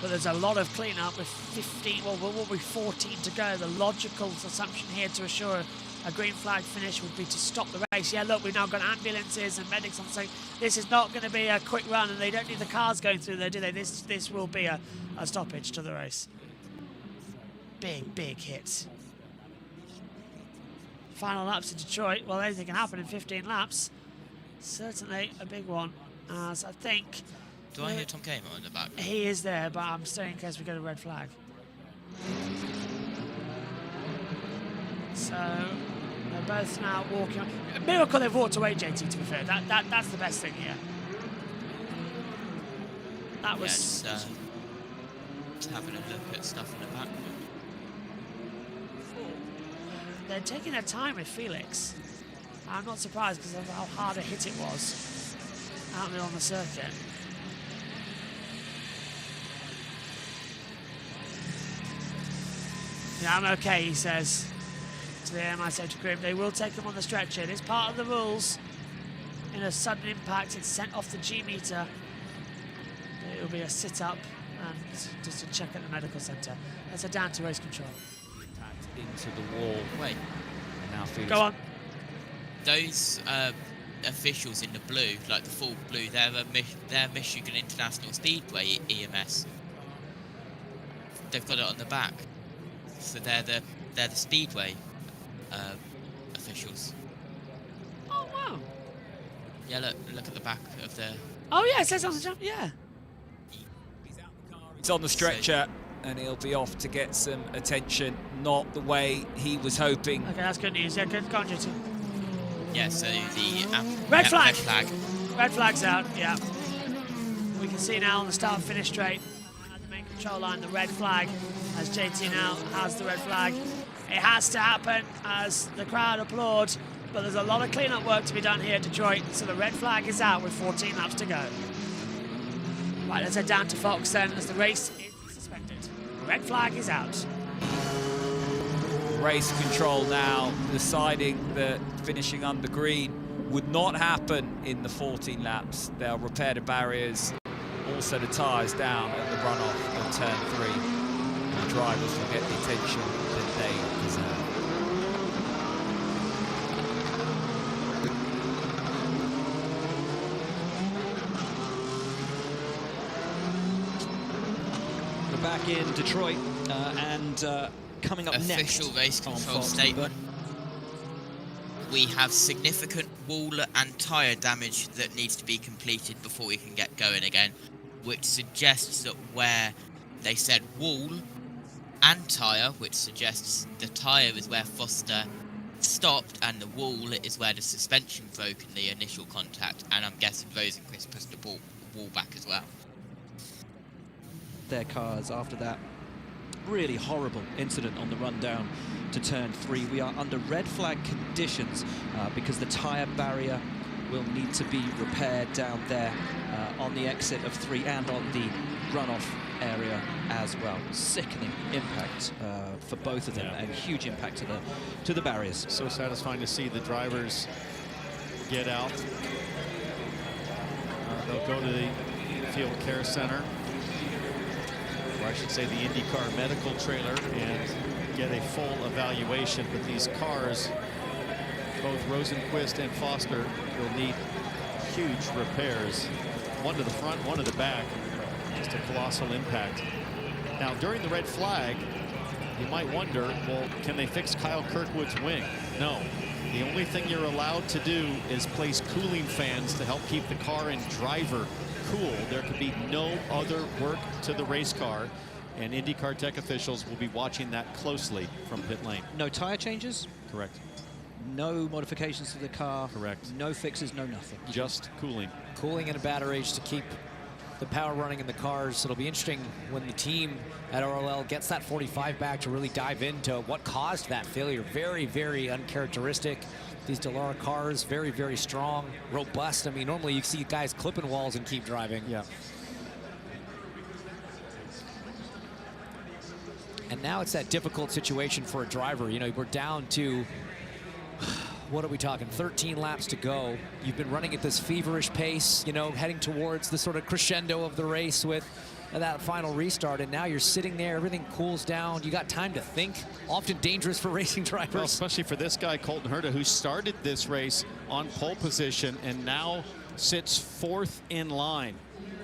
But there's a lot of cleanup with 15, well, will be 14 to go. The logical assumption here to assure a green flag finish would be to stop the race. Yeah, look, we've now got ambulances and medics on site. This is not going to be a quick run, and they don't need the cars going through there, do they? This will be a stoppage to the race. Big hit. Final laps in Detroit. Well, anything can happen in 15 laps. Certainly a big one. As I think... Do I hear Tom Kamer in the back? He is there, but I'm staying in case we get a red flag. So they're both now walking. A miracle they've walked away, JT, to be fair. That's the best thing here. That was... Yeah, just having a look at stuff in the back. They're taking their time with Felix. I'm not surprised because of how hard a hit it was. out there on the circuit. Yeah, I'm okay, he says to the AMI safety group. They will take him on the stretcher. It's part of the rules. In a sudden impact, it's sent off the G meter. It will be a sit-up and just a check at the medical centre. Let's head down to race control. Into the wall. Wait. And now Felix. Go on. Those officials in the blue, like the full blue, they're Michigan International Speedway EMS. They've got it on the back, so they're the Speedway officials. Oh wow! Yeah, look at the back of the. Oh yeah, it says on the jump. Yeah. He's on the stretcher, and he'll be off to get some attention. Not the way he was hoping. Okay, that's good news. Yeah, good. Go on, JT. Yeah, so the red flag. Red flag. Red flag's out. Yeah. We can see now on the start-finish straight at the main control line the red flag, as JT now has the red flag. It has to happen as the crowd applaud, but there's a lot of clean-up work to be done here at Detroit, so the red flag is out with 14 laps to go. Right, let's head down to Fox then, as the race is suspended. The red flag is out. Race control now deciding that finishing under green would not happen in the 14 laps. They'll repair the barriers, also the tyres down at the runoff of turn 3. The drivers will get the attention that they deserve. We're back in Detroit and coming up next. Official race control statement. We have significant wall and tyre damage that needs to be completed before we can get going again, which suggests that where they said wall and tyre, which suggests the tyre is where Foster stopped and the wall is where the suspension broke in the initial contact, and I'm guessing Rosenquist pushed the wall back as well. Their cars after that really horrible incident on the run down to turn 3. We are under red flag conditions because the tyre barrier will need to be repaired down there on the exit of 3 and on the runoff area as well. Sickening impact for both of them, and huge impact to the barriers. So satisfying to see the drivers get out. They'll go to the field care center, or I should say the INDYCAR medical trailer, and get a full evaluation. But these cars, both Rosenquist and Foster, will need huge repairs. One to the front, one to the back. Just a colossal impact. Now, during the red flag, you might wonder, well, can they fix Kyle Kirkwood's wing? No. The only thing you're allowed to do is place cooling fans to help keep the car and driver cool. There could be no other work to the race car, and IndyCar tech officials will be watching that closely from pit lane. No tire changes? Correct. No modifications to the car? Correct. No fixes, no nothing? Just cooling. Cooling and a batteries to keep the power running in the cars. It'll be interesting when the team at RLL gets that 45 back to really dive into what caused that failure. Very, very uncharacteristic. These Dallara cars, very, very strong, robust. I mean, normally you see guys clipping walls and keep driving. Yeah. And now it's that difficult situation for a driver. You know, we're down to, what are we talking, 13 laps to go. You've been running at this feverish pace, you know, heading towards the sort of crescendo of the race with that final restart, and now you're sitting there, everything cools down, you got time to think. Often dangerous for racing drivers. Well, especially for this guy, Colton Herta, who started this race on pole position and now sits 4th in line.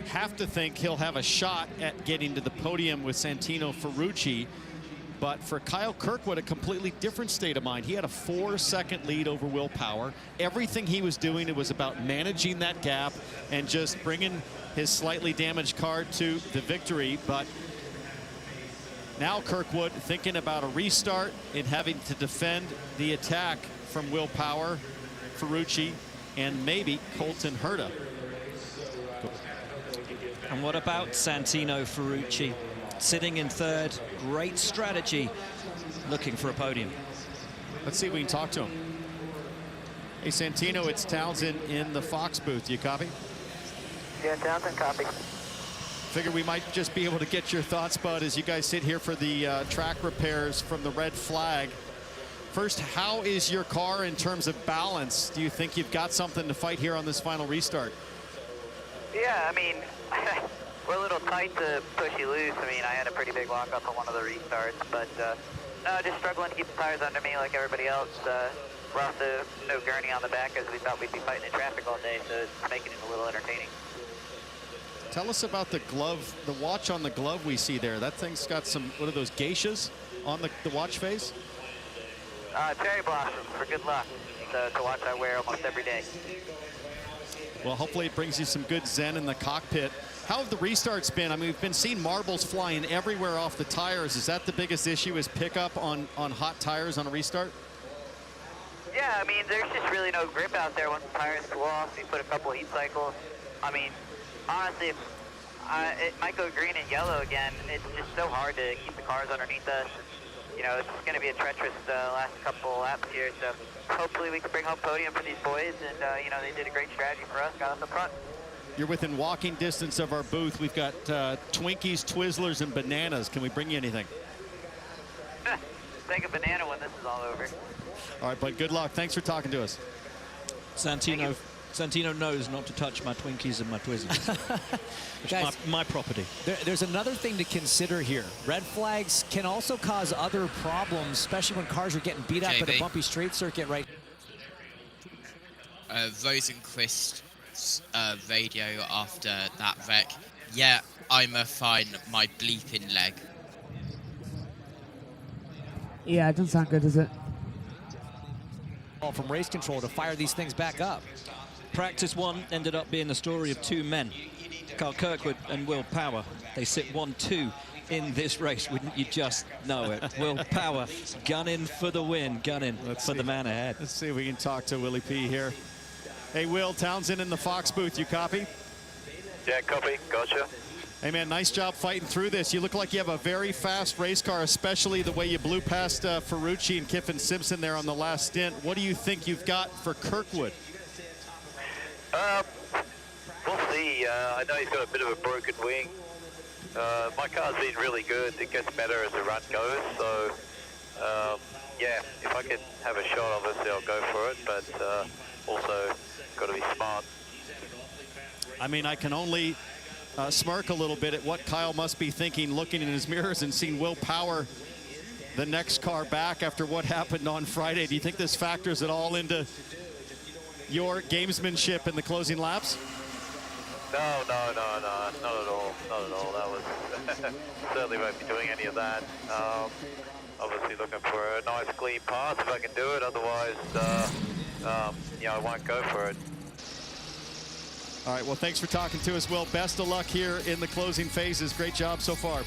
Have to think he'll have a shot at getting to the podium with Santino Ferrucci. But for Kyle Kirkwood, a completely different state of mind. He had a 4-second lead over Will Power. Everything he was doing, it was about managing that gap and just bringing his slightly damaged car to the victory. But now Kirkwood thinking about a restart and having to defend the attack from Will Power, Ferrucci, and maybe Colton Herta. And what about Santino Ferrucci? Sitting in 3rd, great strategy, looking for a podium. Let's see if we can talk to him. Hey, Santino, it's Townsend in the Fox booth. You copy? Yeah, Townsend, copy. Figured we might just be able to get your thoughts, Bud, as you guys sit here for the track repairs from the red flag. First, how is your car in terms of balance? Do you think you've got something to fight here on this final restart? Yeah, I mean, we're a little tight to push you loose. I mean, I had a pretty big lockup on one of the restarts, but no, just struggling to keep the tires under me like everybody else. We're also no gurney on the back as we thought we'd be fighting in traffic all day, so it's making it a little entertaining. Tell us about the glove, the watch on the glove we see there. That thing's got some, what are those, geishas on the watch face? Cherry blossom for good luck. It's a watch I wear almost every day. Well, hopefully it brings you some good zen in the cockpit. How have the restarts been? I mean, we've been seeing marbles flying everywhere off the tires. Is that the biggest issue, is pickup on hot tires on a restart? Yeah, I mean, there's just really no grip out there once the tires cool off. You put a couple heat cycles. I mean, honestly, it might go green and yellow again. It's just so hard to keep the cars underneath us. You know, it's going to be a treacherous last couple laps here, so hopefully we can bring home podium for these boys, and, you know, they did a great strategy for us, got us up front. You're within walking distance of our booth. We've got Twinkies, Twizzlers, and bananas. Can we bring you anything? Take a banana when this is all over. All right, bud, good luck. Thanks for talking to us. Santino knows not to touch my Twinkies and my Twizzlers. Guys, my property. There's another thing to consider here. Red flags can also cause other problems, especially when cars are getting beat up at a bumpy straight circuit, right? Rosenquist's radio after that wreck. Yeah, I'm a fine, my bleeping leg. Yeah, it doesn't sound good, does it? From race control to fire these things back up. Practice one ended up being the story of two men, Kyle Kirkwood and Will Power. They sit 1-2 in this race, wouldn't you just know it? Will Power gunning for the win, gunning for the man ahead. Let's see if we can talk to Willie P here. Hey, Will, Townsend in the Fox booth, you copy? Yeah, copy, gotcha. Hey, man, nice job fighting through this. You look like you have a very fast race car, especially the way you blew past Ferrucci and Kiffin Simpson there on the last stint. What do you think you've got for Kirkwood? We'll see. I know he's got a bit of a broken wing. My car's been really good. It gets better as the run goes. So, yeah, if I can have a shot, obviously I'll go for it. But also got to be smart. I mean, I can only smirk a little bit at what Kyle must be thinking, looking in his mirrors and seeing Will Power, the next car back after what happened on Friday. Do you think this factors at all into your gamesmanship in the closing laps? No, not at all. Not at all. That was certainly won't be doing any of that. Obviously looking for a nice clean pass if I can do it. Otherwise, yeah, I won't go for it. All right, well, thanks for talking to us, Will. Best of luck here in the closing phases. Great job so far.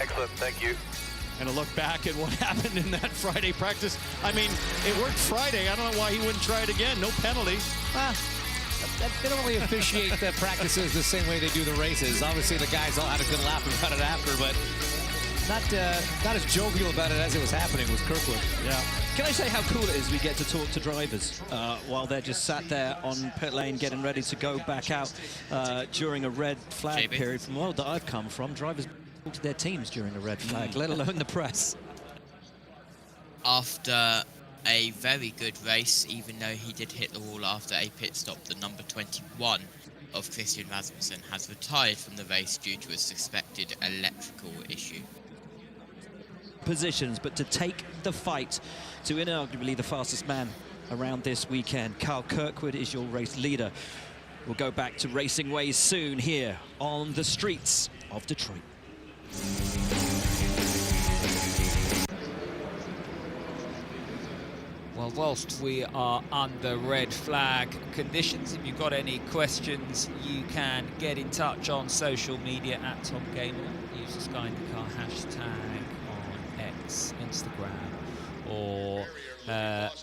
Excellent, thank you. And a look back at what happened in that Friday practice. I mean, it worked Friday. I don't know why he wouldn't try it again. No penalties. They don't really officiate the practices the same way they do the races. Obviously, the guys all had a good laugh about it after, but not as jovial about it as it was happening with Kirkwood. Yeah. Can I say how cool it is we get to talk to drivers while they're just sat there on pit lane getting ready to go back out during a red flag period. From the world that I've come from, drivers talk to their teams during a red flag, let alone the press. After a very good race, even though he did hit the wall after a pit stop, the number 21 of Christian Rasmussen has retired from the race due to a suspected electrical issue. Positions, but to take the fight to inarguably the fastest man around this weekend, Kyle Kirkwood is your race leader. We'll go back to racing ways soon here on the streets of Detroit. Well, whilst we are under red flag conditions, if you've got any questions, you can get in touch on social media at Tom Gamer. Use the Sky INDYCAR hashtag on X, Instagram, or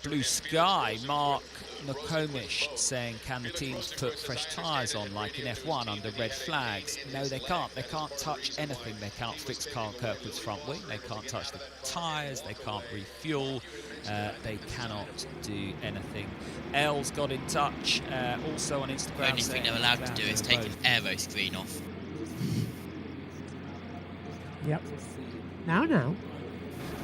Blue Sky, Mark Nokomish saying, can the teams put fresh tyres on like in F1 under red flags? No, they can't. They can't touch anything. They can't fix Carl Kirkwood's front wing. They can't touch the tyres. They can't refuel. They cannot do anything. Elle's got in touch, also on Instagram. The only thing they're allowed to do is take an aero screen off. Yep. Now.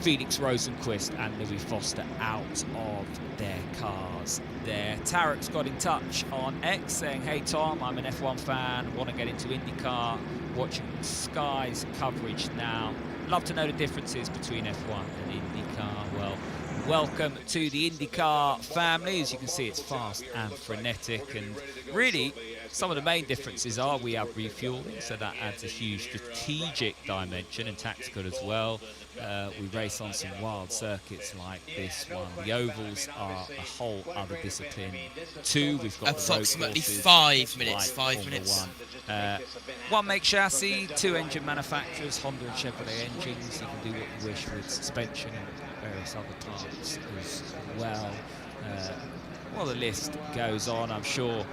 Felix Rosenquist and Louis Foster out of their cars there. Tarek's got in touch on X saying, hey Tom, I'm an F1 fan, want to get into IndyCar, watching Sky's coverage now. Love to know the differences between F1 and IndyCar. Well, welcome to the IndyCar family. As you can see, it's fast and frenetic, and really some of the main differences are we have refueling, so that adds a huge strategic dimension and tactical as well. We race on some wild circuits like this one. The ovals are a whole other discipline too. We've got approximately 5 minutes. 5 minutes. One make chassis, 2 engine manufacturers, Honda and Chevrolet engines. You can do what you wish with suspension and various other parts as well. Well, the list goes on, I'm sure.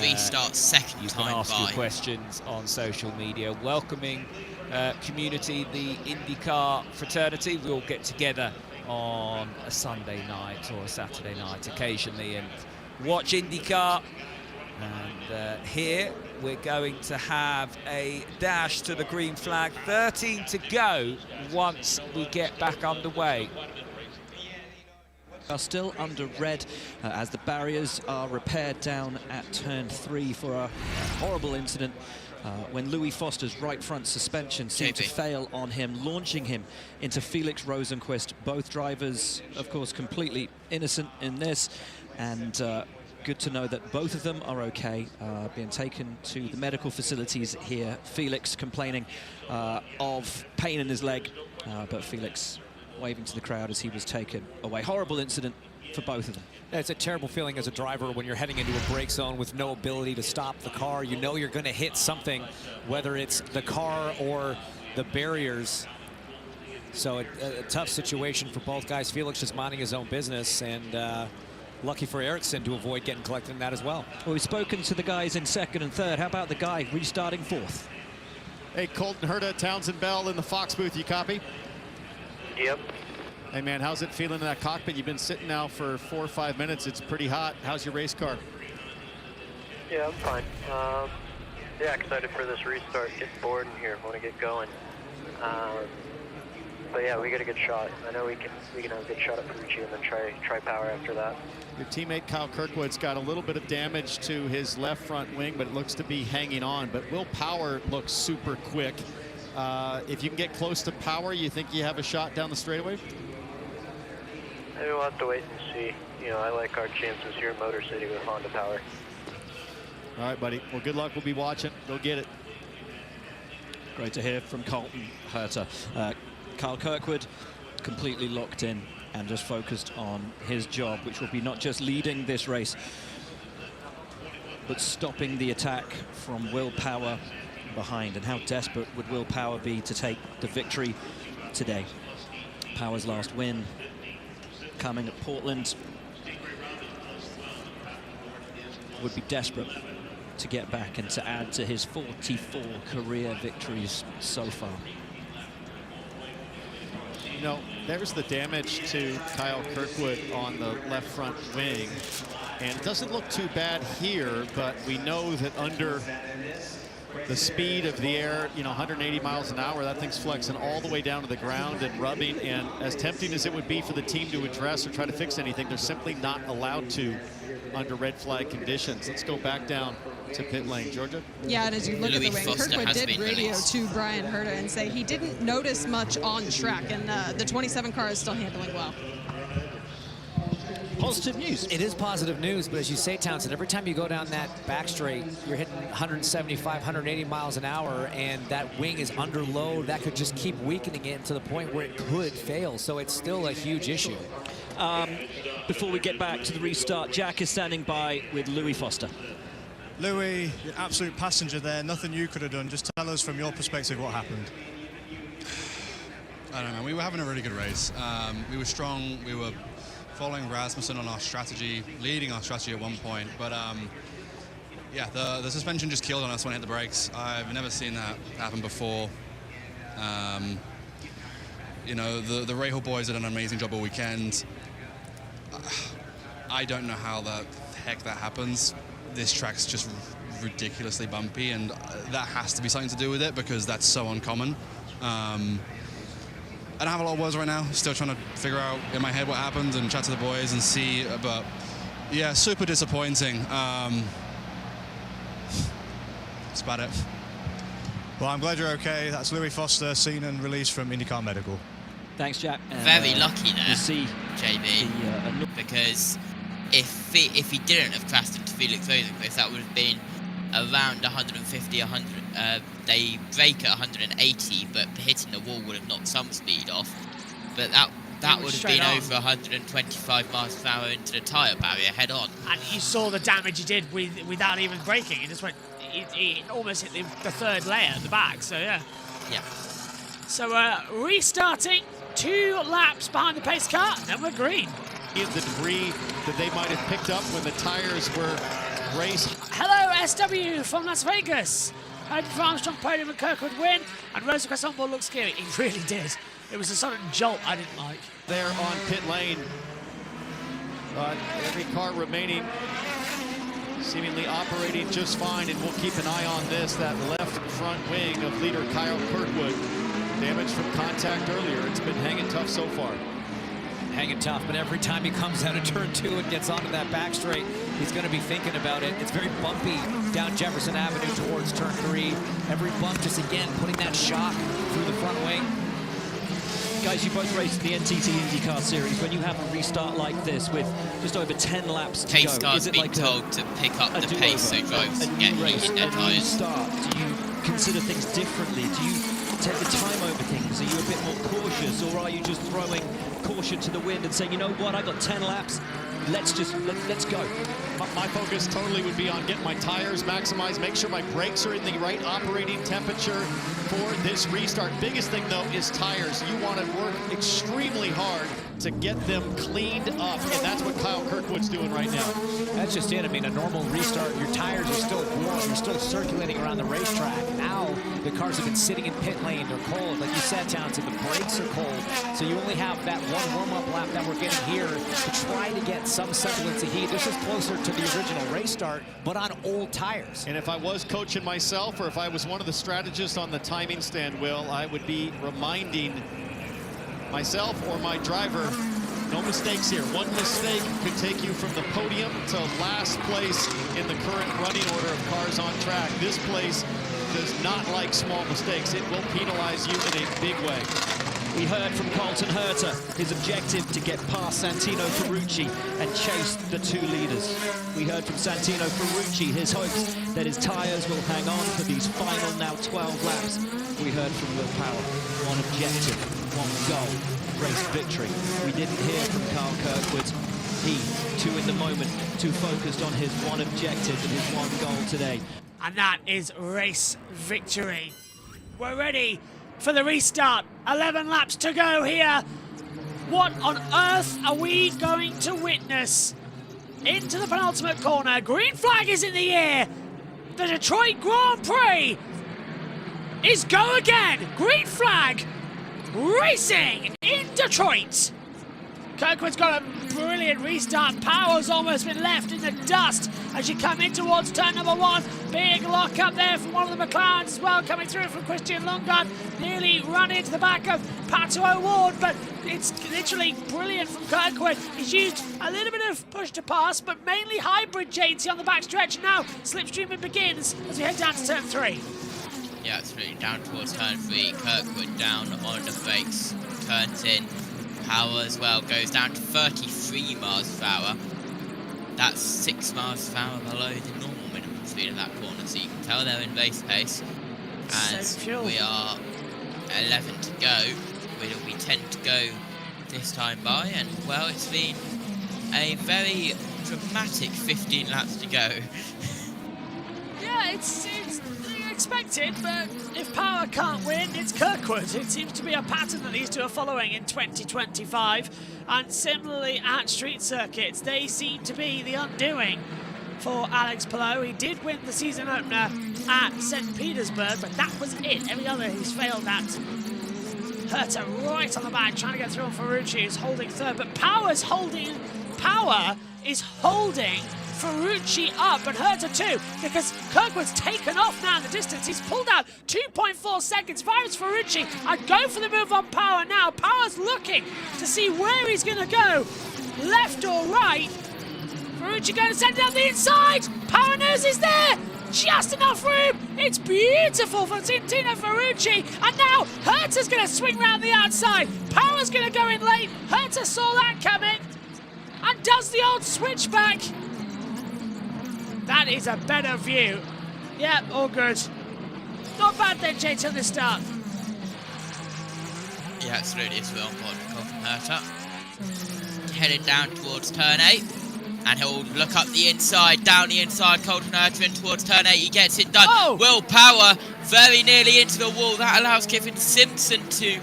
Restart second you time can ask by. your questions on social media. Welcoming community, the IndyCar fraternity. We'll get together on a Sunday night or a Saturday night occasionally and watch IndyCar. And here we're going to have a dash to the green flag. 13 to go once we get back underway. Are still under red as the barriers are repaired down at turn 3 for a horrible incident when Louis Foster's right front suspension seemed to fail on him, launching him into Felix Rosenquist. Both drivers, of course, completely innocent in this, and good to know that both of them are okay, being taken to the medical facilities here. Felix complaining of pain in his leg, but Felix waving to the crowd as he was taken away. Horrible incident for both of them. It's a terrible feeling as a driver when you're heading into a brake zone with no ability to stop the car. You know you're going to hit something, whether it's the car or the barriers. So a tough situation for both guys. Felix just minding his own business, and lucky for Ericsson to avoid getting collected in that as well. Well, we've spoken to the guys in second and third. How about the guy restarting fourth? Hey, Colton Herta, Townsend Bell in the Fox booth. You copy? Yep. Hey, man, how's it feeling in that cockpit? You've been sitting now for 4 or 5 minutes. It's pretty hot. How's your race car? Yeah, I'm fine. Yeah, excited for this restart. Get bored in here. Want to get going. But yeah, we get a good shot. I know we can have a good shot at Prix and then try power after that. Your teammate Kyle Kirkwood's got a little bit of damage to his left front wing, but it looks to be hanging on. But Will Power looks super quick. If you can get close to Power, you think you have a shot down the straightaway? Maybe we'll have to wait and see. You know, I like our chances here in Motor City with Honda Power. All right, buddy. Well, good luck. We'll be watching. Go get it. Great to hear from Colton Herta. Kyle Kirkwood completely locked in and just focused on his job, which will be not just leading this race, but stopping the attack from Will Power behind. And how desperate would Will Power be to take the victory today? Power's last win coming at Portland. Would be desperate to get back and to add to his 44 career victories so far. You know, there's the damage to Kyle Kirkwood on the left front wing. And it doesn't look too bad here, but we know that under the speed of the air, you know, 180 miles an hour, that thing's flexing all the way down to the ground and rubbing. And as tempting as it would be for the team to address or try to fix anything, they're simply not allowed to under red flag conditions. Let's go back down to pit lane. Georgia? Yeah, and as you look at the wing, Kirkwood did radio to Brian Herta and say he didn't notice much on track, and the 27 car is still handling well. Positive news. It is positive news, but as you say, Townsend, every time you go down that back straight, you're hitting 175, 180 miles an hour, and that wing is under load. That could just keep weakening it to the point where it could fail, so it's still a huge issue. Before we get back to the restart, Jack is standing by with Louis Foster. Louis, absolute passenger there. Nothing you could have done. Just tell us from your perspective what happened. I don't know, we were having a really good race. We were strong, we were following Rasmussen on our strategy, leading our strategy at one point, but yeah, the suspension just killed on us when it hit the brakes. I've never seen that happen before. You know, the Rahal boys did an amazing job all weekend. I don't know how the heck that happens. This track's just ridiculously bumpy, and that has to be something to do with it because that's so uncommon. I don't have a lot of words right now. Still trying to figure out in my head what happened and chat to the boys and see. But yeah, super disappointing. That's about it. Well, I'm glad you're okay. That's Louis Foster, seen and released from INDYCAR Medical. Thanks, Jack. Very lucky there, we'll see JB, because if he didn't have crashed into Felix Rosenquist, that would have been around 150, 100. They brake at 180, but hitting the wall would have knocked some speed off. But that would have been over 125 miles per hour into the tyre barrier head on. And you saw the damage he did without even braking. It just went, it almost hit the third layer at the back. So yeah. Yeah. So restarting, 2 laps behind the pace car, and we're green. The debris that they might have picked up when the tires were raced. Hello, SW from Las Vegas. Hoping for Armstrong podium and Kirkwood win, and Rosenquist on board looks scary. He really did. It was a sudden jolt I didn't like. There on pit lane. Every car remaining seemingly operating just fine, and we'll keep an eye on this, that left front wing of leader Kyle Kirkwood. Damage from contact earlier. It's been hanging tough so far. Hanging tough, but every time he comes out of turn 2 and gets onto that back straight, he's going to be thinking about it. It's very bumpy down Jefferson Avenue towards turn 3. Every bump just, again, putting that shock through the front wing. Guys, you both raced the NTT IndyCar Series. When you have a restart like this with just over 10 laps to Pace go, cars is it being like told to pick up the pace so drivers can get heat in their tyres. Start, do you consider things differently? Do you take the time over things? Are you a bit more cautious, or are you just throwing caution to the wind and saying, you know what, I got 10 laps, let's go? My focus totally would be on getting my tires maximized, make sure my brakes are in the right operating temperature for this restart. Biggest thing, though, is tires. You want to work extremely hard to get them cleaned up, and that's what Kyle Kirkwood's doing right now. That's just it. I mean, a normal restart, your tires are still warm, you're still circulating around the racetrack. Now, the cars have been sitting in pit lane, they're cold. Like you said, Townsend, the brakes are cold, so you only have that one warm-up lap that we're getting here to try to get some semblance of heat. This is closer to the original race start, but on old tires. And if I was coaching myself, or if I was one of the strategists on the timing stand, Will, I would be reminding myself or my driver, no mistakes here. One mistake could take you from the podium to last place in the current running order of cars on track. This place does not like small mistakes. It will penalize you in a big way. We heard from Colton Herta his objective to get past Santino Ferrucci and chase the 2 leaders. We heard from Santino Ferrucci his hopes that his tyres will hang on for these final now 12 laps. We heard from Will Power, one objective, one goal, race victory. We didn't hear from Carl Kirkwood. He, too in the moment, too focused on his one objective and his one goal today. And that is race victory. We're ready for the restart. 11 laps to go here. What on earth are we going to witness? Into the penultimate corner. Green flag is in the air. The Detroit Grand Prix is go again. Green flag racing in Detroit. Kirkwood's got a brilliant restart. Power's almost been left in the dust as you come in towards turn number 1. Big lock up there from one of the McLarens as well, coming through from Christian Lundgaard. Nearly run into the back of Pato O'Ward, but it's literally brilliant from Kirkwood. He's used a little bit of push to pass, but mainly hybrid JT on the back stretch. Now slipstreaming begins as we head down to turn 3. Yeah, it's really down towards turn 3. Kirkwood down on the brakes, turns in. Power as well goes down to 33 miles per hour. That's 6 miles per hour below the normal minimum speed of that corner, so you can tell they're in race pace. And we are 11 to go. We'll be 10 to go this time by, and well, it's been a very dramatic 15 laps to go. Yeah, it's unexpected, but if Power can't win, it's Kirkwood. It seems to be a pattern that these two are following in 2025. And similarly at street circuits, they seem to be the undoing for Alex Palou. He did win the season opener at St. Petersburg, but that was it. Every other he's failed at. Herta right on the back, trying to get through on Ferrucci, who's holding third, but Power is holding Ferrucci up, and Herta too, because Kirkwood's taken off now in the distance. He's pulled out 2.4 seconds. If I was Ferrucci, I'd go for the move on Power now. Power's looking to see where he's going to go, left or right. Ferrucci going to send it down the inside. Power knows he's there. Just enough room. It's beautiful for Tino Ferrucci. And now Herta's going to swing round the outside. Power's going to go in late. Herta saw that coming and does the old switchback. That is a better view. Yeah, all good. Not bad then, JT, on the start. Yeah, absolutely as well. Colton Herta headed down towards turn 8. And he'll look up the inside, down the inside, Colton Herta in towards turn 8. He gets it done. Oh! Will Power very nearly into the wall. That allows Kevin Simpson to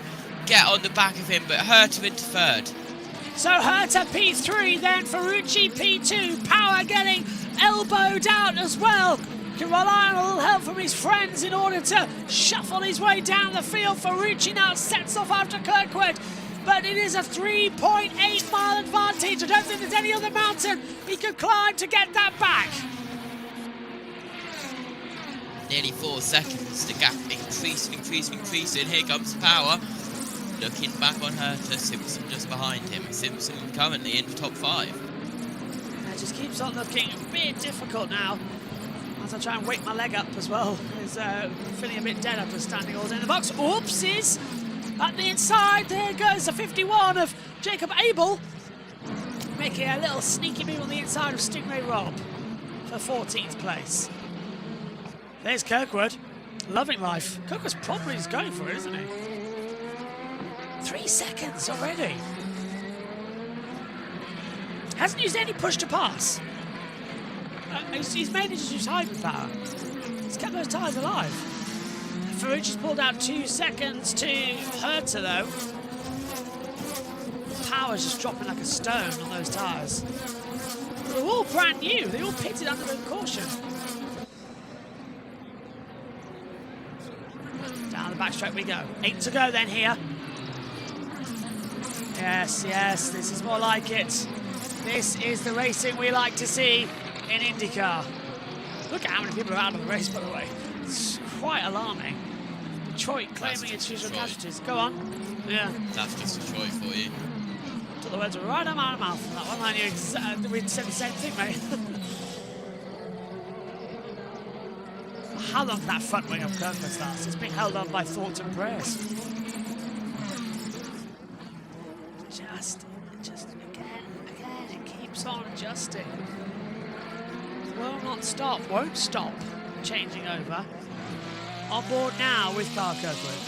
get on the back of him, but Herta into third. So Herta P3, then Ferrucci P2. Power getting elbowed out as well. Can rely on a little help from his friends in order to shuffle his way down the field. Ferrucci now sets off after Kirkwood. But it is a 3.8 mile advantage. I don't think there's any other mountain he could climb to get that back. Nearly 4 seconds. The gap increasing. Here comes Power. Looking back on Herta. Simpson just behind him. Simpson currently in the top 5. It just keeps on looking a bit difficult now. As I try and wake my leg up as well. He's feeling a bit dead after standing all day in the box. Oopsies! At the inside, there goes the 51 of Jacob Abel. Making a little sneaky move on the inside of Stingray Rob for 14th place. There's Kirkwood. Loving life. Kirkwood's probably just going for it, isn't he? 3 seconds already. Hasn't used any push to pass. He's mainly just used hybrid power. He's kept those tyres alive. Ferrucci's pulled out 2 seconds to Herta though. Power's just dropping like a stone on those tyres. They're all brand new. They all pitted under the caution. Down the backstretch we go. 8 to go then here. Yes, this is more like it. This is the racing we like to see in INDYCAR. Look at how many people are out of the race, by the way. It's quite alarming. Detroit claiming its usual casualties. Go on. Yeah. That's just Detroit for you. Took the words right out of my mouth on that one. I knew we'd said the same thing, mate. How long that front wing of Kirkwood starts? It's being held on by thoughts and prayers. Just again, it keeps on adjusting. Will not stop, won't stop. Changing over. On board now with Carl Kirkwood.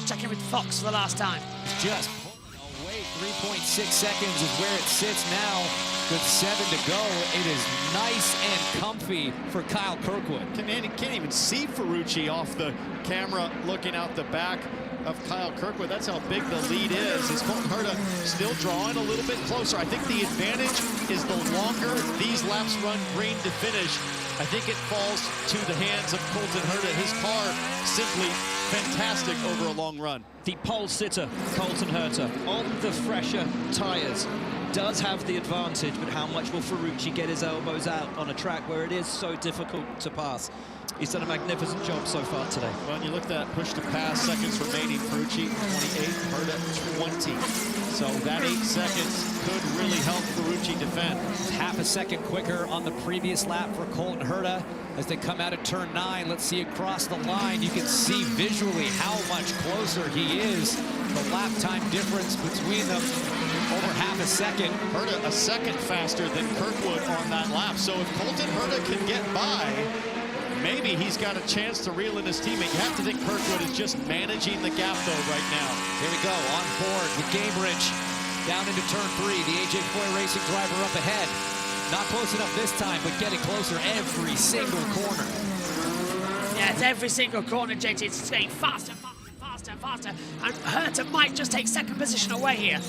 Checking with Fox for the last time. Just pulling away. 3.6 seconds is where it sits now. With 7 to go, it is nice and comfy for Kyle Kirkwood. Can't even see Ferrucci off the camera looking out the back of Kyle Kirkwood. That's how big the lead is. Is Colton Herta still drawing a little bit closer? I think the advantage is the longer these laps run green to finish, I think it falls to the hands of Colton Herta. His car simply fantastic over a long run. The pole sitter, Colton Herta, on the fresher tyres, does have the advantage, but how much will Ferrucci get his elbows out on a track where it is so difficult to pass? He's done a magnificent job so far today. Well, you look at that push to pass, seconds remaining. Ferrucci 28, Herta 20. So that 8 seconds could really help Ferrucci defend. Half a second quicker on the previous lap for Colton Herta as they come out of turn 9. Let's see across the line. You can see visually how much closer he is. The lap time difference between them, over half a second. Herta a second faster than Kirkwood on that lap. So if Colton Herta can get by, maybe he's got a chance to reel in his teammate. You have to think Kirkwood is just managing the gap, though, right now. Here we go, on board with Gamebridge. Down into turn 3, the AJ Foy Racing driver up ahead. Not close enough this time, but getting closer every single corner. Yeah, it's every single corner, JT. It's getting faster, faster, faster, faster. And Herta might just take second position away here.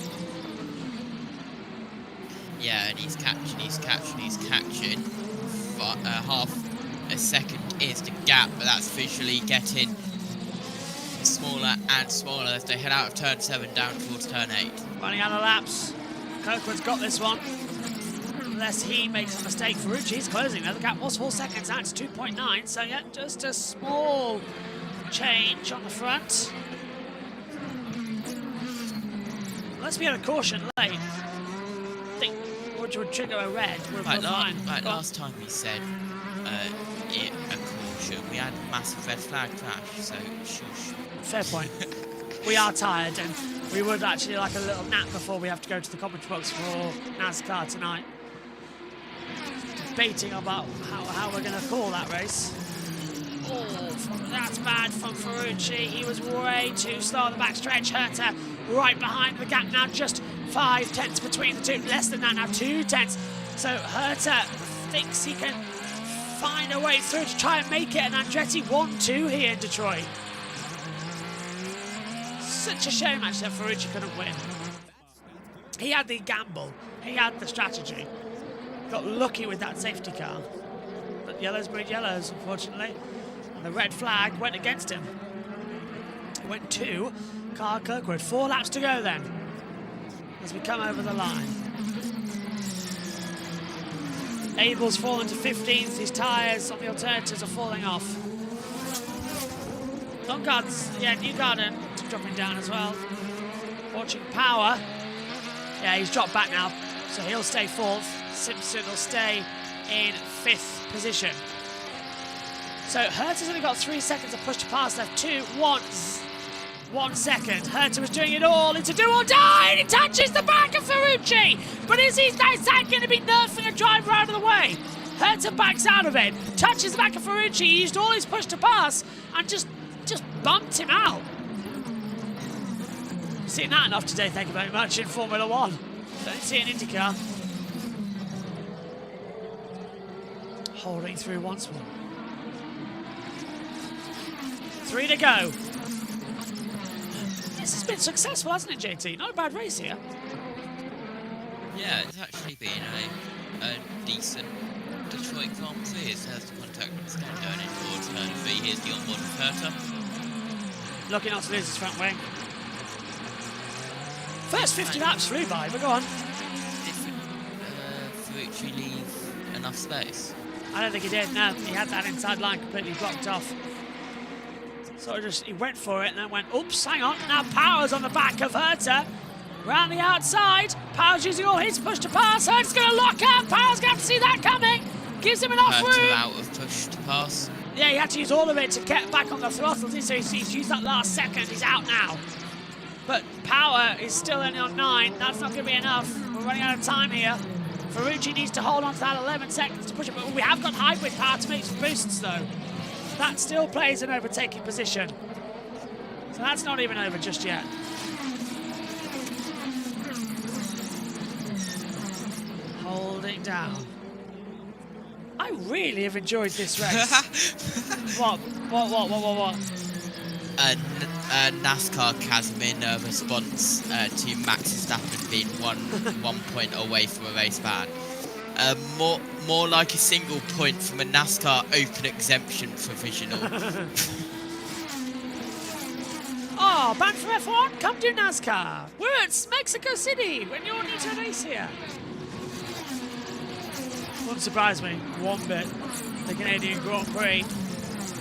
Yeah, and he's catching, he's catching, he's catching. But, half a second is the gap, but that's visually getting smaller and smaller as they head out of turn 7 down towards turn 8. Running out of laps. Kirkwood's got this one. Unless he makes a mistake, Ferrucci's closing there. The gap was 4 seconds, now it's 2.9. So yeah, just a small change on the front. Let's be at a caution late. I think which would trigger a red. Right, last time we said a caution, we had a massive red flag crash, so shush. Fair point. We are tired, and we would actually like a little nap before we have to go to the commentary box for NASCAR tonight. Debating about how we're going to call that race. Oh, that's bad from Ferrucci. He was way too slow on the backstretch. Herta right behind the gap now, just 5 tenths between the two. Less than that now, 2 tenths. So Herta thinks he can find a way through to try and make it, and Andretti 1-2 here in Detroit. Such a shame actually that Ferrucci couldn't win. He had the gamble, he had the strategy. Got lucky with that safety car. But yellows breed yellows, unfortunately. And the red flag went against him. Went to Carl Kirkwood. 4 laps to go then, as we come over the line. Abel's fallen to 15th. His tyres on the alternatives are falling off. Longard's, yeah, Newgarden dropping down as well. Watching Power. Yeah, he's dropped back now, so he'll stay 4th. Simpson will stay in 5th position. So Herta's only got 3 seconds of push to pass left. 1 second. Herta was doing it all. It's a do or die, and he touches the back of Ferrucci. But is that going to be nerfing a driver out of the way? Herta backs out of it, touches the back of Ferrucci. He used all his push to pass and just bumped him out. Seen that enough today, thank you very much, in Formula 1. Don't see an INDYCAR. Holding through once more. 3 to go. This has been successful, hasn't it, JT? Not a bad race here. Yeah, it's actually been a decent Detroit Grand Prix. It has the contact stand going in towards turn 3. Here's the onboard of Herta. Looking not to lose his front wing. First 50 laps flew by, but go on. Did Ferrucci leave enough space? I don't think he did, no. He had that inside line completely blocked off. So he went for it and then went, oops, hang on. Now Power's on the back of Herta. Round the outside. Power's using all his push to pass. Herta's going to lock up. Power's going to have to see that coming. Gives him enough room. Herta out of push to pass. Yeah, he had to use all of it to get back on the throttle. So he's used that last second. He's out now. But Power is still only on 9. That's not going to be enough. We're running out of time here. Ferrucci needs to hold on to that 11 seconds to push it. But we have got hybrid power to make some boosts, though. That still plays an overtaking position. So that's not even over just yet. Holding down. I really have enjoyed this race. What? NASCAR Casimir response to Max Verstappen being one point away from a race ban. More like a single point from a NASCAR open exemption provisional. Oh, banned from F1? Come to NASCAR. We're at Mexico City when you're new to a race here. Wouldn't surprise me one bit. The Canadian Grand Prix.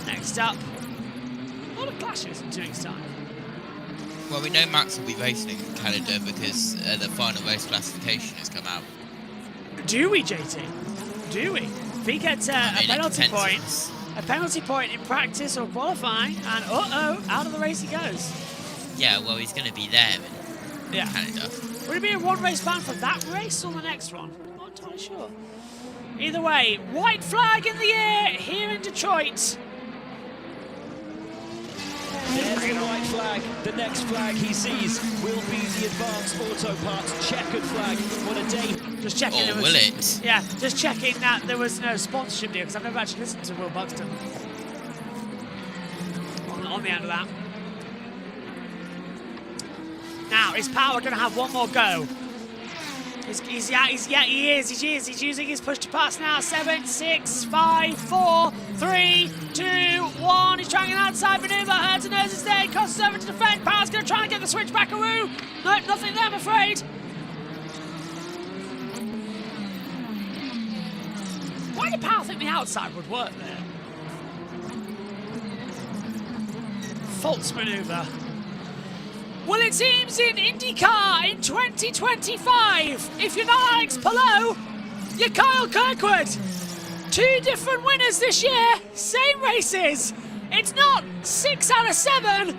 Next up. A lot of clashes in 2 weeks' time. Well, we know Max will be racing in Canada because the final race classification has come out. Do we, JT? Do we? If he gets a penalty point in practice or qualifying, and out of the race he goes. Yeah, well, he's going to be there in Canada. Would it be a 1 race ban for that race or the next one? I'm not entirely sure. Either way, white flag in the air here in Detroit. There's the white flag. The next flag he sees will be the Advanced Auto Parts checkered flag. What a day. Just checking. Or will it? Yeah, just checking that there was no sponsorship deal, because I've never actually listened to Will Buxton. on the end of that. Now, is Power going to have one more go? He is. He's using his push to pass now. 7, 6, 5, 4, 3, 2, 1. He's trying an outside maneuver. Herta knows it's there. He crosses over to defend. Power's going to try and get the switch backaroo. Nope, nothing there, I'm afraid. Why did Power think the outside would work there? False maneuver. Well, it seems in INDYCAR in 2025, if you're not Alex Palou, you're Kyle Kirkwood. 2 different winners this year, same races. It's not 6 out of 7,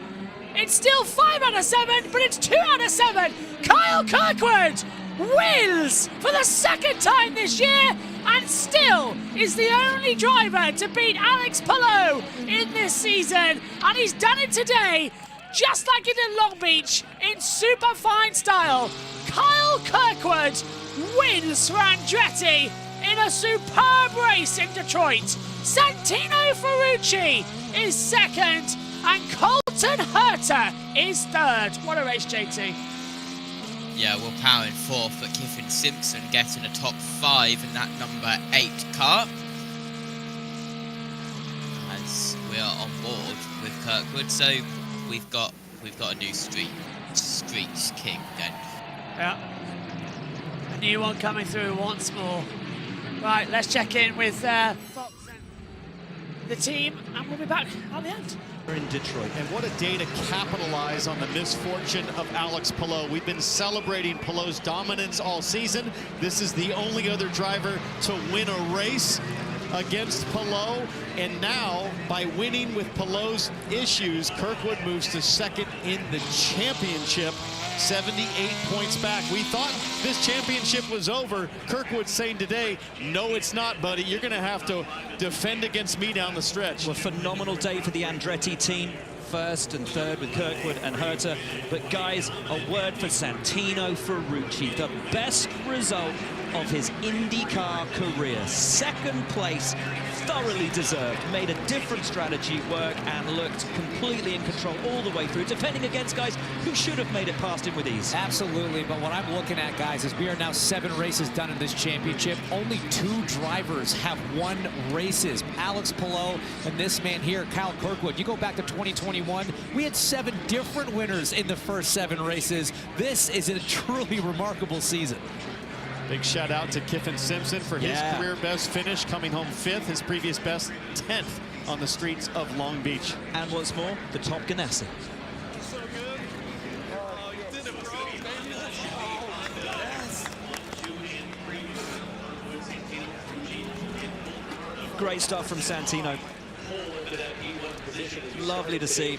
it's still 5 out of 7, but it's 2 out of 7. Kyle Kirkwood wins for the 2nd time this year and still is the only driver to beat Alex Palou in this season. And he's done it today, just like he did Long Beach, in super fine style. Kyle Kirkwood wins for Andretti in a superb race in Detroit. Santino Ferrucci is 2nd, and Colton Herta is 3rd. What a race, JT. Yeah, well, Power in 4th, but Kiffin Simpson getting a top 5 in that number 8 car. As we are on board with Kirkwood, so we've got a new streets king then. Yeah. A new one coming through once more. Right, let's check in with Fox and the team, and we'll be back at the end. In Detroit. And what a day to capitalize on the misfortune of Alex Palou. We've been celebrating Palou's dominance all season. This is the only other driver to win a race against Palou, and now by winning with Palou's issues, Kirkwood moves to 2nd in the championship, 78 points back. We thought this championship was over. Kirkwood's saying today, no, it's not, buddy. You're going to have to defend against me down the stretch. Well, a phenomenal day for the Andretti team. 1st and 3rd with Kirkwood and Herta. But guys, a word for Santino Ferrucci. The best result of his IndyCar career. 2nd place, thoroughly deserved. Made a different strategy work and looked completely in control all the way through, defending against guys who should have made it past him with ease. Absolutely, but what I'm looking at, guys, is we are now 7 races done in this championship. Only 2 drivers have won races. Alex Palou and this man here, Kyle Kirkwood. You go back to 2021, we had 7 different winners in the first 7 races. This is a truly remarkable season. Big shout out to Kiffin Simpson for his career best finish, coming home 5th, his previous best 10th on the streets of Long Beach. And what's more, the top Ganassi. Great stuff from Santino. Lovely to see.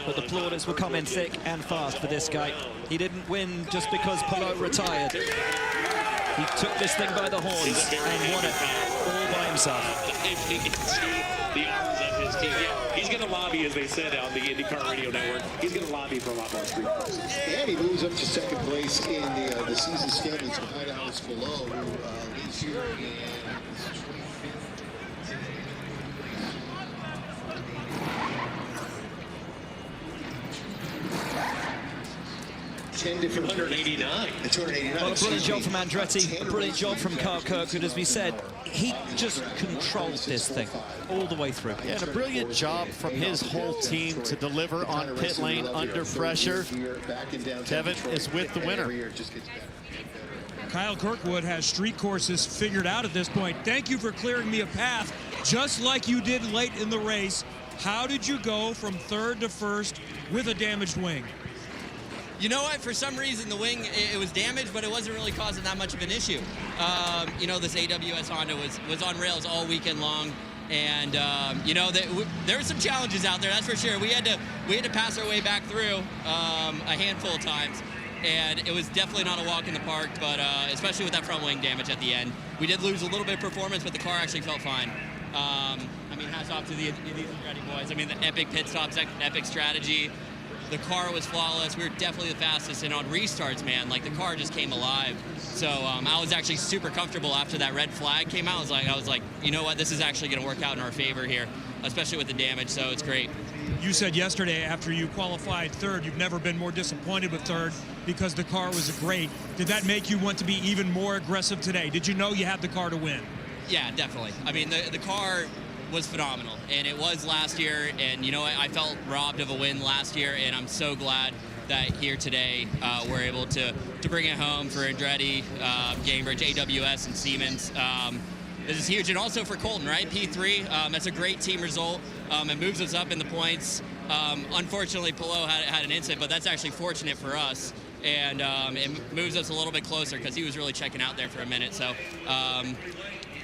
But the plaudits will come in thick and fast for this guy. He didn't win just because Palou retired. He took this thing by the horns and won it all by himself. The arms of his team. Yeah, he's going to lobby, as they said on the IndyCar Radio Network. He's going to lobby for a lot more street cars. And he moves up to 2nd place in the season standings behind Alex Palou, who leads here in 10 different 289. 289. Well, a brilliant job from Andretti, a brilliant job from Kyle Kirkwood. As we said, he just controlled this thing all the way through. Yeah, and a brilliant job from his whole team to deliver on pit lane under pressure. Kevin is with the winner. Kyle Kirkwood has street courses figured out at this point. Thank you for clearing me a path, just like you did late in the race. How did you go from 3rd to 1st with a damaged wing? You know what? For some reason, the wing, it was damaged, but it wasn't really causing that much of an issue. You know, this AWS Honda was on rails all weekend long, and you know, there were some challenges out there, that's for sure. We had to pass our way back through a handful of times, and it was definitely not a walk in the park. But especially with that front wing damage at the end, we did lose a little bit of performance, but the car actually felt fine. I mean, hats off to these Andretti boys. I mean, the epic pit stops, epic strategy. The car was flawless. We were definitely the fastest, and on restarts, man, like the car just came alive. So I was actually super comfortable after that red flag came out. I was like, you know what, this is actually going to work out in our favor here, especially with the damage. So it's great. You said yesterday after you qualified third, you've never been more disappointed with third because the car was great. Did that make you want to be even more aggressive today? Did you know you had the car to win? Yeah, definitely. I mean, the car was phenomenal, and it was last year, and you know, I felt robbed of a win last year, and I'm so glad that here today we're able to bring it home for Andretti, Gamebridge, AWS, and Siemens. This is huge, and also for Colton, right? P3, that's a great team result. It moves us up in the points. Unfortunately, Pillow had an incident, but that's actually fortunate for us, and it moves us a little bit closer because he was really checking out there for a minute. So,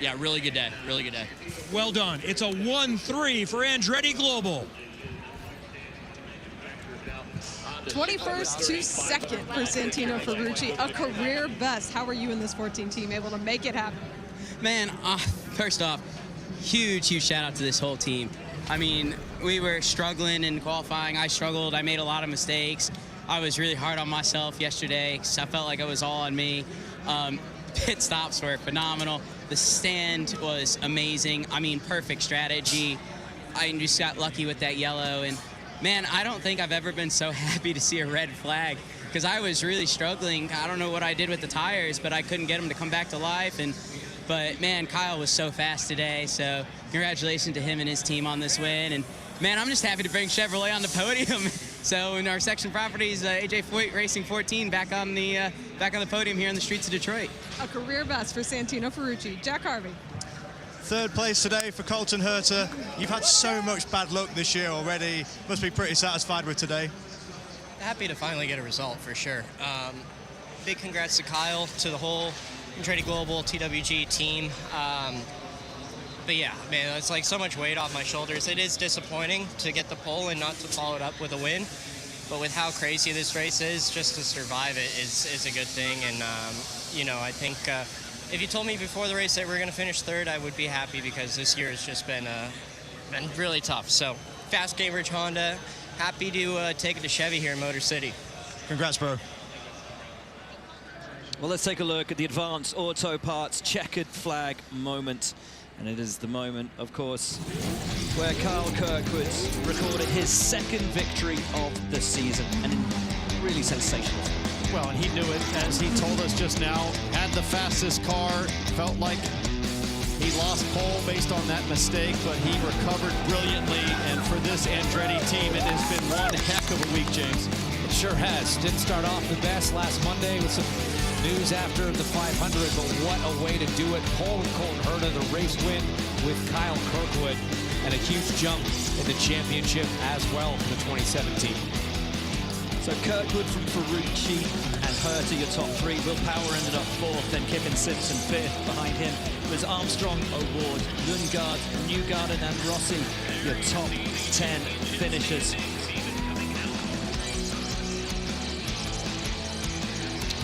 yeah, really good day, really good day. Well done. It's a 1-3 for Andretti Global. 21st to 2nd for Santino Ferrucci, a career best. How are you and this 14 team able to make it happen? Man, first off, huge shout out to this whole team. I mean, we were struggling in qualifying. I struggled. I made a lot of mistakes. I was really hard on myself yesterday because I felt like it was all on me. Pit stops were phenomenal. The stand was amazing. I mean, perfect strategy. I just got lucky with that yellow. And, man, I don't think I've ever been so happy to see a red flag because I was really struggling. I don't know what I did with the tires, but I couldn't get them to come back to life. But, man, Kyle was so fast today, so congratulations to him and his team on this win. And, man, I'm just happy to bring Chevrolet on the podium. So in our section properties, AJ Foyt Racing 14 back on the podium here in the streets of Detroit. A career best for Santino Ferrucci. Jack Harvey. Third place today for Colton Herta. You've had so much bad luck this year already. Must be pretty satisfied with today. Happy to finally get a result, for sure. Big congrats to Kyle, to the whole Andretti Global TWG team. But yeah, man, it's like so much weight off my shoulders. It is disappointing to get the pole and not to follow it up with a win. But with how crazy this race is, just to survive it is a good thing. And, you know, I think if you told me before the race that we were going to finish third, I would be happy because this year has just been really tough. So, fast Gamebridge Honda. Happy to take it to Chevy here in Motor City. Congrats, bro. Well, let's take a look at the Advanced Auto Parts checkered flag moment. And it is the moment, of course, where Kyle Kirkwood recorded his second victory of the season. And really sensational. Well, and he knew it, as he told us just now. Had the fastest car, felt like he lost pole based on that mistake, but he recovered brilliantly. And for this Andretti team, it has been one heck of a week, James. It sure has. Didn't start off the best last Monday with some news after the 500, but what a way to do it. Pole and Colton Herta, the race win with Kyle Kirkwood, and a huge jump in the championship as well for the 2017. So Kirkwood from Ferrucci and Herta, your top three. Will Power ended up fourth, then Kiffin Simpson fifth. Behind him was Armstrong, Award, Lundgaard, Newgarden, and Rossi, your top 10 finishers.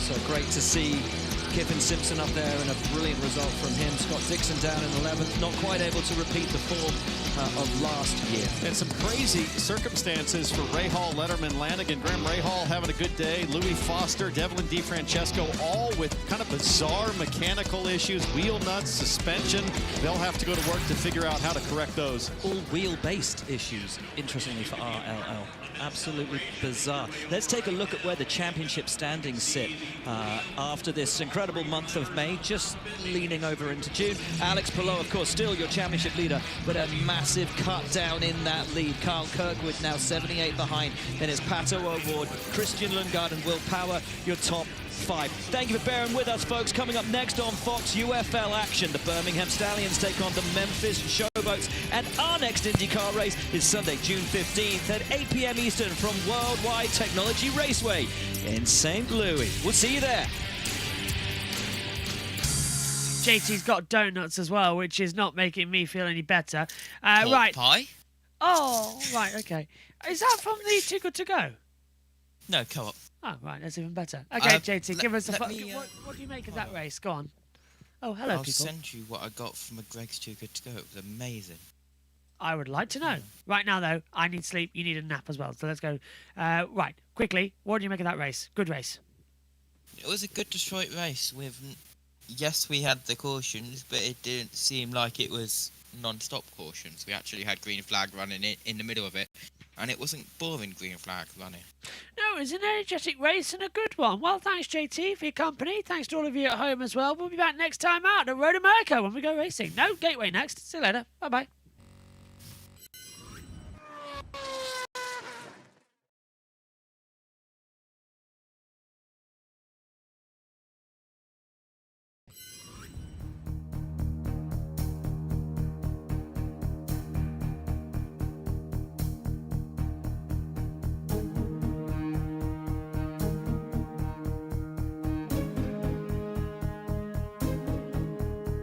So great to see Kiffin Simpson up there and a brilliant result from him. Scott Dixon down in 11th, not quite able to repeat the form of last year. And some crazy circumstances for Rahal, Letterman, Lanigan. Graham Rahal having a good day. Louis Foster, Devlin DiFrancesco, all with kind of bizarre mechanical issues, wheel nuts, suspension. They'll have to go to work to figure out how to correct those. All wheel-based issues, interestingly, for RLL. Absolutely bizarre. Let's take a look at where the championship standings sit after this incredible month of May, just leaning over into June. Alex Palou, of course, still your championship leader, but a massive cut down in that lead. Kyle Kirkwood now 78 behind. Then it's Pato O'Ward, Christian Lundgaard, and Will Power, your top 5. Thank you for bearing with us, folks. Coming up next on Fox UFL action, the Birmingham Stallions take on the Memphis Showboats, and our next IndyCar race is Sunday, June 15th at 8 p.m. Eastern from Worldwide Technology Raceway in St. Louis. We'll see you there. JT's got donuts as well, which is not making me feel any better. Pork right. pie? Oh, right, okay. Is that from the Too Good To Go? No, co-op. Oh, right, that's even better. Okay, JT, give us a... let me, what do you make of that race? Go on. Oh, hello, I'll people. send you what I got from a Greg's Too Good To Go. It was amazing. I would like to know. Right now, though, I need sleep. You need a nap as well. So let's go. Right, quickly, what do you make of that race? Good race. It was a good Detroit race with, yes, we had the cautions, but it didn't seem like it was non-stop cautions. We actually had green flag running in the middle of it, and it wasn't boring green flag running. No, it was an energetic race and a good one. Well, thanks, JT, for your company. Thanks to all of you at home as well. We'll be back next time out at Road America when we go racing. No, Gateway next. See you later. Bye-bye.